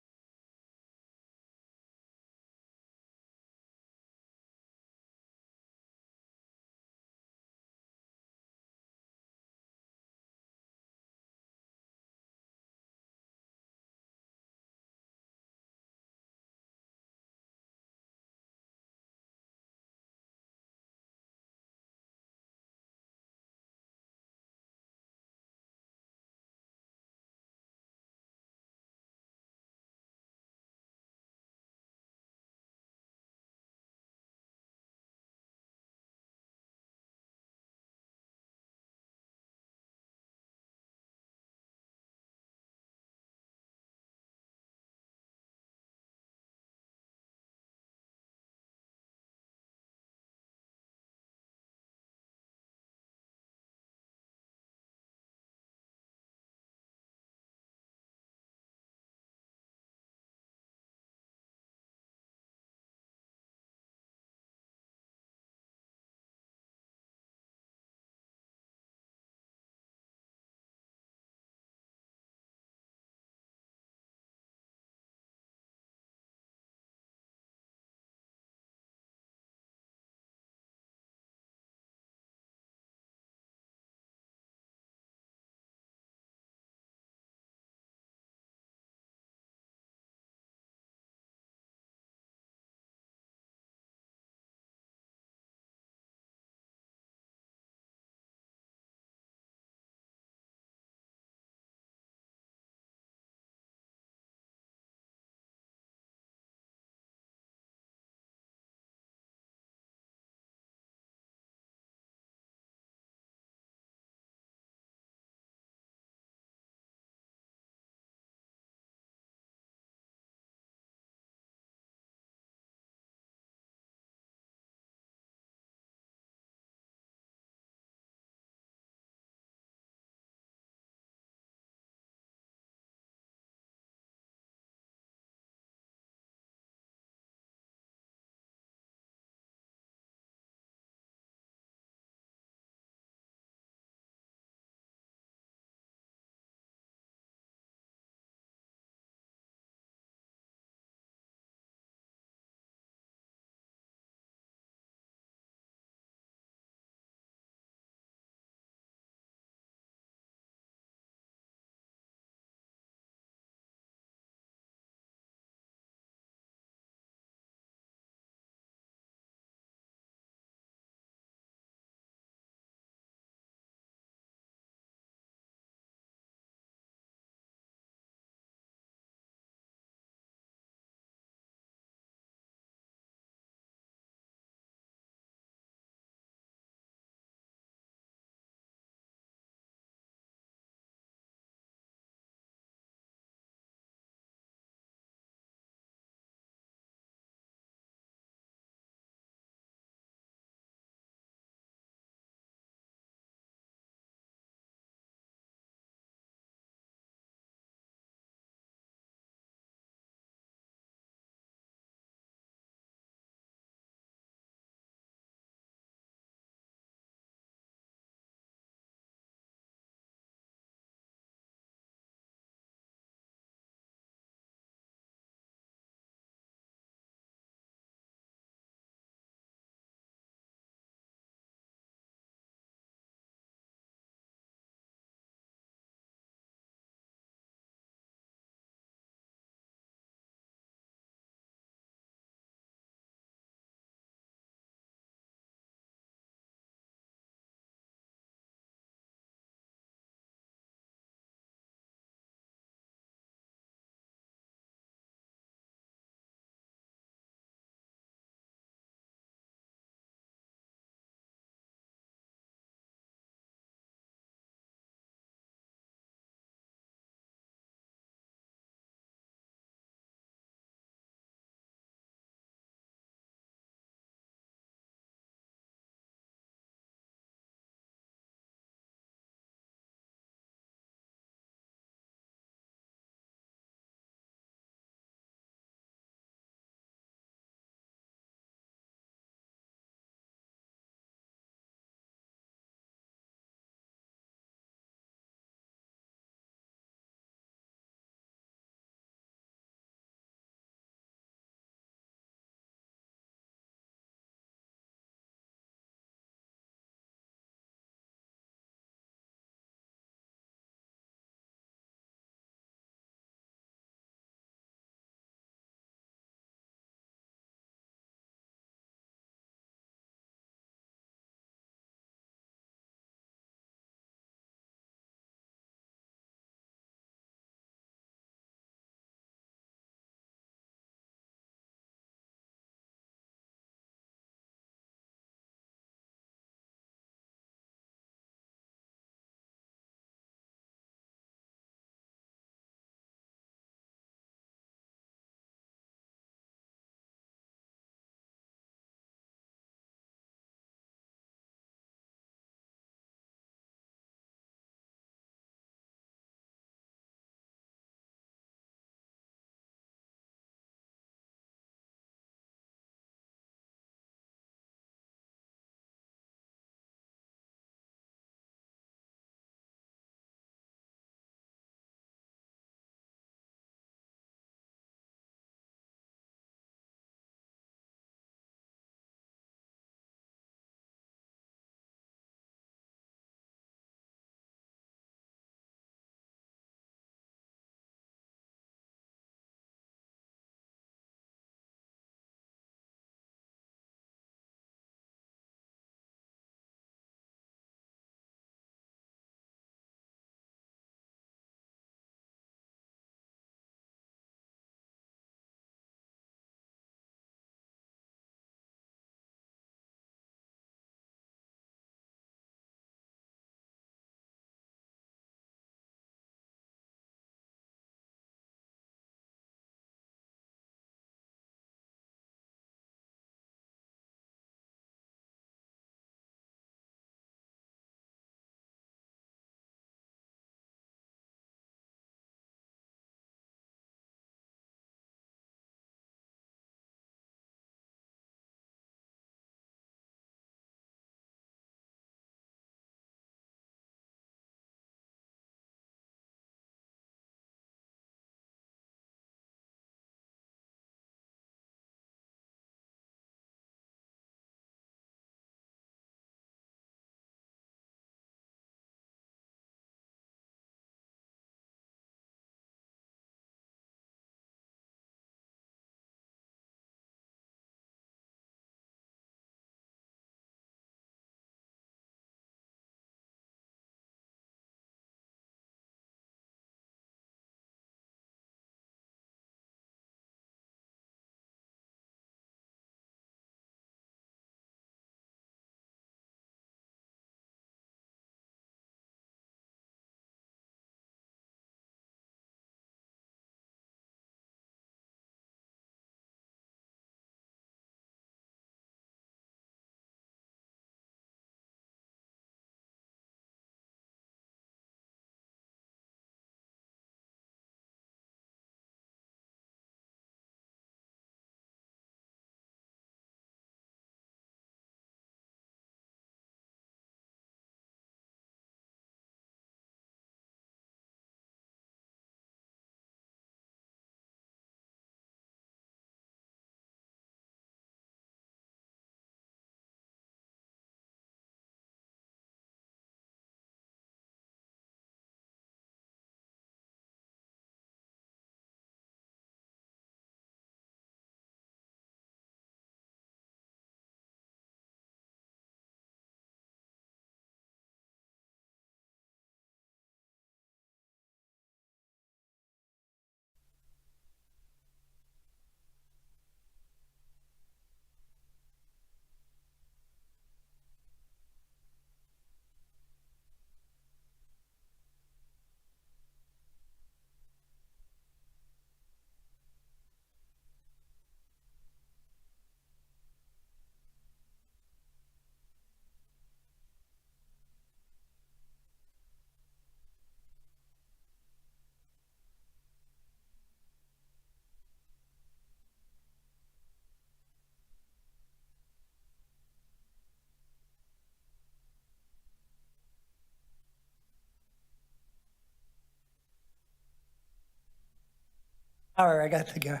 All right, I got the guy.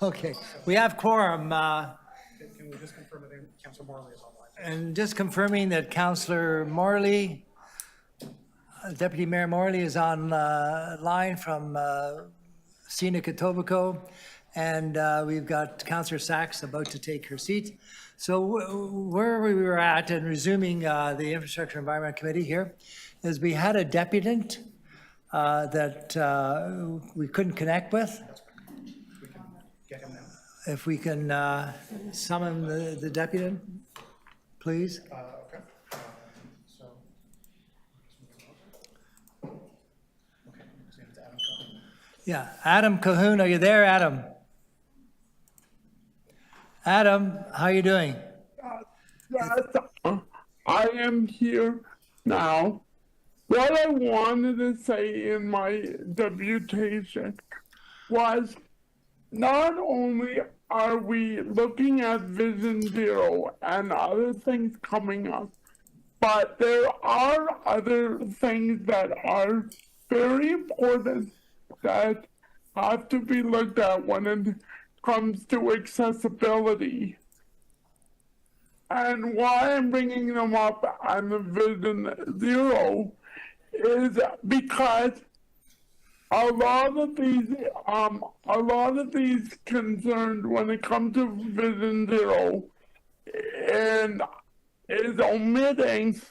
Okay, we have quorum. Can we just confirm that Councillor Morley is online? And just confirming that Councillor Morley, Deputy Mayor Morley is on line from Scenic Etobicoke, and we've got Councillor Sachs about to take her seat. So where we were at, and resuming the Infrastructure Environment Committee here, is we had a deputant that we couldn't connect with. We can get him now. If we can summon the deputant, please. Okay. So. Okay, his name is Adam Cohen. Yeah, Adam Cahoon, are you there, Adam? Adam, how you doing? Yes, I am here now. What I wanted to say in my deputation was not only are we looking at Vision Zero and other things coming up, but there are other things that are very important that have to be looked at when it comes to accessibility. And why I'm bringing them up on the Vision Zero is because a lot of these concerns when it comes to Vision Zero and is omitting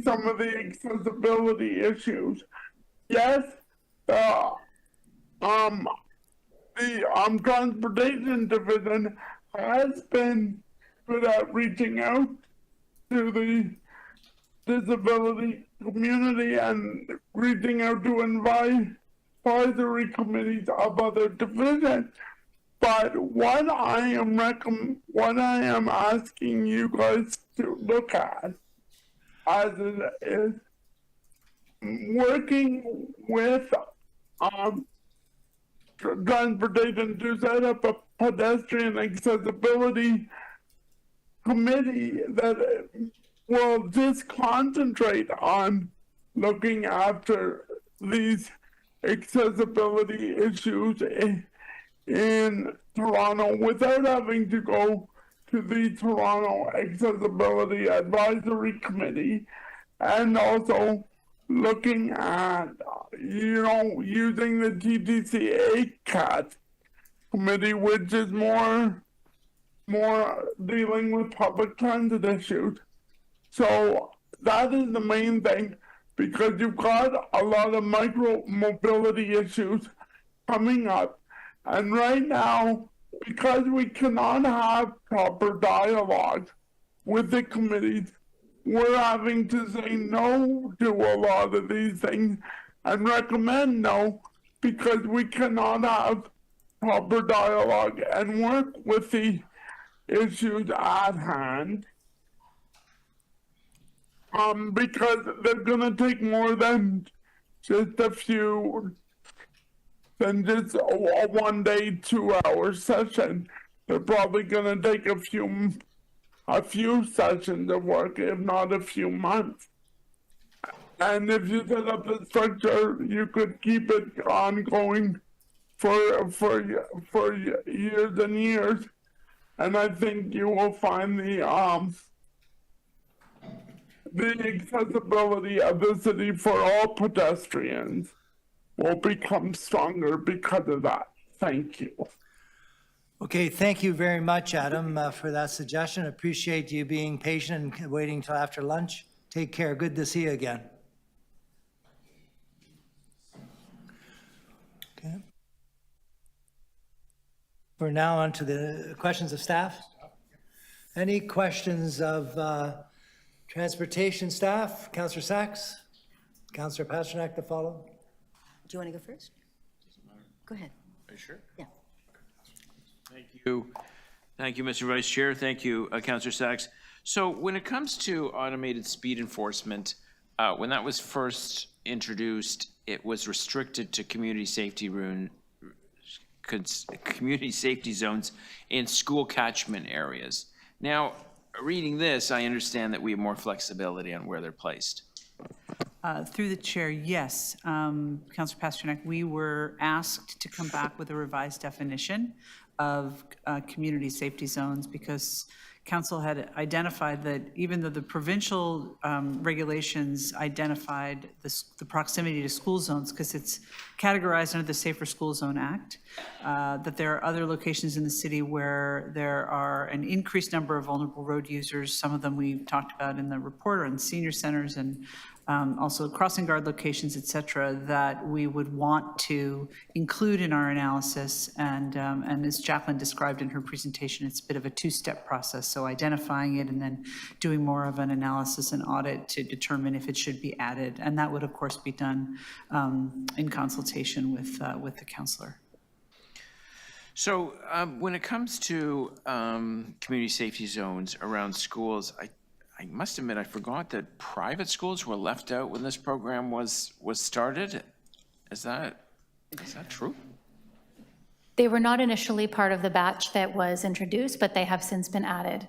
some of the accessibility issues. Yes, the transportation division has been good at reaching out to the disability community and reaching out to advisory committees of other divisions. But what I am asking you guys to look at as it is working with transportation to set up a pedestrian accessibility committee that will just concentrate on looking after these accessibility issues in Toronto without having to go to the Toronto Accessibility Advisory Committee, and also looking at, using the TTCA CAT committee, which is more dealing with public transit issues. So that is the main thing, because you've got a lot of micro mobility issues coming up. And right now, because we cannot have proper dialogue with the committees, we're having to say no to a lot of these things and recommend no, because we cannot have proper dialogue and work with the issues at hand. Because they're gonna take more than just a few, than just a 1 day, 2 hour session. They're probably gonna take a few sessions of work, if not a few months. And if you set up the structure, you could keep it ongoing for years and years. And I think you will find the accessibility of the city for all pedestrians will become stronger because of that. Thank you. Okay, thank you very much, Adam, for that suggestion. Appreciate you being patient and waiting till after lunch. Take care. Good to see you again. Okay. We're now on to the questions of staff. Any questions of transportation staff? Councillor Sachs? Councillor Pasternak to follow? Do you want to go first? Go ahead. Are you sure? Yeah. Thank you. Thank you, Mr. Vice Chair. Thank you, Councillor Sachs. So when it comes to automated speed enforcement, when that was first introduced, it was restricted to community safety zones in school catchment areas. Now, reading this, I understand that we have more flexibility on where they're placed. Through the chair, yes. Councillor Pasternak, we were asked to come back with a revised definition of community safety zones because council had identified that even though the provincial regulations identified the proximity to school zones, because it's categorized under the Safer School Zone Act, that there are other locations in the city where there are an increased number of vulnerable road users. Some of them we talked about in the report, on senior centers and also crossing guard locations, et cetera, that we would want to include in our analysis. And as Jacqueline described in her presentation, it's a bit of a two-step process. So identifying it and then doing more of an analysis and audit to determine if it should be added. And that would, of course, be done in consultation with the councillor. So when it comes to community safety zones around schools, I must admit, I forgot that private schools were left out when this program was started. Is that true? They were not initially part of the batch that was introduced, but they have since been added.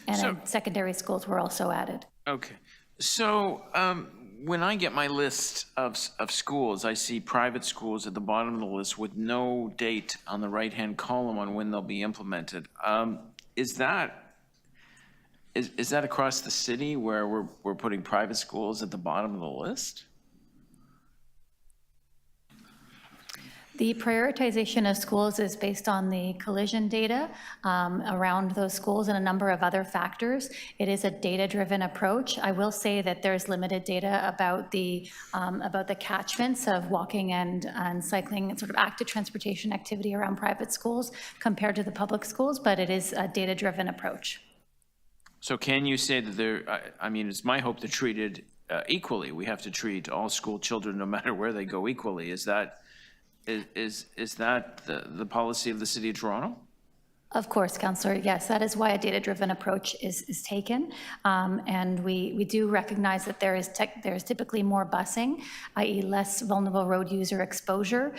And secondary schools were also added. Okay. So when I get my list of schools, I see private schools at the bottom of the list with no date on the right-hand column on when they'll be implemented. Is that across the city where we're putting private schools at the bottom of the list? The prioritization of schools is based on the collision data around those schools and a number of other factors. It is a data-driven approach. I will say that there's limited data about the catchments of walking and cycling and sort of active transportation activity around private schools compared to the public schools, but it is a data-driven approach. So can you say that it's my hope they're treated equally. We have to treat all school children, no matter where they go, equally. Is that the policy of the City of Toronto? Of course, Councillor, yes, that is why a data-driven approach is taken. And we do recognize that there is typically more busing, i.e. less vulnerable road user exposure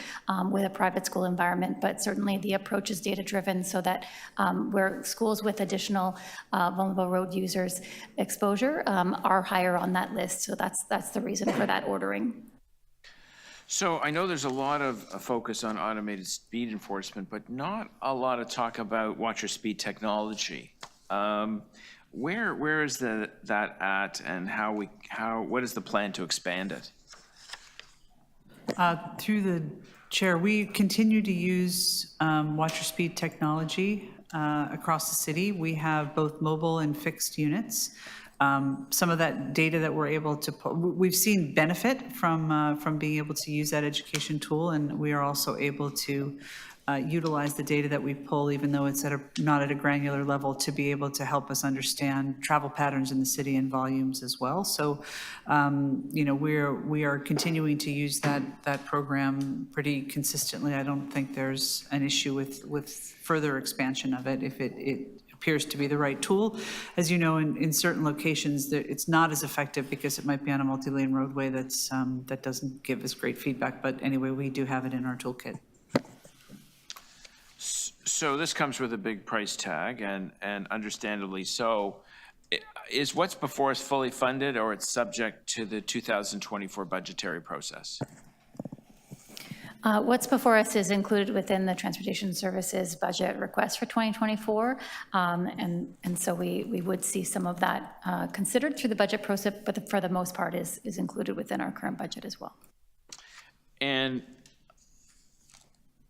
with a private school environment, but certainly the approach is data-driven so that where schools with additional vulnerable road users exposure are higher on that list. So that's the reason for that ordering. So I know there's a lot of focus on automated speed enforcement, but not a lot of talk about watch your speed technology. Where is that at, and what is the plan to expand it? Through the chair, we continue to use watch your speed technology across the city. We have both mobile and fixed units. Some of that data that we're able to pull, we've seen benefit from being able to use that education tool, and we are also able to utilize the data that we pull, even though it's not at a granular level, to be able to help us understand travel patterns in the city and volumes as well. So, we are continuing to use that program pretty consistently. I don't think there's an issue with further expansion of it if it appears to be the right tool. As you know, in certain locations, it's not as effective because it might be on a multi-lane roadway that doesn't give us great feedback. But anyway, we do have it in our toolkit. So this comes with a big price tag, and understandably so. Is what's before us fully funded, or it's subject to the 2024 budgetary process? What's before us is included within the Transportation Services budget request for 2024. And so we would see some of that considered through the budget process, but for the most part is included within our current budget as well. And,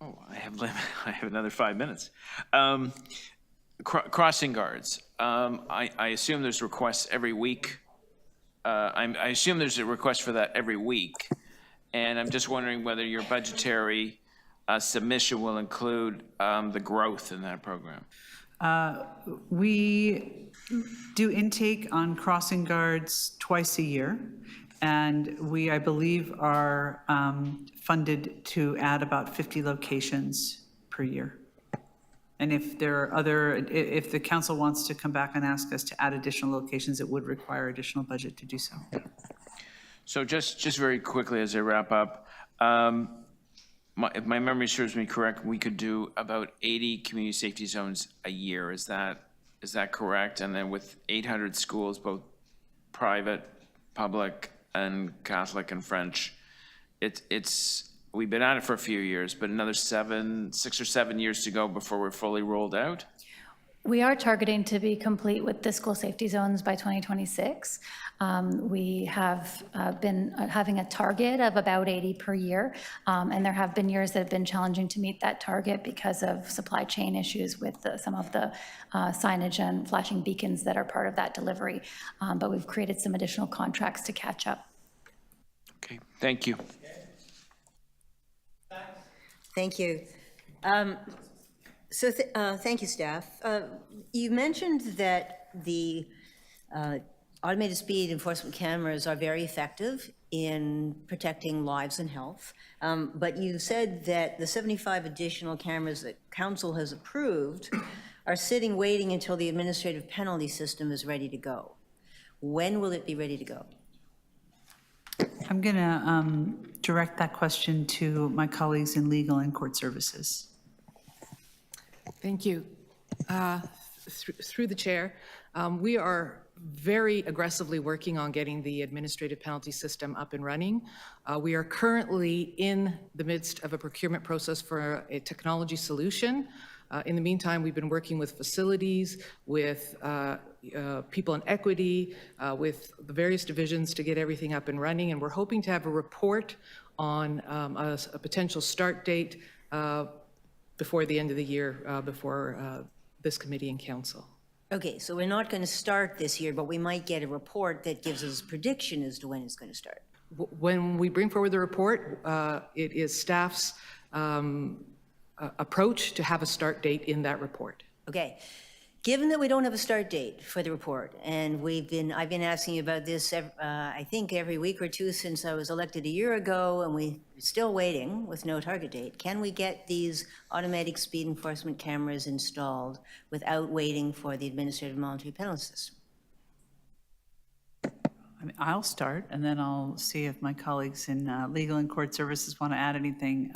I have another 5 minutes. Crossing guards. I assume there's requests every week. I assume there's a request for that every week. And I'm just wondering whether your budgetary submission will include the growth in that program. We do intake on crossing guards twice a year, and we, I believe, are funded to add about 50 locations per year. And if there are if the council wants to come back and ask us to add additional locations, it would require additional budget to do so. So just very quickly as I wrap up, if my memory serves me correct, we could do about 80 community safety zones a year. Is that correct? And then with 800 schools, both private, public, and Catholic and French. We've been at it for a few years, but another 6 or 7 years to go before we're fully rolled out. We are targeting to be complete with the school safety zones by 2026. We have been having a target of about 80 per year, and there have been years that have been challenging to meet that target because of supply chain issues with some of the signage and flashing beacons that are part of that delivery. But we've created some additional contracts to catch up. Okay, thank you. Thank you. Thank you, staff. You mentioned that the automated speed enforcement cameras are very effective in protecting lives and health, but you said that the 75 additional cameras that council has approved are sitting waiting until the administrative penalty system is ready to go. When will it be ready to go? I'm going to direct that question to my colleagues in legal and court services. Thank you. Through the chair, we are very aggressively working on getting the administrative penalty system up and running. We are currently in the midst of a procurement process for a technology solution. In the meantime, we've been working with facilities, with people in equity, with the various divisions to get everything up and running, and we're hoping to have a report on a potential start date before the end of the year, before this committee and council. Okay, so we're not going to start this year, but we might get a report that gives us a prediction as to when it's going to start. When we bring forward the report, it is staff's approach to have a start date in that report. Okay. Given that we don't have a start date for the report, and I've been asking you about this, I think every week or two since I was elected a year ago, and we're still waiting with no target date. Can we get these automatic speed enforcement cameras installed without waiting for the administrative monetary penalty system? I mean, I'll start, and then I'll see if my colleagues in legal and court services want to add anything.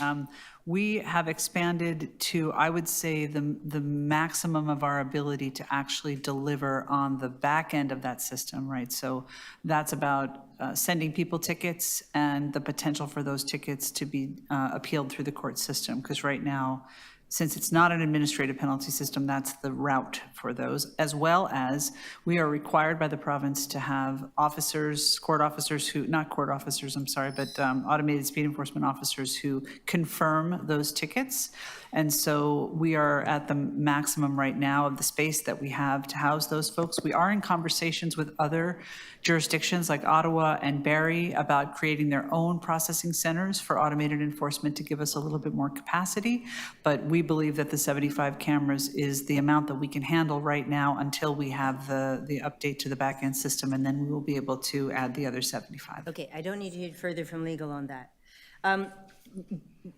We have expanded to, I would say, the maximum of our ability to actually deliver on the back end of that system, right? So that's about sending people tickets and the potential for those tickets to be appealed through the court system, because right now, since it's not an administrative penalty system, that's the route for those, as well as we are required by the province to have officers, court officers who, not court officers, I'm sorry, but automated speed enforcement officers who confirm those tickets. And so we are at the maximum right now of the space that we have to house those folks. We are in conversations with other jurisdictions like Ottawa and Barrie about creating their own processing centers for automated enforcement to give us a little bit more capacity. But we believe that the 75 cameras is the amount that we can handle right now until we have the update to the back end system, and then we will be able to add the other 75. Okay, I don't need to hear further from legal on that.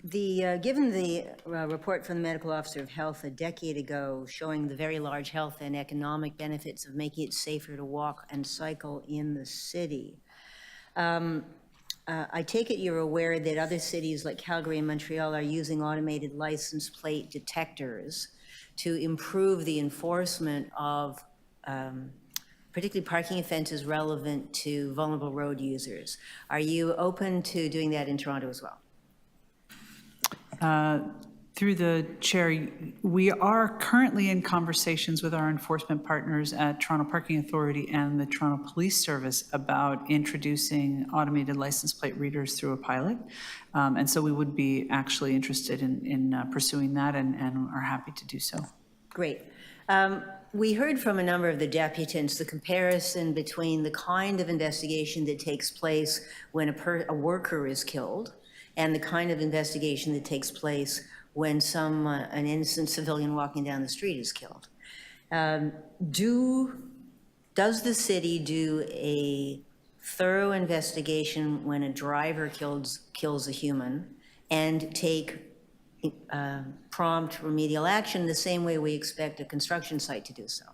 Given the report from the medical officer of health a decade ago showing the very large health and economic benefits of making it safer to walk and cycle in the city, I take it you're aware that other cities like Calgary and Montreal are using automated license plate detectors to improve the enforcement of particularly parking offenses relevant to vulnerable road users. Are you open to doing that in Toronto as well? Through the chair, we are currently in conversations with our enforcement partners at Toronto Parking Authority and the Toronto Police Service about introducing automated license plate readers through a pilot. And so we would be actually interested in pursuing that and are happy to do so. Great. We heard from a number of the deputants the comparison between the kind of investigation that takes place when a worker is killed and the kind of investigation that takes place when an innocent civilian walking down the street is killed. Does the city do a thorough investigation when a driver kills a human and take prompt remedial action the same way we expect a construction site to do so?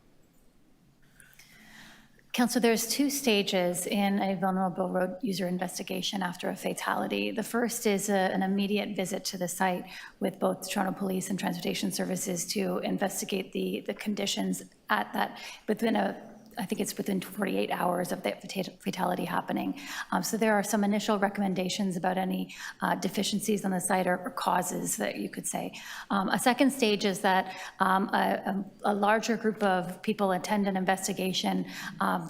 Councillor, there's two stages in a vulnerable road user investigation after a fatality. The first is an immediate visit to the site with both Toronto Police and Transportation Services to investigate the conditions at that within a I think it's within 48 hours of the fatality happening. So there are some initial recommendations about any deficiencies on the site or causes that you could say. A second stage is that a larger group of people attend an investigation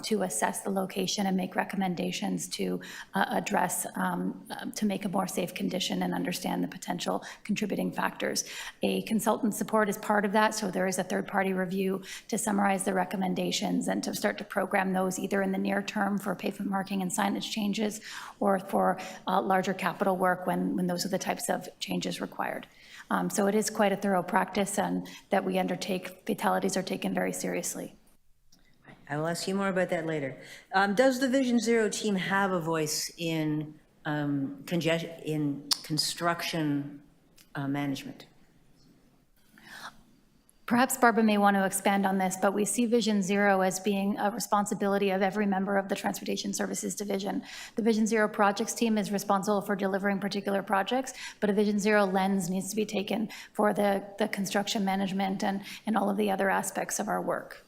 to assess the location and make recommendations to address, to make a more safe condition and understand the potential contributing factors. A consultant support is part of that, so there is a third-party review to summarize the recommendations and to start to program those either in the near term for pavement marking and signage changes or for larger capital work when those are the types of changes required. So it is quite a thorough practice and that we undertake. Fatalities are taken very seriously. I will ask you more about that later. Does the Vision Zero team have a voice in construction management? Perhaps Barbara may want to expand on this, but we see Vision Zero as being a responsibility of every member of the Transportation Services Division. The Vision Zero projects team is responsible for delivering particular projects, but a Vision Zero lens needs to be taken for the construction management and all of the other aspects of our work.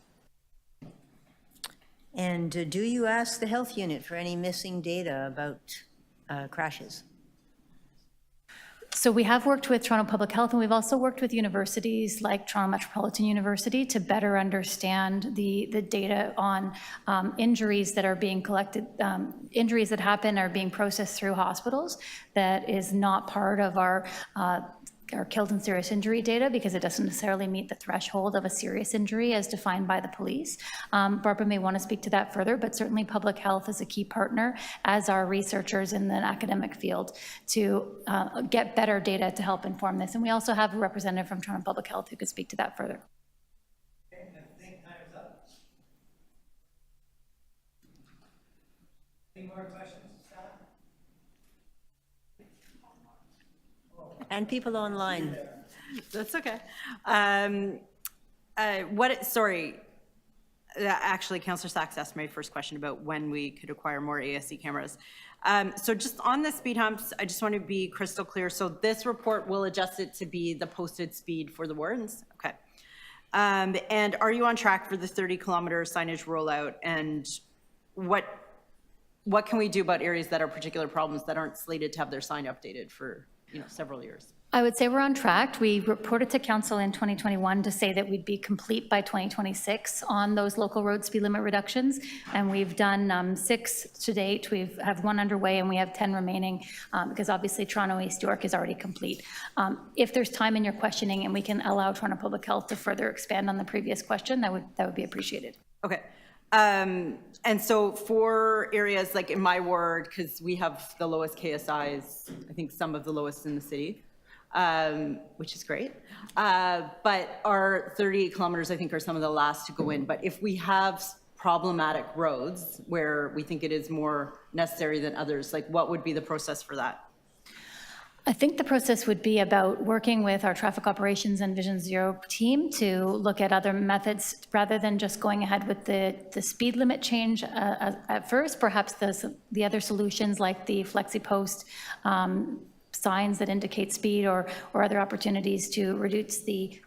And do you ask the health unit for any missing data about crashes? So we have worked with Toronto Public Health, and we've also worked with universities like Toronto Metropolitan University to better understand the data on injuries that are being collected, injuries that happen are being processed through hospitals that is not part of our killed and serious injury data because it doesn't necessarily meet the threshold of a serious injury as defined by the police. Barbara may want to speak to that further, but certainly public health is a key partner, as are researchers in the academic field, to get better data to help inform this. And we also have a representative from Toronto Public Health who could speak to that further. Okay, I think time is up. Any more questions, staff? And people online. That's okay. Actually, Councillor Sachs asked my first question about when we could acquire more ASC cameras. So just on the speed humps, I just want to be crystal clear. So this report will adjust it to be the posted speed for the wardens? Okay. And are you on track for the 30-kilometer signage rollout? And what can we do about areas that are particular problems that aren't slated to have their sign updated for several years? I would say we're on track. We reported to council in 2021 to say that we'd be complete by 2026 on those local road speed limit reductions, and we've done 6 to date. We have 1 underway, and we have 10 remaining because obviously Toronto East York is already complete. If there's time in your questioning and we can allow Toronto Public Health to further expand on the previous question, that would be appreciated. Okay. And so for areas like in my ward, because we have the lowest KSIs, I think some of the lowest in the city, which is great. But our 38 kilometers, I think, are some of the last to go in. But if we have problematic roads where we think it is more necessary than others, like what would be the process for that? I think the process would be about working with our traffic operations and Vision Zero team to look at other methods rather than just going ahead with the speed limit change at first. Perhaps the other solutions like the flexi-post signs that indicate speed or other opportunities to reduce the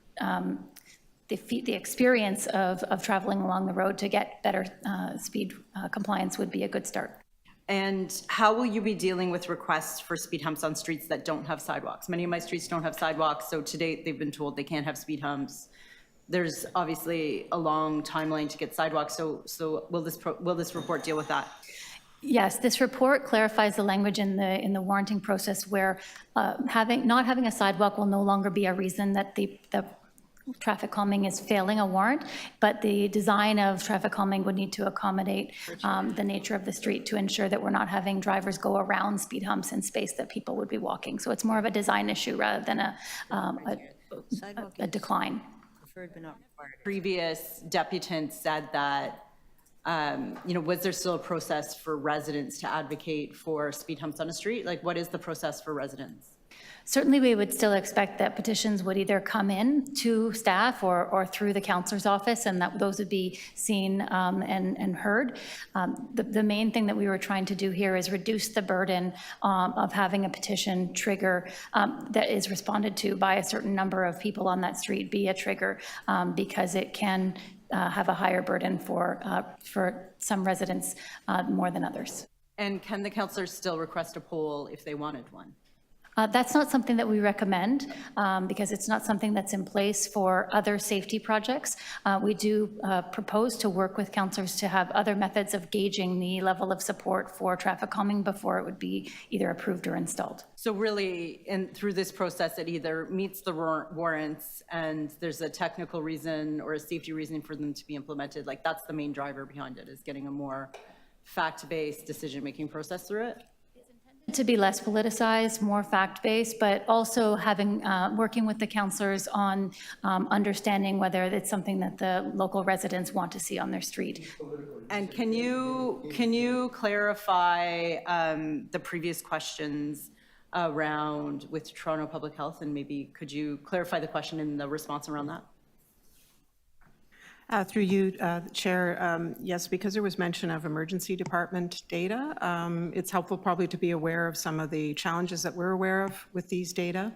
experience of traveling along the road to get better speed compliance would be a good start. And how will you be dealing with requests for speed humps on streets that don't have sidewalks? Many of my streets don't have sidewalks, so to date they've been told they can't have speed humps. There's obviously a long timeline to get sidewalks, so will this report deal with that? Yes, this report clarifies the language in the warranting process where not having a sidewalk will no longer be a reason that the traffic calming is failing a warrant, but the design of traffic calming would need to accommodate the nature of the street to ensure that we're not having drivers go around speed humps in space that people would be walking. So it's more of a design issue rather than a decline. Preferred but not required. Previous deputant said that, was there still a process for residents to advocate for speed humps on a street? Like, what is the process for residents? Certainly, we would still expect that petitions would either come in to staff or through the counselor's office, and that those would be seen and heard. The main thing that we were trying to do here is reduce the burden of having a petition trigger that is responded to by a certain number of people on that street be a trigger, because it can have a higher burden for some residents more than others. And can the councillors still request a poll if they wanted one? That's not something that we recommend because it's not something that's in place for other safety projects. We do propose to work with councillors to have other methods of gauging the level of support for traffic calming before it would be either approved or installed. So really, through this process, it either meets the warrants and there's a technical reason or a safety reason for them to be implemented. Like that's the main driver behind it, is getting a more fact-based decision-making process through it. To be less politicized, more fact-based, but also having, working with the councillors on understanding whether it's something that the local residents want to see on their street. And can you clarify the previous questions around with Toronto Public Health, and maybe could you clarify the question and the response around that? Through you, Chair, yes, because there was mention of emergency department data, it's helpful probably to be aware of some of the challenges that we're aware of with these data.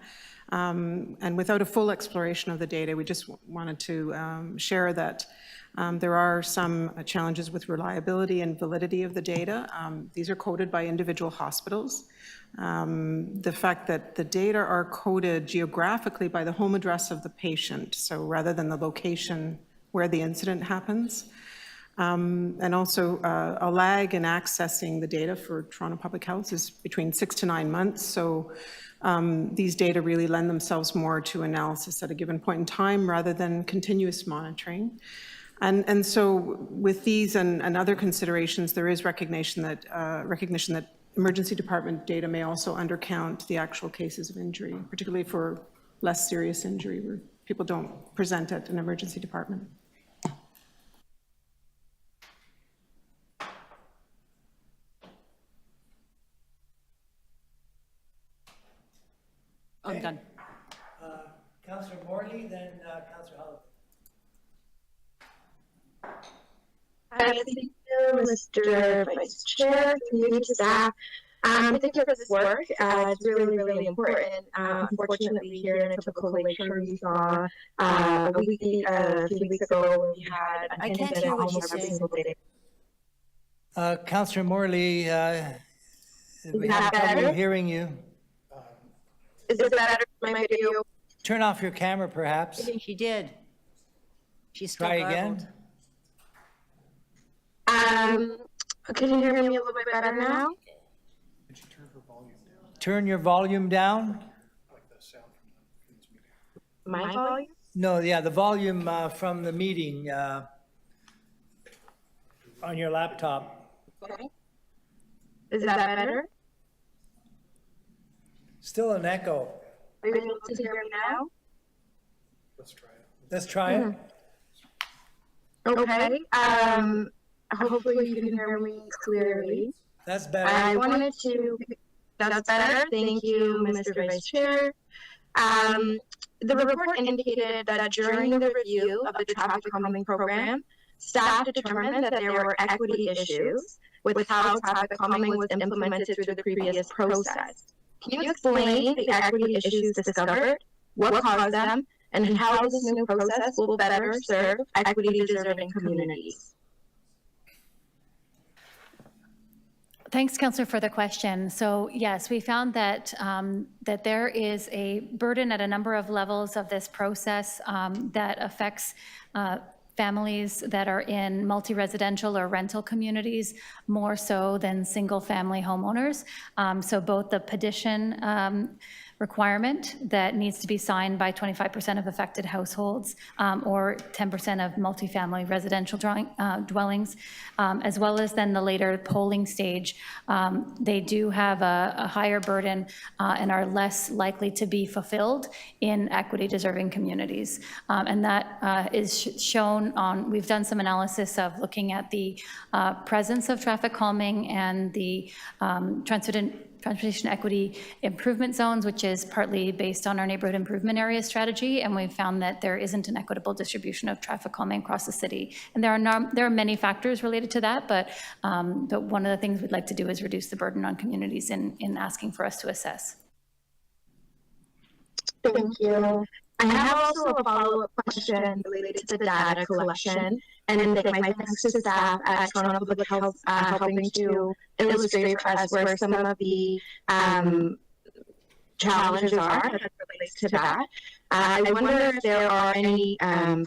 And without a full exploration of the data, we just wanted to share that there are some challenges with reliability and validity of the data. These are coded by individual hospitals. The fact that the data are coded geographically by the home address of the patient, so rather than the location where the incident happens. And also a lag in accessing the data for Toronto Public Health is between 6 to 9 months. So these data really lend themselves more to analysis at a given point in time rather than continuous monitoring. And so with these and other considerations, there is recognition that emergency department data may also undercount the actual cases of injury, particularly for less serious injury where people don't present at an emergency department. I'm done. Councillor Morley, then Councillor Holliday. Thank you, Mr. Vice Chair, through you to staff. Thank you for this work. It's really, really important. Unfortunately, here in Etobicoke Lakeshore, we saw a few weeks ago, we had I can't hear what you're saying. Councillor Morley, we that have trouble better? hearing you. Is this better for my video? Turn off your camera, perhaps. She did. She still Try garbled. again. Can you hear me a little bit better now? Turn your volume down. My volume? No, yeah, the volume from the meeting on your laptop. Okay. Is that better? Still an echo. Are you able to hear me now? Let's try it. Okay. Hopefully you can hear me clearly. That's better. I wanted to. That's better. Thank you, Mr. Vice Chair. The report indicated that during the review of the traffic calming program, staff determined that there were equity issues with how traffic calming was implemented through the previous process. Can you explain the equity issues discovered, what caused them, and how this new process will better serve equity-deserving communities? Thanks, Councillor, for the question. So yes, we found that that there is a burden at a number of levels of this process that affects families that are in multi-residential or rental communities more so than single-family homeowners. So both the petition requirement that needs to be signed by 25% of affected households or 10% of multifamily residential dwellings, as well as then the later polling stage, they do have a higher burden and are less likely to be fulfilled in equity-deserving communities. And that is shown on, we've done some analysis of looking at the presence of traffic calming and the transportation equity improvement zones, which is partly based on our neighborhood improvement area strategy, and we've found that there isn't an equitable distribution of traffic calming across the city. And there are many factors related to that, but one of the things we'd like to do is reduce the burden on communities in asking for us to assess. Thank you. I have also a follow-up question related to data collection, and my thanks to staff at Toronto Public Health helping to illustrate for us where some of the challenges are as it relates to that. I wonder if there are any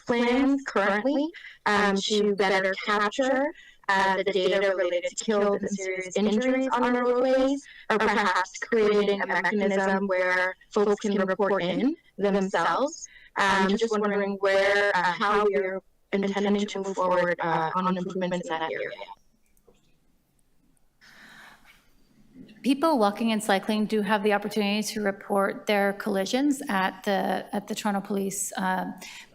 plans currently to better capture the data related to killed and serious injuries on our roadways, or perhaps creating a mechanism where folks can report in themselves. Just wondering where, how we're intending to move forward on improvements in that area. People walking and cycling do have the opportunity to report their collisions at the Toronto Police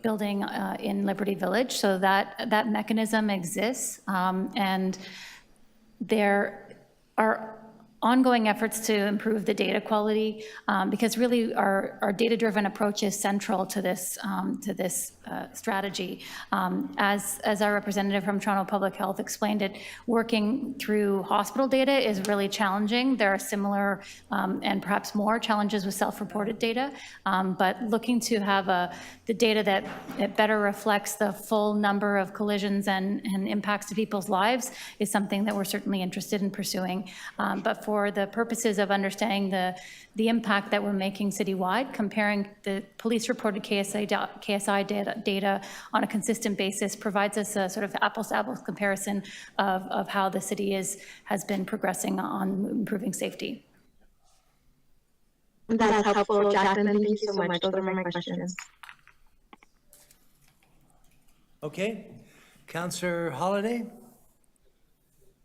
building in Liberty Village, so that mechanism exists, and there are ongoing efforts to improve the data quality, because really our data-driven approach is central to this strategy. As our representative from Toronto Public Health explained it, working through hospital data is really challenging. There are similar and perhaps more challenges with self-reported data, but looking to have the data that it better reflects the full number of collisions and impacts to people's lives is something that we're certainly interested in pursuing. But for the purposes of understanding the impact that we're making citywide, comparing the police-reported KSI data on a consistent basis provides us a sort of apples-to-apples comparison of how the city has been progressing on improving safety. That's helpful, Jacqueline. Thank you so much. Those are my questions. Okay. Councillor Holiday?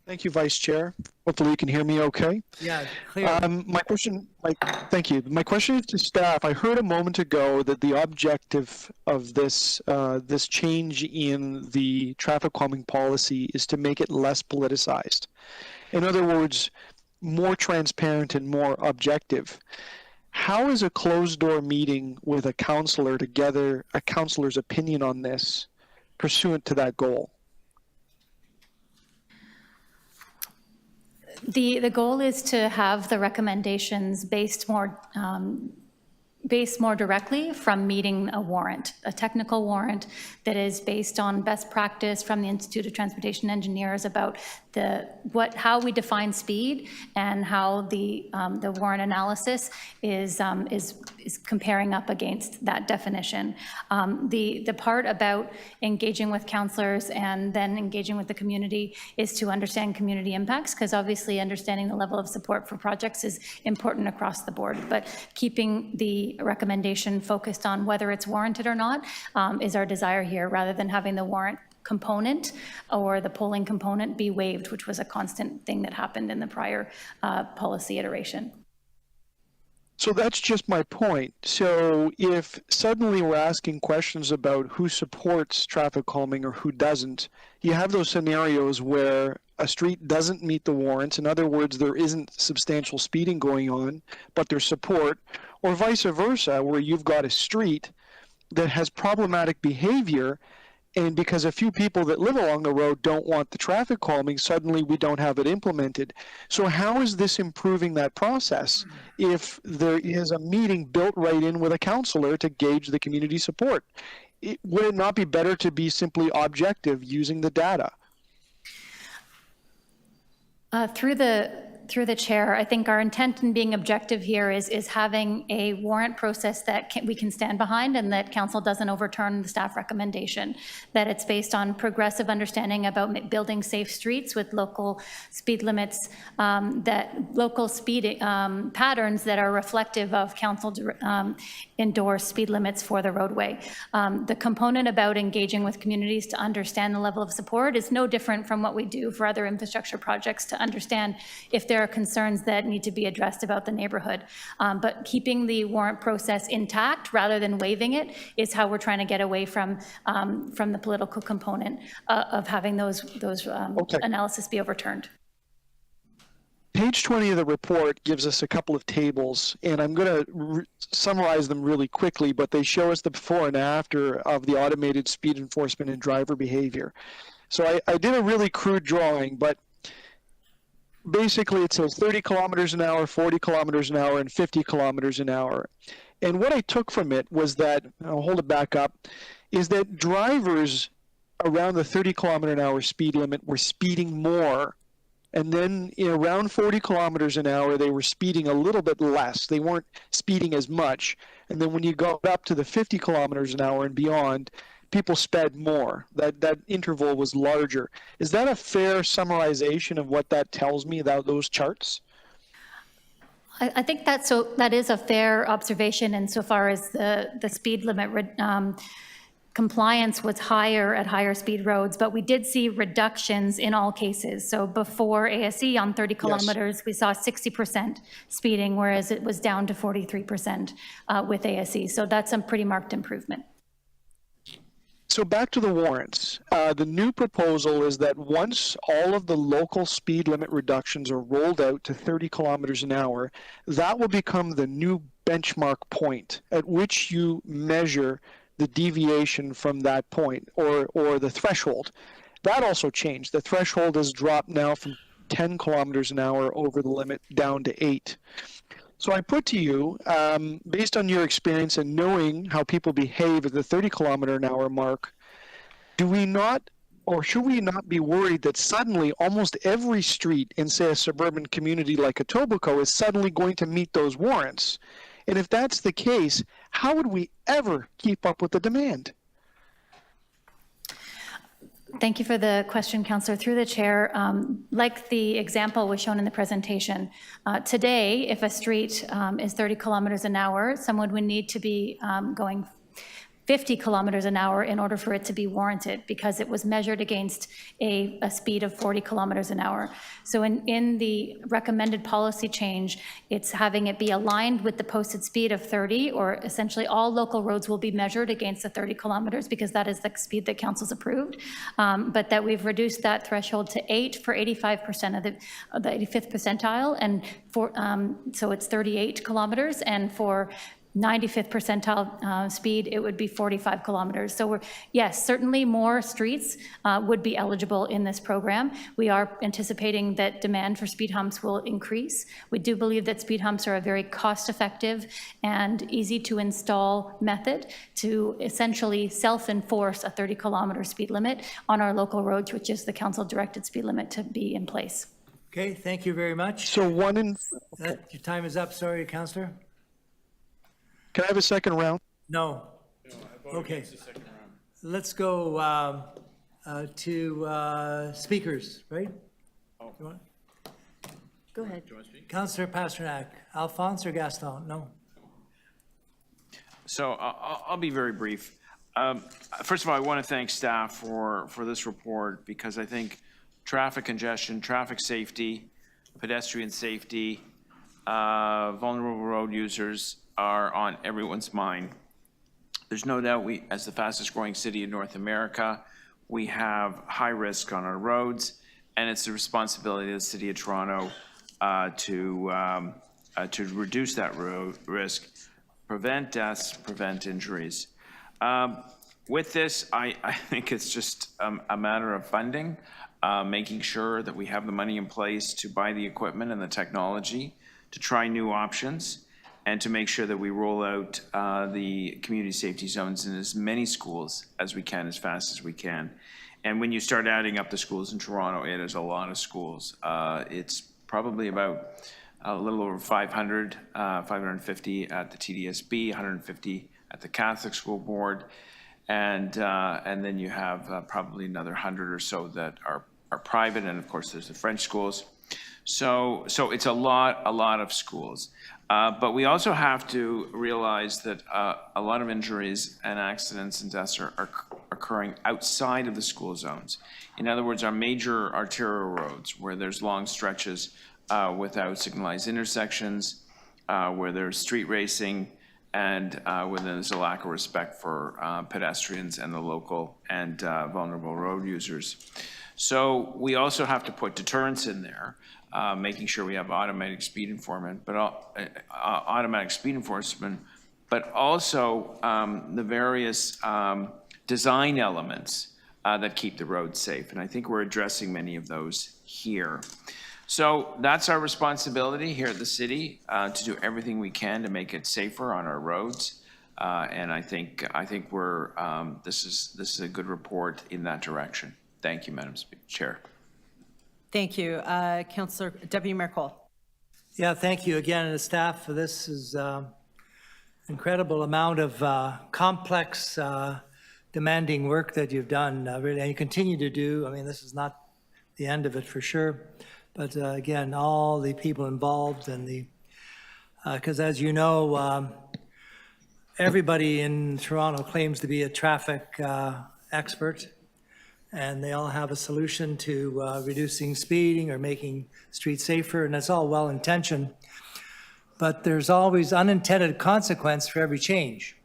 Thank you, Vice Chair. Hopefully you can hear me okay. Yeah, clear. Thank you. My question is to staff. I heard a moment ago that the objective of this this change in the traffic calming policy is to make it less politicized. In other words, more transparent and more objective. How is a closed-door meeting with a councillor to gather a councillor's opinion on this pursuant to that goal? The goal is to have the recommendations based more directly from meeting a warrant, a technical warrant that is based on best practice from the Institute of Transportation Engineers about how we define speed and how the warrant analysis is comparing up against that definition. The part about engaging with councillors and then engaging with the community is to understand community impacts, because obviously understanding the level of support for projects is important across the board, but keeping the recommendation focused on whether it's warranted or not is our desire here, rather than having the warrant component or the polling component be waived, which was a constant thing that happened in the prior policy iteration. So that's just my point. So if suddenly we're asking questions about who supports traffic calming or who doesn't, you have those scenarios where a street doesn't meet the warrants. In other words, there isn't substantial speeding going on, but there's support, or vice versa, where you've got a street that has problematic behavior, and because a few people that live along the road don't want the traffic calming, suddenly we don't have it implemented. So how is this improving that process if there is a meeting built right in with a councillor to gauge the community support? Would it not be better to be simply objective using the data? Through the chair, I think our intent in being objective here is having a warrant process that we can stand behind, and that council doesn't overturn the staff recommendation, that it's based on progressive understanding about building safe streets with local speed limits, local speed patterns that are reflective of council endorsed speed limits for the roadway. The component about engaging with communities to understand the level of support is no different from what we do for other infrastructure projects, to understand if there are concerns that need to be addressed about the neighborhood. But keeping the warrant process intact rather than waiving it is how we're trying to get away from the political component of having those analysis be overturned. Page 20 of the report gives us a couple of tables, and I'm going to summarize them really quickly, but they show us the before and after of the automated speed enforcement and driver behavior. So I did a really crude drawing, but basically it says 30 kilometers an hour, 40 kilometers an hour, and 50 kilometers an hour. And what I took from it was that, I'll hold it back up, is that drivers around the 30-kilometer-an-hour speed limit were speeding more. And then around 40 kilometers an hour, they were speeding a little bit less. They weren't speeding as much. And then when you got up to the 50 kilometers an hour and beyond, people sped more. That interval was larger. Is that a fair summarization of what that tells me about those charts? I think that is a fair observation insofar as the speed limit compliance was higher at higher speed roads, but we did see reductions in all cases. So before ASE on 30 kilometers, we saw 60% speeding, whereas it was down to 43% with ASE. So that's a pretty marked improvement. So back to the warrants. The new proposal is that once all of the local speed limit reductions are rolled out to 30 kilometers an hour, that will become the new benchmark point at which you measure the deviation from that point, or the threshold. That also changed. The threshold has dropped now from 10 kilometers an hour over the limit down to 8. So I put to you, based on your experience and knowing how people behave at the 30-kilometer-an-hour mark, do we not, or should we not be worried that suddenly almost every street in, say, a suburban community like Etobicoke is suddenly going to meet those warrants? And if that's the case, how would we ever keep up with the demand? Thank you for the question, Councillor. Through the chair, like the example was shown in the presentation, today, if a street is 30 kilometers an hour, someone would need to be going 50 kilometers an hour in order for it to be warranted, because it was measured against a speed of 40 kilometers an hour. So in the recommended policy change, it's having it be aligned with the posted speed of 30, or essentially all local roads will be measured against the 30 kilometers, because that is the speed that council's approved. But that we've reduced that threshold to 8 for 85% of the 85th percentile, and for so it's 38 kilometers, and for 95th percentile speed, it would be 45 kilometers. So yes, certainly more streets would be eligible in this program. We are anticipating that demand for speed humps will increase. We do believe that speed humps are a very cost-effective and easy to install method to essentially self-enforce a 30-kilometer speed limit on our local roads, which is the council-directed speed limit to be in place. Okay, thank you very much. So your time is up, sorry, Councillor. Can I have a second round? No. Okay. Let's go to speakers, right? You want? Go ahead. Councillor Pasternak, Alphonse or Gaston? No. So I'll be very brief. First of all, I want to thank staff for this report, because I think traffic congestion, traffic safety, pedestrian safety, vulnerable road users are on everyone's mind. There's no doubt we, as the fastest growing city in North America, we have high risk on our roads, and it's the responsibility of the City of Toronto to reduce that risk, prevent deaths, prevent injuries. With this, I think it's just a matter of funding, making sure that we have the money in place to buy the equipment and the technology to try new options, and to make sure that we roll out the community safety zones in as many schools as we can, as fast as we can. And when you start adding up the schools in Toronto, it is a lot of schools. It's probably about a little over 500, 550 at the TDSB, 150 at the Catholic School Board, and then you have probably another 100 or so that are private, and of course there's the French schools. So it's a lot of schools. But we also have to realize that a lot of injuries and accidents and deaths are occurring outside of the school zones. In other words, our major arterial roads, where there's long stretches without signalized intersections, where there's street racing, and where there's a lack of respect for pedestrians and the local and vulnerable road users. So we also have to put deterrence in there, making sure we have automatic speed enforcement, but also the various design elements that keep the roads safe. And I think we're addressing many of those here. So that's our responsibility here at the city, to do everything we can to make it safer on our roads. And I think we're, this is a good report in that direction. Thank you, Madam Chair. Thank you. Councillor Deputy Mayor Cole. Yeah, thank you again, and the staff, for this is incredible amount of complex, demanding work that you've done, really, and you continue to do. I mean, this is not the end of it for sure, but again, all the people involved and the, because as you know, everybody in Toronto claims to be a traffic expert, and they all have a solution to reducing speeding or making streets safer, and it's all well-intentioned. But there's always unintended consequence for every change.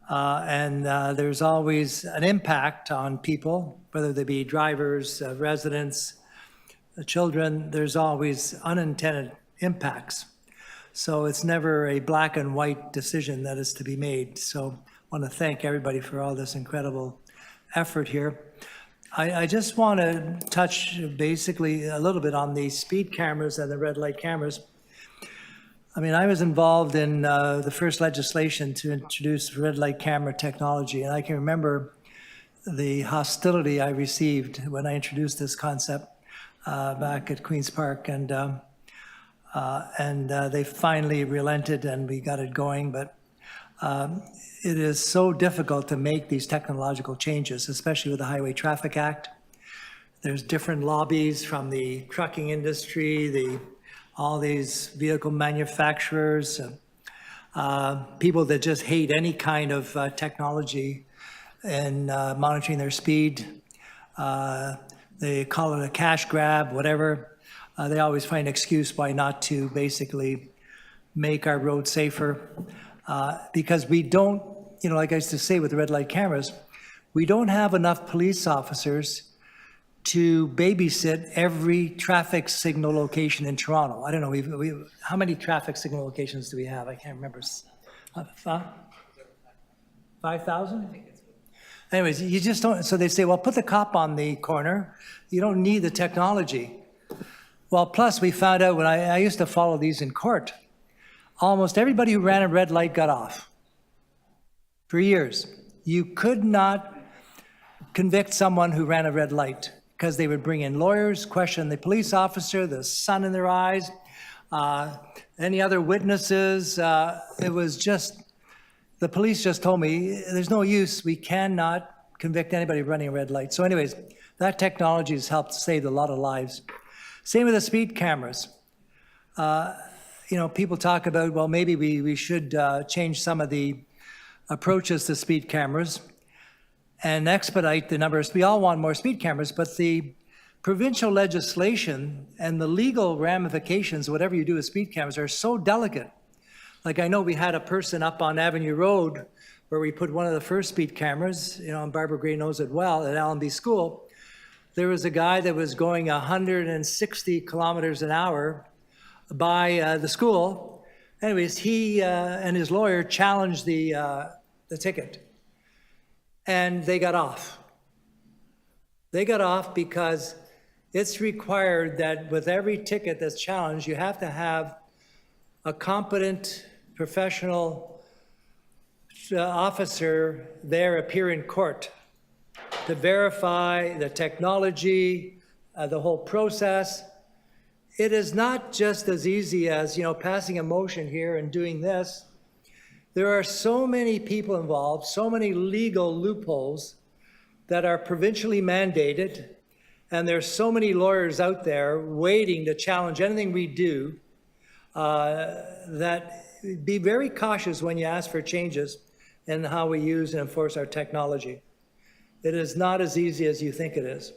And there's always an impact on people, whether they be drivers, residents, children. There's always unintended impacts. So it's never a black and white decision that is to be made. So I want to thank everybody for all this incredible effort here. I just want to touch basically a little bit on the speed cameras and the red light cameras. I mean, I was involved in the first legislation to introduce red light camera technology, and I can remember the hostility I received when I introduced this concept back at Queen's Park, and they finally relented and we got it going. But it is so difficult to make these technological changes, especially with the Highway Traffic Act. There's different lobbies from the trucking industry, all these vehicle manufacturers, people that just hate any kind of technology and monitoring their speed. They call it a cash grab, whatever. They always find an excuse why not to basically make our roads safer. Because we don't, like I used to say with the red light cameras, we don't have enough police officers to babysit every traffic signal location in Toronto. I don't know, how many traffic signal locations do we have? I can't remember. 5,000? Anyways, you just don't, so they say, well, put the cop on the corner. You don't need the technology. Well, plus we found out when I used to follow these in court, almost everybody who ran a red light got off for years. You could not convict someone who ran a red light because they would bring in lawyers, question the police officer, the sun in their eyes, any other witnesses. It was just, the police just told me, there's no use, we cannot convict anybody running a red light. So anyways, that technology has helped save a lot of lives. Same with the speed cameras. People talk about, well, maybe we should change some of the approaches to speed cameras and expedite the numbers. We all want more speed cameras, but the provincial legislation and the legal ramifications, whatever you do with speed cameras, are so delicate. Like I know we had a person up on Avenue Road where we put one of the first speed cameras, and Barbara Gray knows it well, at Allenby School. There was a guy that was going 160 kilometers an hour by the school. Anyways, he and his lawyer challenged the ticket, and they got off. They got off because it's required that with every ticket that's challenged, you have to have a competent professional officer there appear in court to verify the technology, the whole process. It is not just as easy as, passing a motion here and doing this. There are so many people involved, so many legal loopholes that are provincially mandated, and there's so many lawyers out there waiting to challenge anything we do, that be very cautious when you ask for changes in how we use and enforce our technology. It is not as easy as you think it is.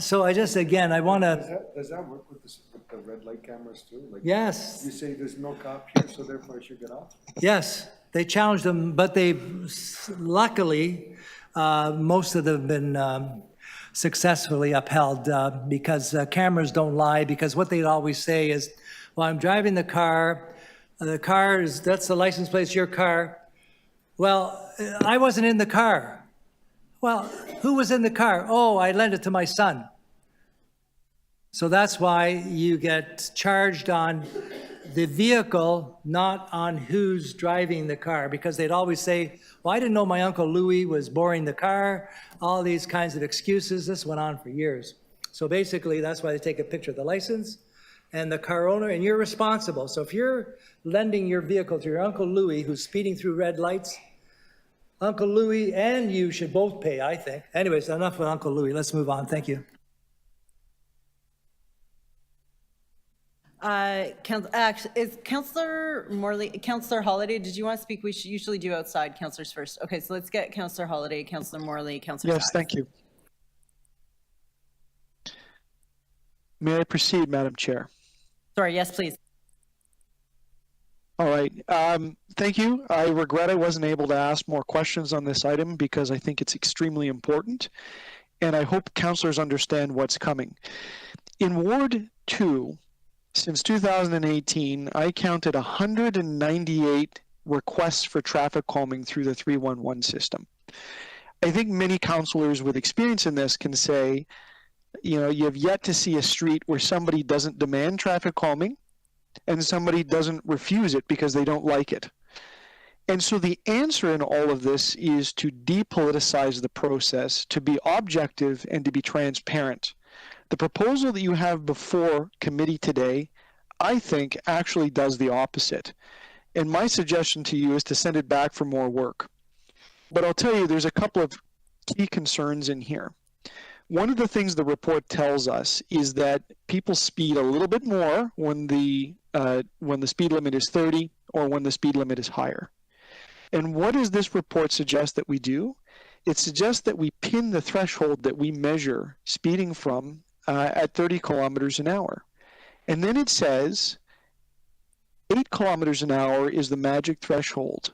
So I just, again, I want to... Does that work with the red light cameras too? Like, yes. You say there's no cop here, so therefore I should get off? Yes, they challenged them, but luckily, most of them have been successfully upheld because cameras don't lie, because what they'd always say is, well, I'm driving the car is, that's the license plate, it's your car. Well, I wasn't in the car. Well, who was in the car? Oh, I lent it to my son. So that's why you get charged on the vehicle, not on who's driving the car, because they'd always say, well, I didn't know my Uncle Louis was borrowing the car, all these kinds of excuses. This went on for years. So basically, that's why they take a picture of the license and the car owner, and you're responsible. So if you're lending your vehicle to your Uncle Louis who's speeding through red lights, Uncle Louis and you should both pay, I think. Anyways, enough with Uncle Louis. Let's move on. Thank you. Is Councillor Morley, Councillor Holiday, did you want to speak? We should usually do outside councillors first. Okay, so let's get Councillor Holiday, Councillor Morley, Councillor Yes, Sacks. thank you. May I proceed, Madam Chair? Sorry, yes, please. All right. Thank you. I regret I wasn't able to ask more questions on this item because I think it's extremely important, and I hope councillors understand what's coming. In Ward 2, since 2018, I counted 198 requests for traffic calming through the 311 system. I think many councillors with experience in this can say, you know, you have yet to see a street where somebody doesn't demand traffic calming and somebody doesn't refuse it because they don't like it. And so the answer in all of this is to depoliticize the process, to be objective and to be transparent. The proposal that you have before committee today, I think, actually does the opposite. And my suggestion to you is to send it back for more work. But I'll tell you, there's a couple of key concerns in here. One of the things the report tells us is that people speed a little bit more when the speed limit is 30 or when the speed limit is higher. And what does this report suggest that we do? It suggests that we pin the threshold that we measure speeding from at 30 kilometers an hour. And then it says 8 kilometers an hour is the magic threshold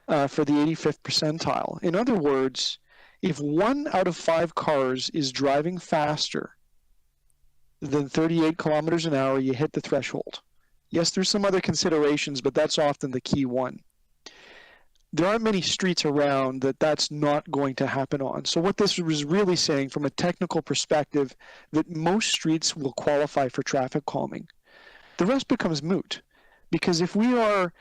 for the 85th percentile. In other words, if 1 out of 5 cars is driving faster than 38 kilometers an hour, you hit the threshold. Yes, there's some other considerations, but that's often the key one. There aren't many streets around that that's not going to happen on. So what this was really saying from a technical perspective, that most streets will qualify for traffic calming. The rest becomes moot, because if we are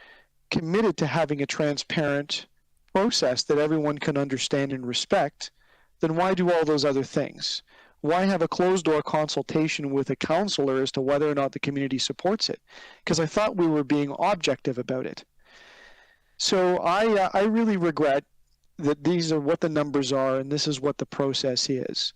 committed to having a transparent process that everyone can understand and respect, then why do all those other things? Why have a closed-door consultation with a councillor as to whether or not the community supports it? Because I thought we were being objective about it. So I really regret that these are what the numbers are and this is what the process is.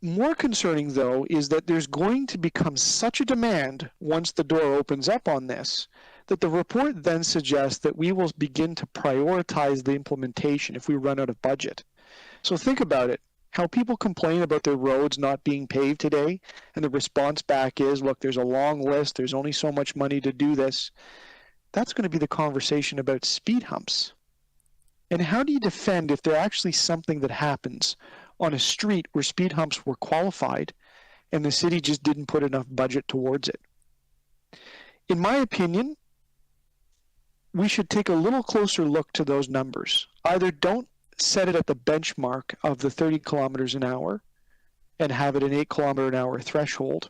More concerning, though, is that there's going to become such a demand once the door opens up on this that the report then suggests that we will begin to prioritize the implementation if we run out of budget. So think about it. How people complain about their roads not being paved today, and the response back is, look, there's a long list, there's only so much money to do this. That's going to be the conversation about speed humps. And how do you defend if there's actually something that happens on a street where speed humps were qualified and the city just didn't put enough budget towards it? In my opinion, we should take a little closer look to those numbers. Either don't set it at the benchmark of the 30 kilometers an hour and have it an 8 kilometer an hour threshold,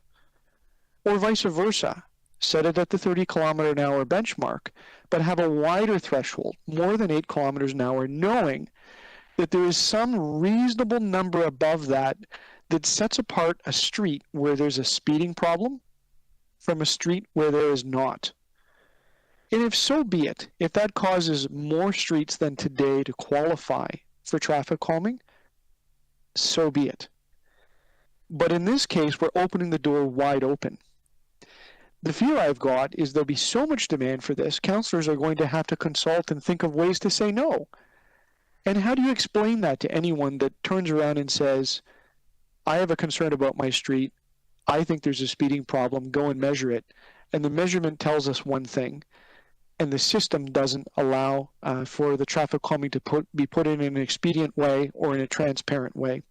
or vice versa. Set it at the 30 kilometer an hour benchmark, but have a wider threshold, more than 8 kilometers an hour, knowing that there is some reasonable number above that that sets apart a street where there's a speeding problem from a street where there is not. And if so be it, if that causes more streets than today to qualify for traffic calming, so be it. But in this case, we're opening the door wide open. The fear I've got is there'll be so much demand for this, councillors are going to have to consult and think of ways to say no. And how do you explain that to anyone that turns around and says, I have a concern about my street, I think there's a speeding problem, go and measure it, and the measurement tells us one thing, and the system doesn't allow for the traffic calming to be put in an expedient way or in a transparent way.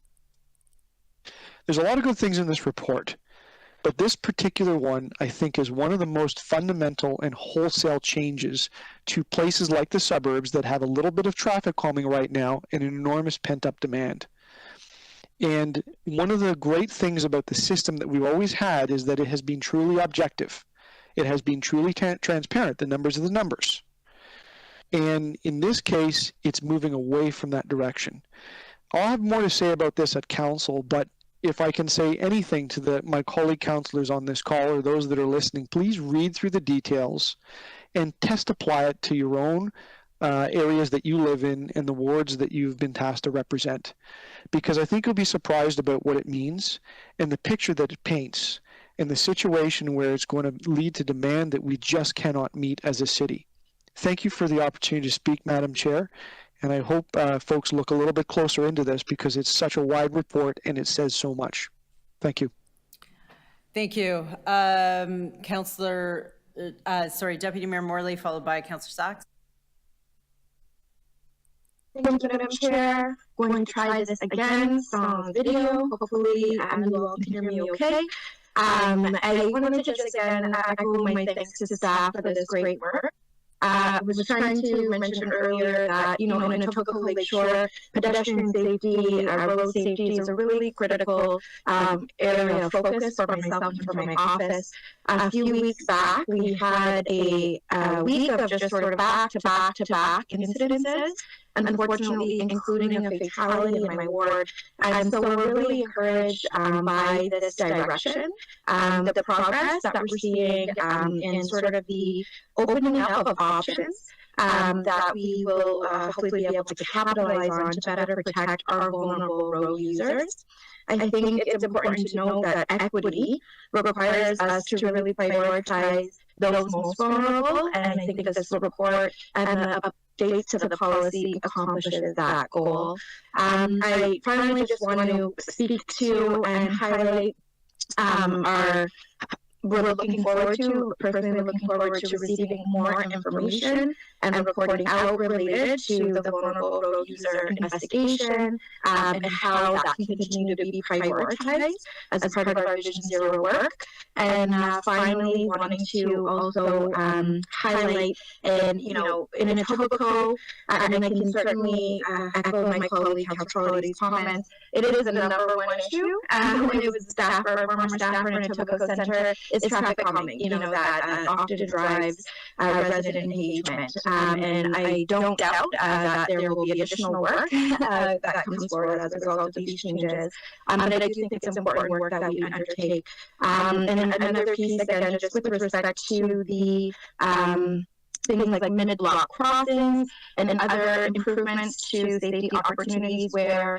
There's a lot of good things in this report. But this particular one, I think, is one of the most fundamental and wholesale changes to places like the suburbs that have a little bit of traffic calming right now and an enormous pent-up demand. And one of the great things about the system that we've always had is that it has been truly objective. It has been truly transparent. The numbers are the numbers. And in this case, it's moving away from that direction. I'll have more to say about this at council, but if I can say anything to my colleague councillors on this call or those that are listening, please read through the details and test apply it to your own areas that you live in and the wards that you've been tasked to represent. Because I think you'll be surprised about what it means and the picture that it paints and the situation where it's going to lead to demand that we just cannot meet as a city. Thank you for the opportunity to speak, Madam Chair, and I hope folks look a little bit closer into this because it's such a wide report and it says so much. Thank you. Thank you. Deputy Mayor Morley, followed by Councillor Sachs. Thank you, Madam Chair. Going to try this again from video. Hopefully, you all can hear me okay. I wanted to just again echo my thanks to staff for this great work. I was trying to mention earlier that, in Etobicoke Lakeshore, pedestrian safety, road safety is a really critical area of focus for myself and for my office. A few weeks back, we had a week of just sort of back-to-back incidences, and unfortunately, including a fatality in my ward. And so we're really encouraged by this direction, the progress that we're seeing in sort of the opening up of options that we will hopefully be able to capitalize on to better protect our vulnerable road users. I think it's important to note that equity requires us to really prioritize those most vulnerable, and I think this report and the updates to the policy accomplishes that goal. I finally just want to speak to and highlight personally looking forward to receiving more information and reporting out related to the vulnerable road user investigation and how that can continue to be prioritized as part of our Vision Zero work. And finally, wanting to also highlight, and in Etobicoke, and I can certainly echo my colleague Councillor Trody's comments, it is a number one issue when it was former staffer in Etobicoke Centre is traffic calming, that often drives resident engagement. And I don't doubt that there will be additional work that comes forward as a result of these changes. But I do think it's important work that we undertake. And another piece, again, just with respect to the things like mid-block crossings and other improvements to safety opportunities where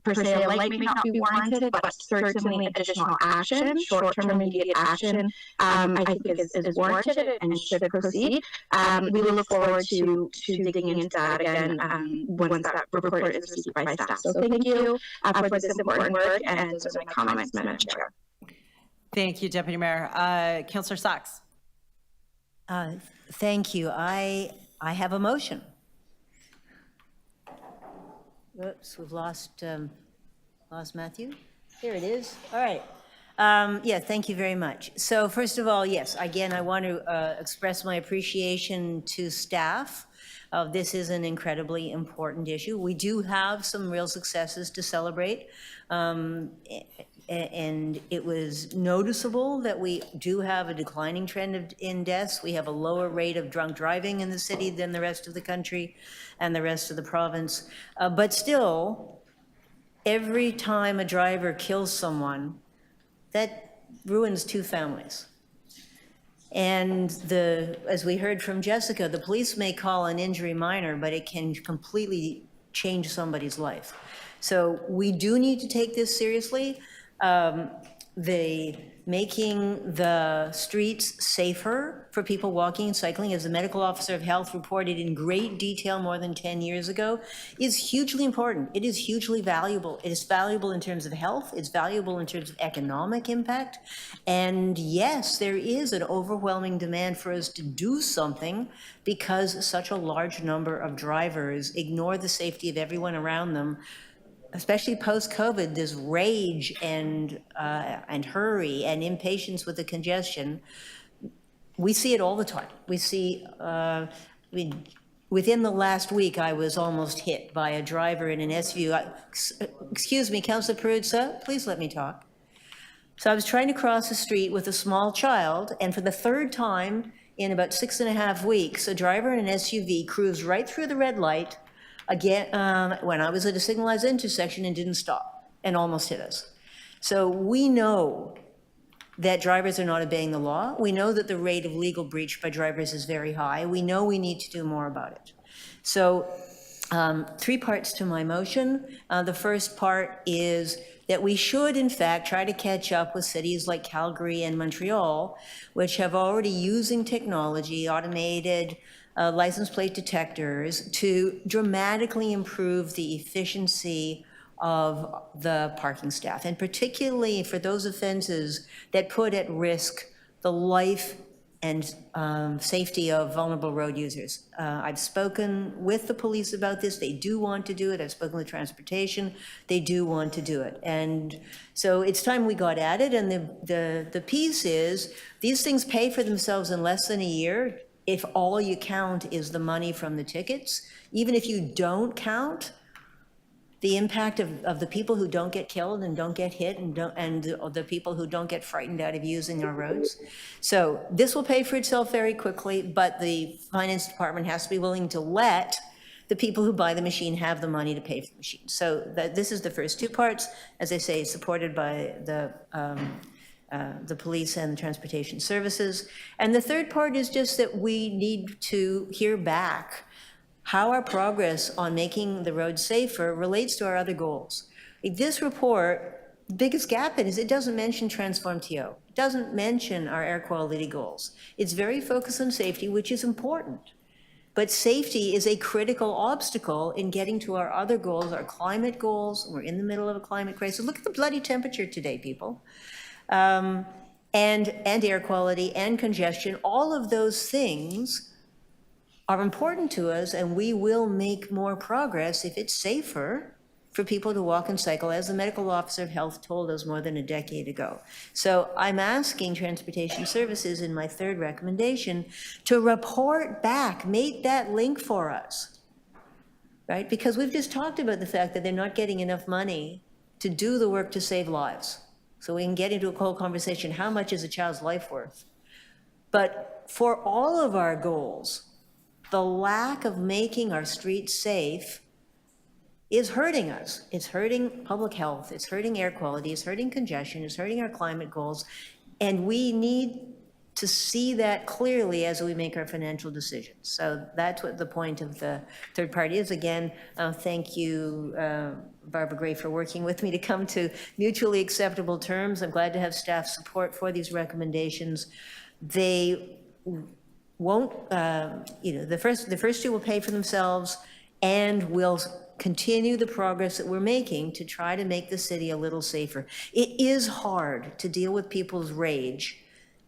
per se a light may not be warranted, but certainly additional action, short-term immediate action, I think is warranted and should proceed. We will look forward to digging into that again once that report is received by staff. So thank you for this important work, and those are my comments, Madam Chair. Thank you, Deputy Mayor. Councillor Sachs. Thank you. I have a motion. Oops, we've lost Matthew. Here it is. All right. Yeah, thank you very much. So first of all, yes, again, I want to express my appreciation to staff. This is an incredibly important issue. We do have some real successes to celebrate. And it was noticeable that we do have a declining trend in deaths. We have a lower rate of drunk driving in the city than the rest of the country and the rest of the province. But still, every time a driver kills someone, that ruins two families. And as we heard from Jessica, the police may call an injury minor, but it can completely change somebody's life. So we do need to take this seriously. Making the streets safer for people walking and cycling, as the medical officer of health reported in great detail more than 10 years ago, is hugely important. It is hugely valuable. It is valuable in terms of health. It's valuable in terms of economic impact. And yes, there is an overwhelming demand for us to do something because such a large number of drivers ignore the safety of everyone around them. Especially post-COVID, this rage and hurry and impatience with the congestion, we see it all the time. We see, within the last week, I was almost hit by a driver in an SUV. Excuse me, Councillor Perruzza, please let me talk. So I was trying to cross the street with a small child, and for the third time in about 6.5 weeks, a driver in an SUV cruised right through the red light again when I was at a signalized intersection and didn't stop and almost hit us. So we know that drivers are not obeying the law. We know that the rate of legal breach by drivers is very high. We know we need to do more about it. So 3 parts to my motion. The first part is that we should, in fact, try to catch up with cities like Calgary and Montreal, which have already using technology, automated license plate detectors, to dramatically improve the efficiency of the parking staff, and particularly for those offenses that put at risk the life and safety of vulnerable road users. I've spoken with the police about this. They do want to do it. I've spoken with transportation. They do want to do it. And so it's time we got at it. And the piece is, these things pay for themselves in less than a year if all you count is the money from the tickets. Even if you don't count the impact of the people who don't get killed and don't get hit and the people who don't get frightened out of using our roads. So this will pay for itself very quickly, but the finance department has to be willing to let the people who buy the machine have the money to pay for the machine. So this is the first 2 parts, as I say, supported by the police and the transportation services. And the third part is just that we need to hear back how our progress on making the roads safer relates to our other goals. This report, the biggest gap in is it doesn't mention Transform TO. It doesn't mention our air quality goals. It's very focused on safety, which is important. But safety is a critical obstacle in getting to our other goals, our climate goals. We're in the middle of a climate crisis. Look at the bloody temperature today, people. And air quality and congestion, all of those things are important to us, and we will make more progress if it's safer for people to walk and cycle, as the medical officer of health told us more than a decade ago. So I'm asking Transportation Services in my 3rd recommendation to report back, make that link for us, right? Because we've just talked about the fact that they're not getting enough money to do the work to save lives. So we can get into a whole conversation, how much is a child's life worth? But for all of our goals, the lack of making our streets safe is hurting us. It's hurting public health, it's hurting air quality, it's hurting congestion, it's hurting our climate goals, and we need to see that clearly as we make our financial decisions. So that's what the point of the 3rd part is. Again, thank you, Barbara Gray, for working with me to come to mutually acceptable terms. I'm glad to have staff support for these recommendations. They won't, the first 2 will pay for themselves, and will continue the progress that we're making to try to make the city a little safer. It is hard to deal with people's rage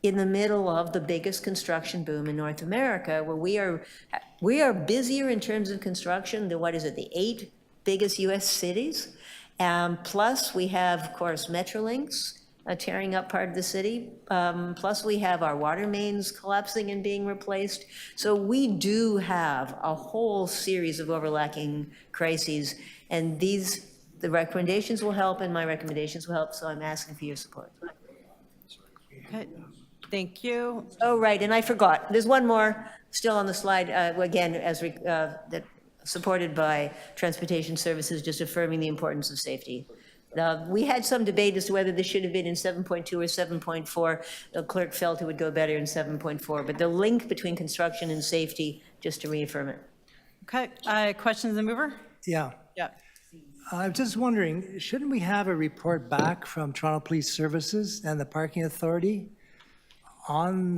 in the middle of the biggest construction boom in North America, where we are busier in terms of construction than, the 8 biggest US cities. Plus we have, of course, Metrolinx tearing up part of the city. Plus we have our water mains collapsing and being replaced. So we do have a whole series of overlapping crises, and the recommendations will help, and my recommendations will help, so I'm asking for your support. Okay, thank you. Oh, right, and I forgot, there's one more still on the slide, again, that supported by Transportation Services, just affirming the importance of safety. We had some debate as to whether this should have been in 7.2 or 7.4. The clerk felt it would go better in 7.4, but the link between construction and safety, just to reaffirm it. Okay, questions of the mover? Yeah. Yeah. I'm just wondering, shouldn't we have a report back from Toronto Police Services and the Parking Authority on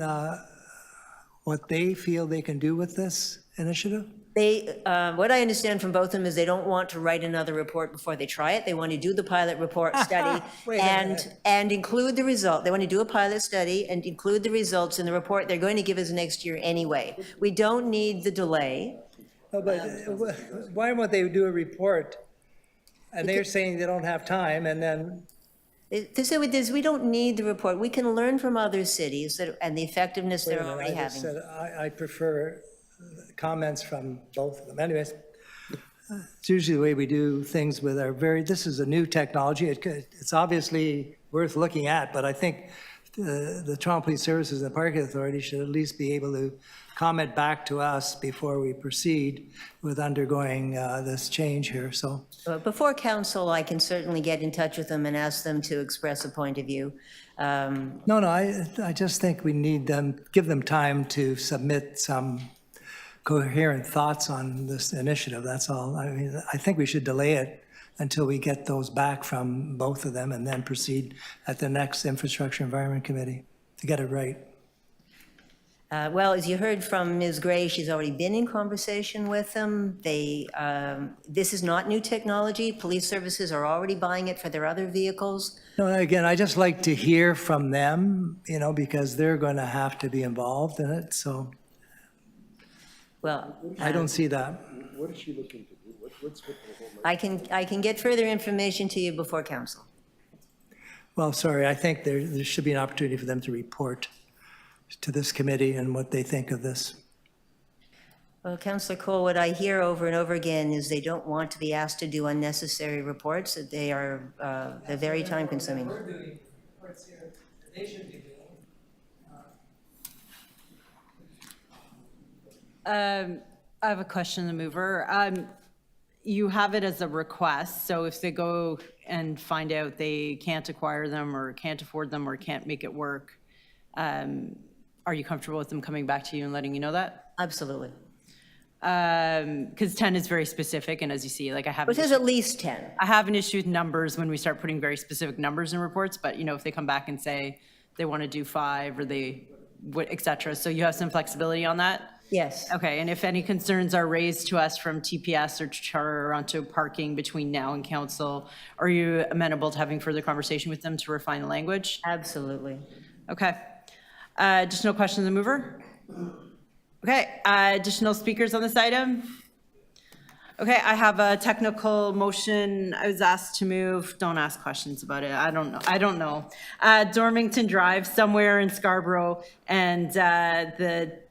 what they feel they can do with this initiative? What I understand from both of them is they don't want to write another report before they try it. They want to do the pilot report study and include the result. They want to do a pilot study and include the results in the report they're going to give us next year anyway. We don't need the delay. Oh, but why won't they do a report? And they're saying they don't have time, and then... They say with this, we don't need the report. We can learn from other cities and the effectiveness they're already having. I prefer comments from both of them. Anyways, it's usually the way we do things with our this is a new technology. It's obviously worth looking at, but I think the Toronto Police Services and the Parking Authority should at least be able to comment back to us before we proceed with undergoing this change here, so. Before council, I can certainly get in touch with them and ask them to express a point of view. No, I just think we need give them time to submit some coherent thoughts on this initiative, that's all. I mean, I think we should delay it until we get those back from both of them and then proceed at the next Infrastructure Environment Committee to get it right. Well, as you heard from Ms. Gray, she's already been in conversation with them. This is not new technology. Police services are already buying it for their other vehicles. No, again, I just like to hear from them, because they're going to have to be involved in it, so. Well, I don't see that. What is she looking to do? What's with the whole? I can get further information to you before council. Well, sorry, I think there should be an opportunity for them to report to this committee and what they think of this. Well, Councillor Cole, what I hear over and over again is they don't want to be asked to do unnecessary reports, that they're very time consuming. We're doing reports here, they should be doing. I have a question, the mover. You have it as a request, so if they go and find out they can't acquire them or can't afford them or can't make it work, are you comfortable with them coming back to you and letting you know that? Absolutely. Because 10 is very specific, and as you see, like I have. Which is at least 10. I have an issue with numbers when we start putting very specific numbers in reports, but if they come back and say they want to do 5 or et cetera, so you have some flexibility on that? Yes. Okay, and if any concerns are raised to us from TPS or Toronto Parking between now and council, are you amenable to having further conversation with them to refine the language? Absolutely. Okay. Additional questions, the mover? Okay, additional speakers on this item? Okay, I have a technical motion. I was asked to move, don't ask questions about it. I don't know. Dormington Drive, somewhere in Scarborough, and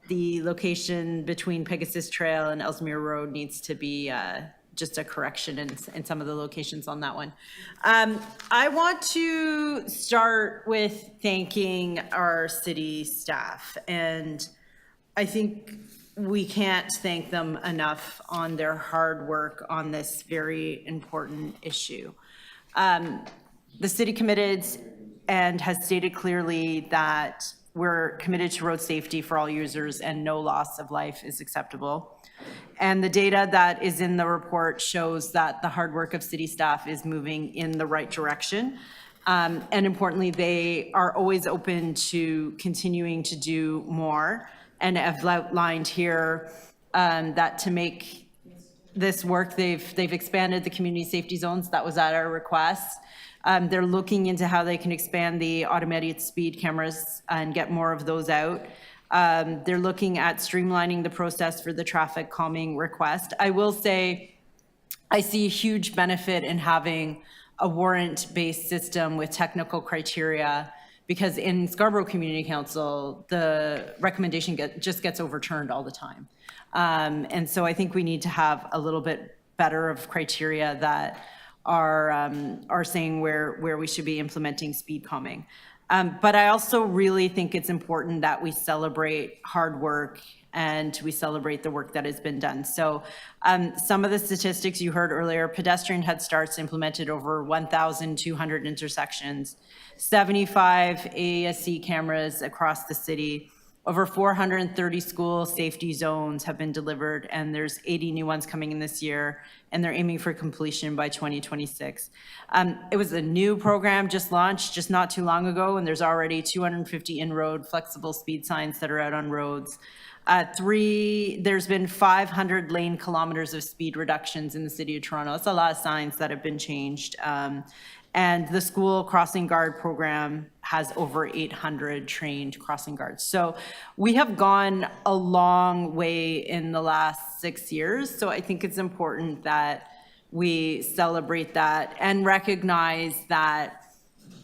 the location between Pegasus Trail and Ellesmere Road needs to be just a correction in some of the locations on that one. I want to start with thanking our city staff, and I think we can't thank them enough on their hard work on this very important issue. The city committed and has stated clearly that we're committed to road safety for all users and no loss of life is acceptable. And the data that is in the report shows that the hard work of city staff is moving in the right direction. And importantly, they are always open to continuing to do more, and have outlined here that to make this work, they've expanded the community safety zones. That was at our request. They're looking into how they can expand the automated speed cameras and get more of those out. They're looking at streamlining the process for the traffic calming request. I will say, I see a huge benefit in having a warrant-based system with technical criteria, because in Scarborough Community Council, the recommendation just gets overturned all the time. And so I think we need to have a little bit better of criteria that are saying where we should be implementing speed calming. But I also really think it's important that we celebrate hard work and we celebrate the work that has been done. So some of the statistics you heard earlier, pedestrian head starts implemented over 1,200 intersections, 75 ASC cameras across the city, over 430 school safety zones have been delivered, and there's 80 new ones coming in this year, and they're aiming for completion by 2026. It was a new program just launched just not too long ago, and there's already 250 in-road flexible speed signs that are out on roads. There's been 500 lane kilometers of speed reductions in the city of Toronto. That's a lot of signs that have been changed. And the school crossing guard program has over 800 trained crossing guards. So we have gone a long way in the last 6 years. So I think it's important that we celebrate that and recognize that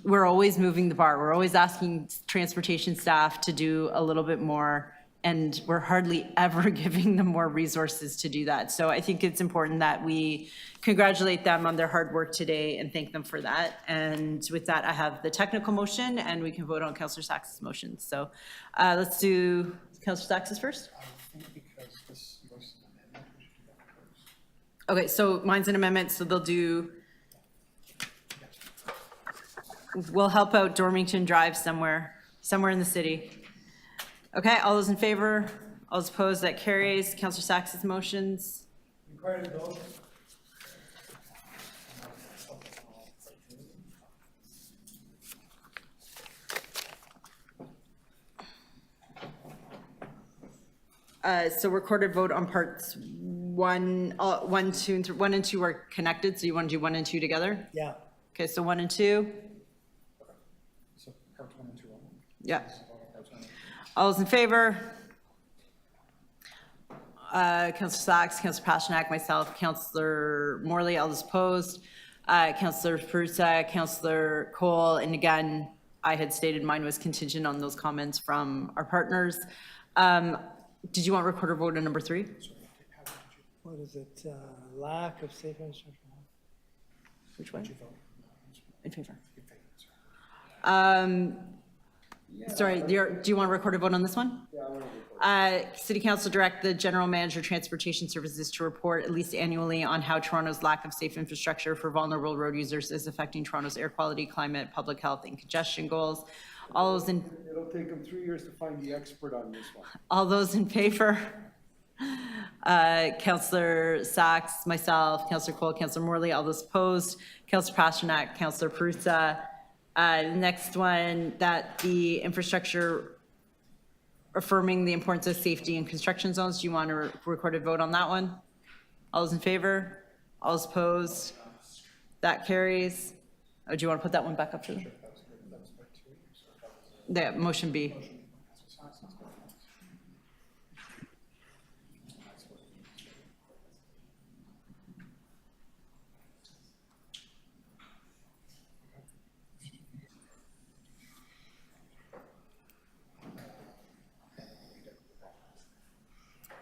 we're always moving the bar. We're always asking transportation staff to do a little bit more and we're hardly ever giving them more resources to do that. So I think it's important that we congratulate them on their hard work today and thank them for that. And with that, I have the technical motion, and we can vote on Councillor Sachs's motion. So let's do Councillor Sachs's first. Okay, so mine's an amendment, so we'll help out Dormington Drive somewhere in the city. Okay, all those in favor? All those opposed? That carries. Councillor Sachs's motions. So recorded vote on parts 1, 2, and 3. 1 and 2 are connected, so you want to do 1 and 2 together? Yeah. Okay, so 1 and 2. So parts 1 and 2 only. Yeah. All those in favor? Councillor Sachs, Councillor Pasternak, myself, Councillor Morley, all those opposed. Councillor Prusa, Councillor Cole, and again, I had stated mine was contingent on those comments from our partners. Did you want recorder vote on number 3? What is it? Lack of safe infrastructure. Which one? In favor. Sorry, do you want to record a vote on this one? Yeah, I want to record. City Council direct the General Manager Transportation Services to report at least annually on how Toronto's lack of safe infrastructure for vulnerable road users is affecting Toronto's air quality, climate, public health, and congestion goals. All those in... It'll take them 3 years to find the expert on this one. All those in favor? Councillor Sachs, myself, Councillor Cole, Councillor Morley, all those opposed. Councillor Pasternak, Councillor Prusa. Next one, that the infrastructure affirming the importance of safety in construction zones. Do you want to record a vote on that one? All those in favor? All those opposed? That carries. Oh, do you want to put that one back up to them? The motion B.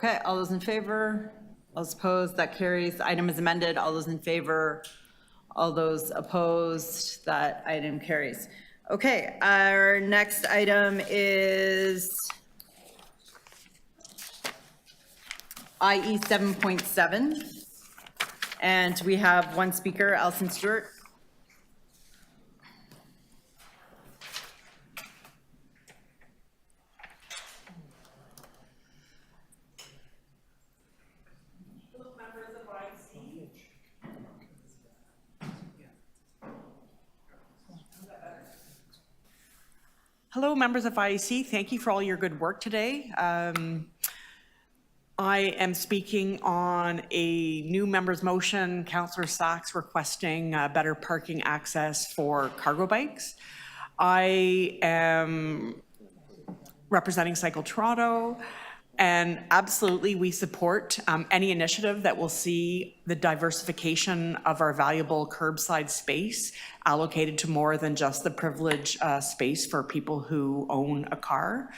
Okay, all those in favor? All those opposed? That carries. Item is amended. All those in favor? All those opposed? That item carries. Okay, our next item is IE 7.7. And we have one speaker, Alison Stewart. Hello, members of IEC. Thank you for all your good work today. I am speaking on a new member's motion, Councillor Sachs requesting better parking access for cargo bikes. I am representing Cycle Toronto, and absolutely we support any initiative that will see the diversification of our valuable curbside space allocated to more than just the privileged space for people who own a car.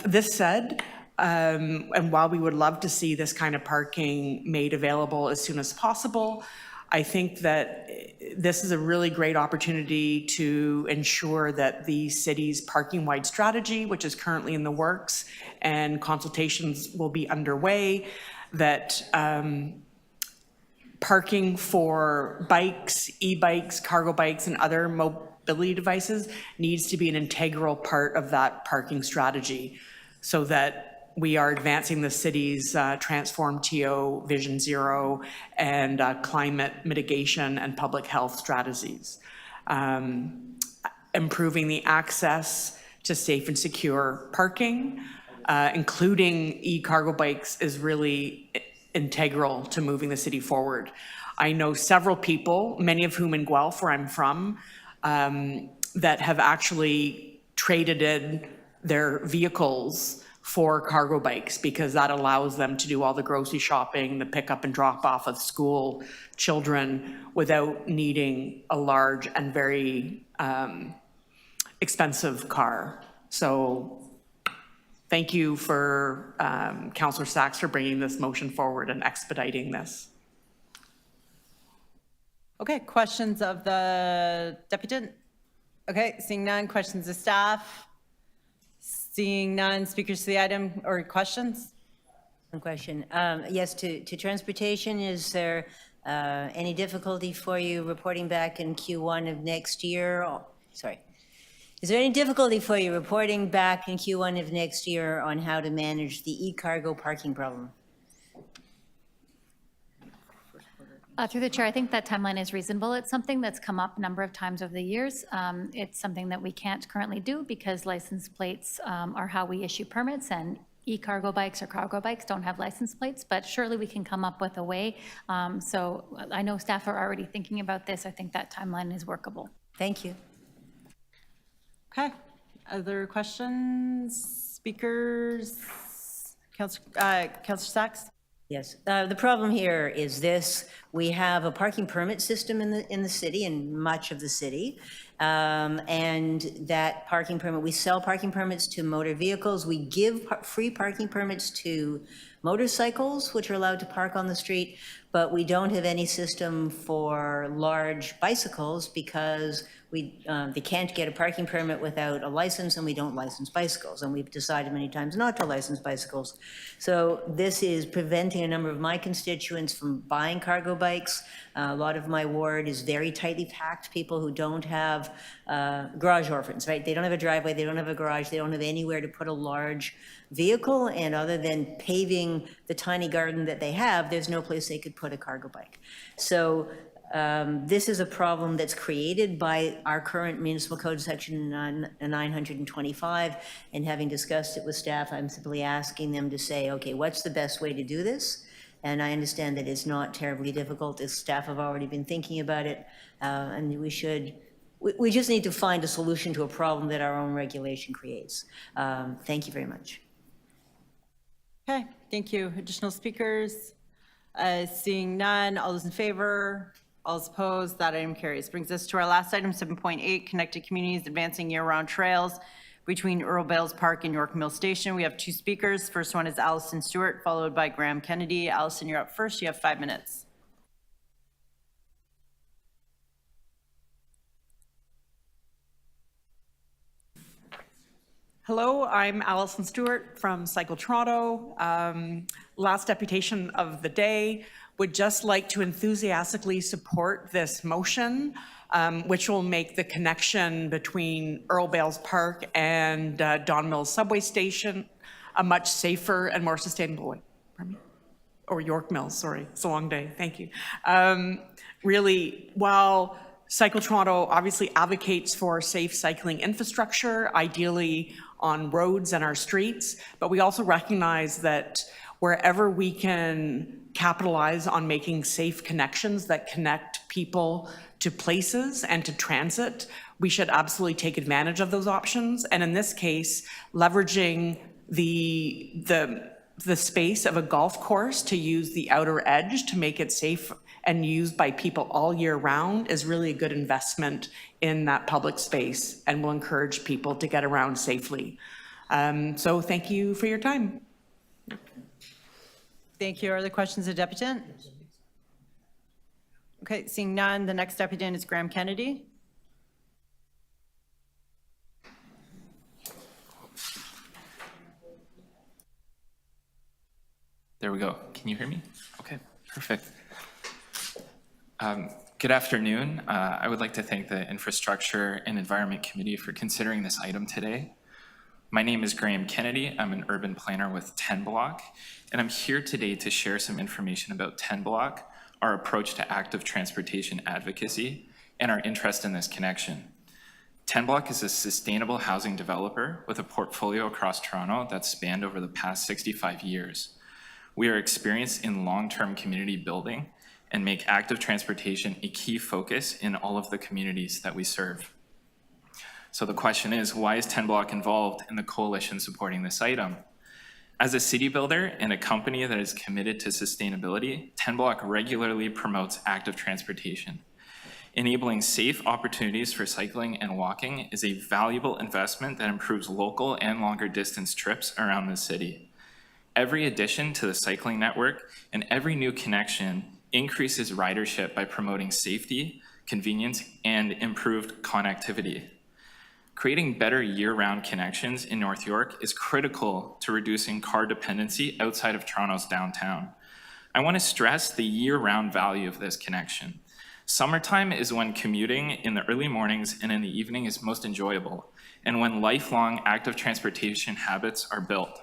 This said, and while we would love to see this kind of parking made available as soon as possible, I think that this is a really great opportunity to ensure that the city's parking-wide strategy, which is currently in the works and consultations will be underway, that parking for bikes, e-bikes, cargo bikes, and other mobility devices needs to be an integral part of that parking strategy so that we are advancing the city's Transform TO Vision Zero and climate mitigation and public health strategies. Improving the access to safe and secure parking, including e-cargo bikes, is really integral to moving the city forward. I know several people, many of whom in Guelph, where I'm from, that have actually traded in their vehicles for cargo bikes because that allows them to do all the grocery shopping, the pick up and drop off of school children without needing a large and very expensive car. So thank you for Councillor Sachs for bringing this motion forward and expediting this. Okay, questions of the deputant? Okay, seeing none, questions of staff? Seeing none, speakers to the item or questions? One question. Yes, to transportation, is there any difficulty for you reporting back in Q1 of next year? Oh, sorry. Is there any difficulty for you reporting back in Q1 of next year on how to manage the e-cargo parking problem? Through the chair, I think that timeline is reasonable. It's something that's come up a number of times over the years. It's something that we can't currently do because license plates are how we issue permits, and e-cargo bikes or cargo bikes don't have license plates, but surely we can come up with a way. So I know staff are already thinking about this. I think that timeline is workable. Thank you. Okay, other questions, speakers? Councillor Sachs? Yes, the problem here is this: we have a parking permit system in the city, in much of the city, and that parking permit, we sell parking permits to motor vehicles. We give free parking permits to motorcycles, which are allowed to park on the street, but we don't have any system for large bicycles because they can't get a parking permit without a license, and we don't license bicycles, and we've decided many times not to license bicycles. So this is preventing a number of my constituents from buying cargo bikes. A lot of my ward is very tightly packed, people who don't have garage orphans, right? They don't have a driveway, they don't have a garage, they don't have anywhere to put a large vehicle, and other than paving the tiny garden that they have, there's no place they could put a cargo bike. So this is a problem that's created by our current municipal code section 925, and having discussed it with staff, I'm simply asking them to say, okay, what's the best way to do this? And I understand that it's not terribly difficult, as staff have already been thinking about it, and we just need to find a solution to a problem that our own regulation creates. Thank you very much. Okay, thank you. Additional speakers? Seeing none, all those in favor? All those opposed? That item carries. Brings us to our last item, 7.8, Connected Communities Advancing Year-Round Trails between Earl, Bales Park and York Mill Station. We have two speakers. First one is Allison Stewart, followed by Graham Kennedy. Allison, you're up first. You have 5 minutes. Hello, I'm Allison Stewart from Cycle Toronto. Last deputation of the day. Would just like to enthusiastically support this motion, which will make the connection between Earl Bales Park and Don Mills subway station a much safer and more sustainable way. Pardon me? Or York Mills, sorry, it's a long day, thank you. Really, while Cycle Toronto obviously advocates for safe cycling infrastructure, ideally on roads and our streets, but we also recognize that wherever we can capitalize on making safe connections that connect people to places and to transit, we should absolutely take advantage of those options. And in this case, leveraging the space of a golf course to use the outer edge to make it safe and used by people all year round is really a good investment in that public space and will encourage people to get around safely. So thank you for your time. Thank you. Are there questions of deputant? Okay, seeing none, the next deputant is Graham Kennedy. There we go. Can you hear me? Okay, perfect. Good afternoon. I would like to thank the Infrastructure and Environment Committee for considering this item today. My name is Graham Kennedy. I'm an urban planner with 10 Block, and I'm here today to share some information about 10 Block, our approach to active transportation advocacy, and our interest in this connection. 10 Block is a sustainable housing developer with a portfolio across Toronto that's spanned over the past 65 years. We are experienced in long-term community building and make active transportation a key focus in all of the communities that we serve. So the question is, why is 10 Block involved in the coalition supporting this item? As a city builder and a company that is committed to sustainability, 10 Block regularly promotes active transportation. Enabling safe opportunities for cycling and walking is a valuable investment that improves local and longer distance trips around the city. Every addition to the cycling network and every new connection increases ridership by promoting safety, convenience, and improved connectivity. Creating better year-round connections in North York is critical to reducing car dependency outside of Toronto's downtown. I want to stress the year-round value of this connection. Summertime is when commuting in the early mornings and in the evening is most enjoyable, and when lifelong active transportation habits are built.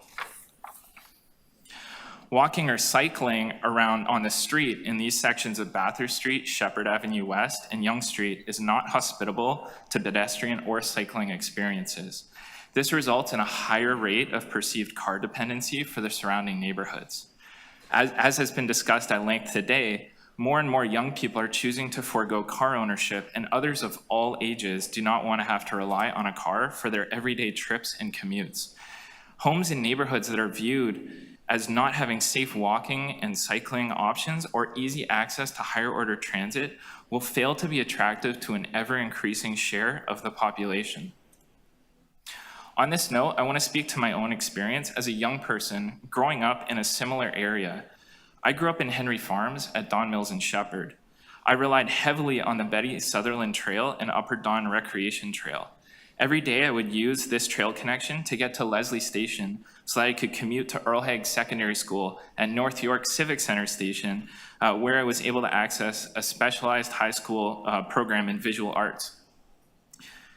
Walking or cycling around on the street in these sections of Bathurst Street, Shepherd Avenue West, and Yonge Street is not hospitable to pedestrian or cycling experiences. This results in a higher rate of perceived car dependency for the surrounding neighborhoods. As has been discussed at length today, more and more young people are choosing to forego car ownership, and others of all ages do not want to have to rely on a car for their everyday trips and commutes. Homes in neighborhoods that are viewed as not having safe walking and cycling options or easy access to higher order transit will fail to be attractive to an ever-increasing share of the population. On this note, I want to speak to my own experience as a young person growing up in a similar area. I grew up in Henry Farms at Don Mills and Shepherd. I relied heavily on the Betty Sutherland Trail and Upper Don Recreation Trail. Every day I would use this trail connection to get to Leslie Station so that I could commute to Earl Haig Secondary School at North York Civic Center Station, where I was able to access a specialized high school program in visual arts.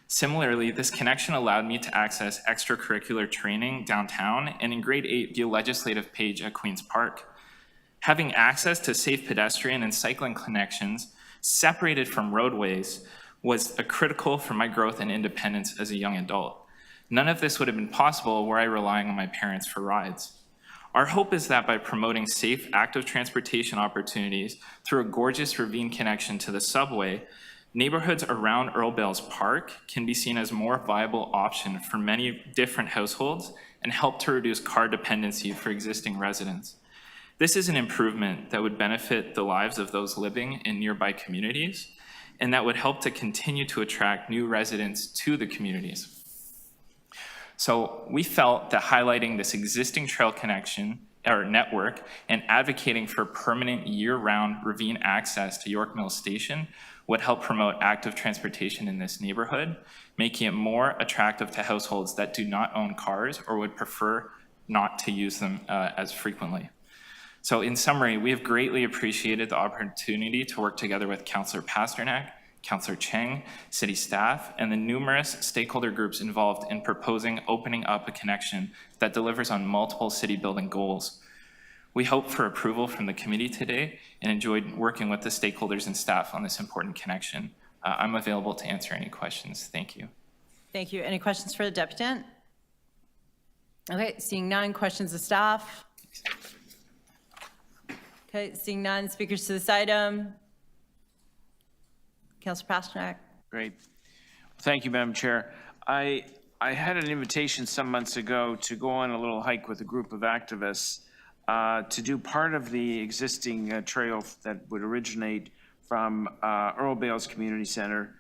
Similarly, this connection allowed me to access extracurricular training downtown and in grade 8 via legislative page at Queen's Park. Having access to safe pedestrian and cycling connections separated from roadways was critical for my growth and independence as a young adult. None of this would have been possible were I relying on my parents for rides. Our hope is that by promoting safe, active transportation opportunities through a gorgeous ravine connection to the subway, neighborhoods around Earl Bales Park can be seen as a more viable option for many different households and help to reduce car dependency for existing residents. This is an improvement that would benefit the lives of those living in nearby communities, and that would help to continue to attract new residents to the communities. So we felt that highlighting this existing trail connection or network and advocating for permanent year-round ravine access to York Mills Station would help promote active transportation in this neighborhood, making it more attractive to households that do not own cars or would prefer not to use them as frequently. So in summary, we have greatly appreciated the opportunity to work together with Councillor Pasternak, Councillor Cheng, city staff, and the numerous stakeholder groups involved in proposing opening up a connection that delivers on multiple city building goals. We hope for approval from the committee today and enjoyed working with the stakeholders and staff on this important connection. I'm available to answer any questions. Thank you. Thank you. Any questions for the deputant? Okay, seeing none, questions of staff? Okay, seeing none, speakers to this item? Councillor Pasternak. Great. Thank you, Madam Chair. I had an invitation some months ago to go on a little hike with a group of activists to do part of the existing trail that would originate from Earl Bales Community Center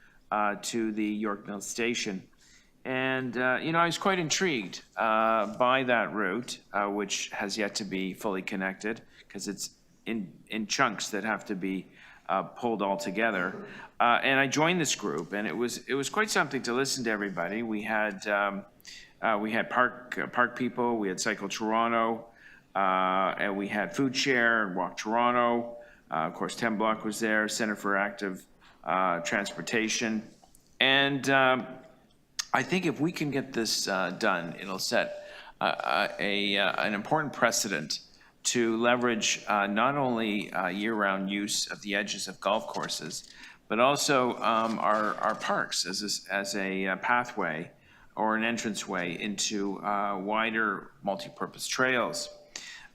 to the York Mills Station. And, you know, I was quite intrigued by that route, which has yet to be fully connected because it's in chunks that have to be pulled all together. And I joined this group, and it was quite something to listen to everybody. We had park people, we had Cycle Toronto, and we had Food Share and Walk Toronto. Of course, 10 Block was there, Center for Active Transportation. And I think if we can get this done, it'll set an important precedent to leverage not only year-round use of the edges of golf courses, but also our parks as a pathway or an entranceway into wider multi-purpose trails.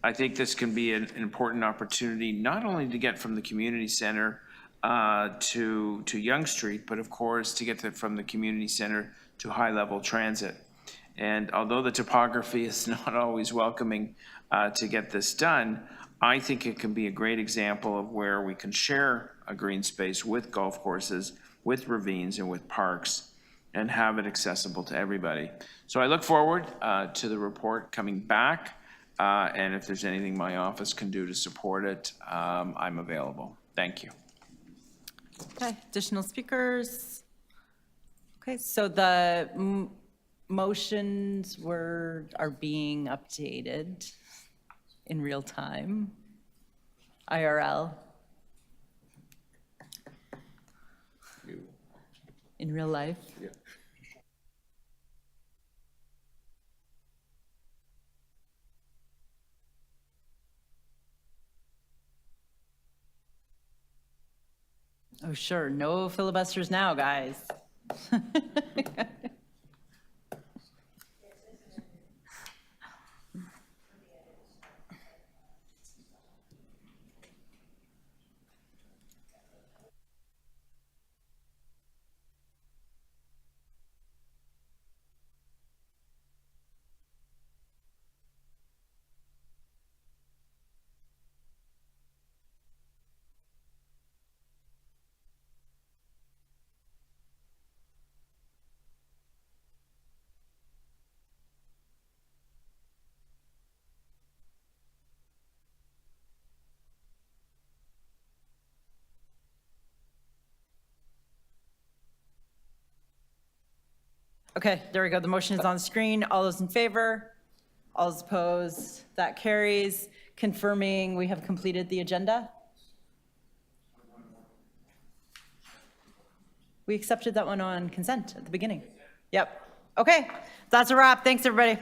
I think this can be an important opportunity not only to get from the community center to Yonge Street, but of course to get from the community center to high-level transit. And although the topography is not always welcoming to get this done, I think it can be a great example of where we can share a green space with golf courses, with ravines and with parks, and have it accessible to everybody. So I look forward to the report coming back, and if there's anything my office can do to support it, I'm available. Thank you. Okay, additional speakers? Okay, so the motions are being updated in real time, IRL. In real life? Yeah. Oh, sure, no filibusters now, guys. Okay, there we go. The motion is on screen. All those in favor? All those opposed? That carries. Confirming we have completed the agenda. We accepted that one on consent at the beginning. Yep. Okay, that's a wrap. Thanks, everybody.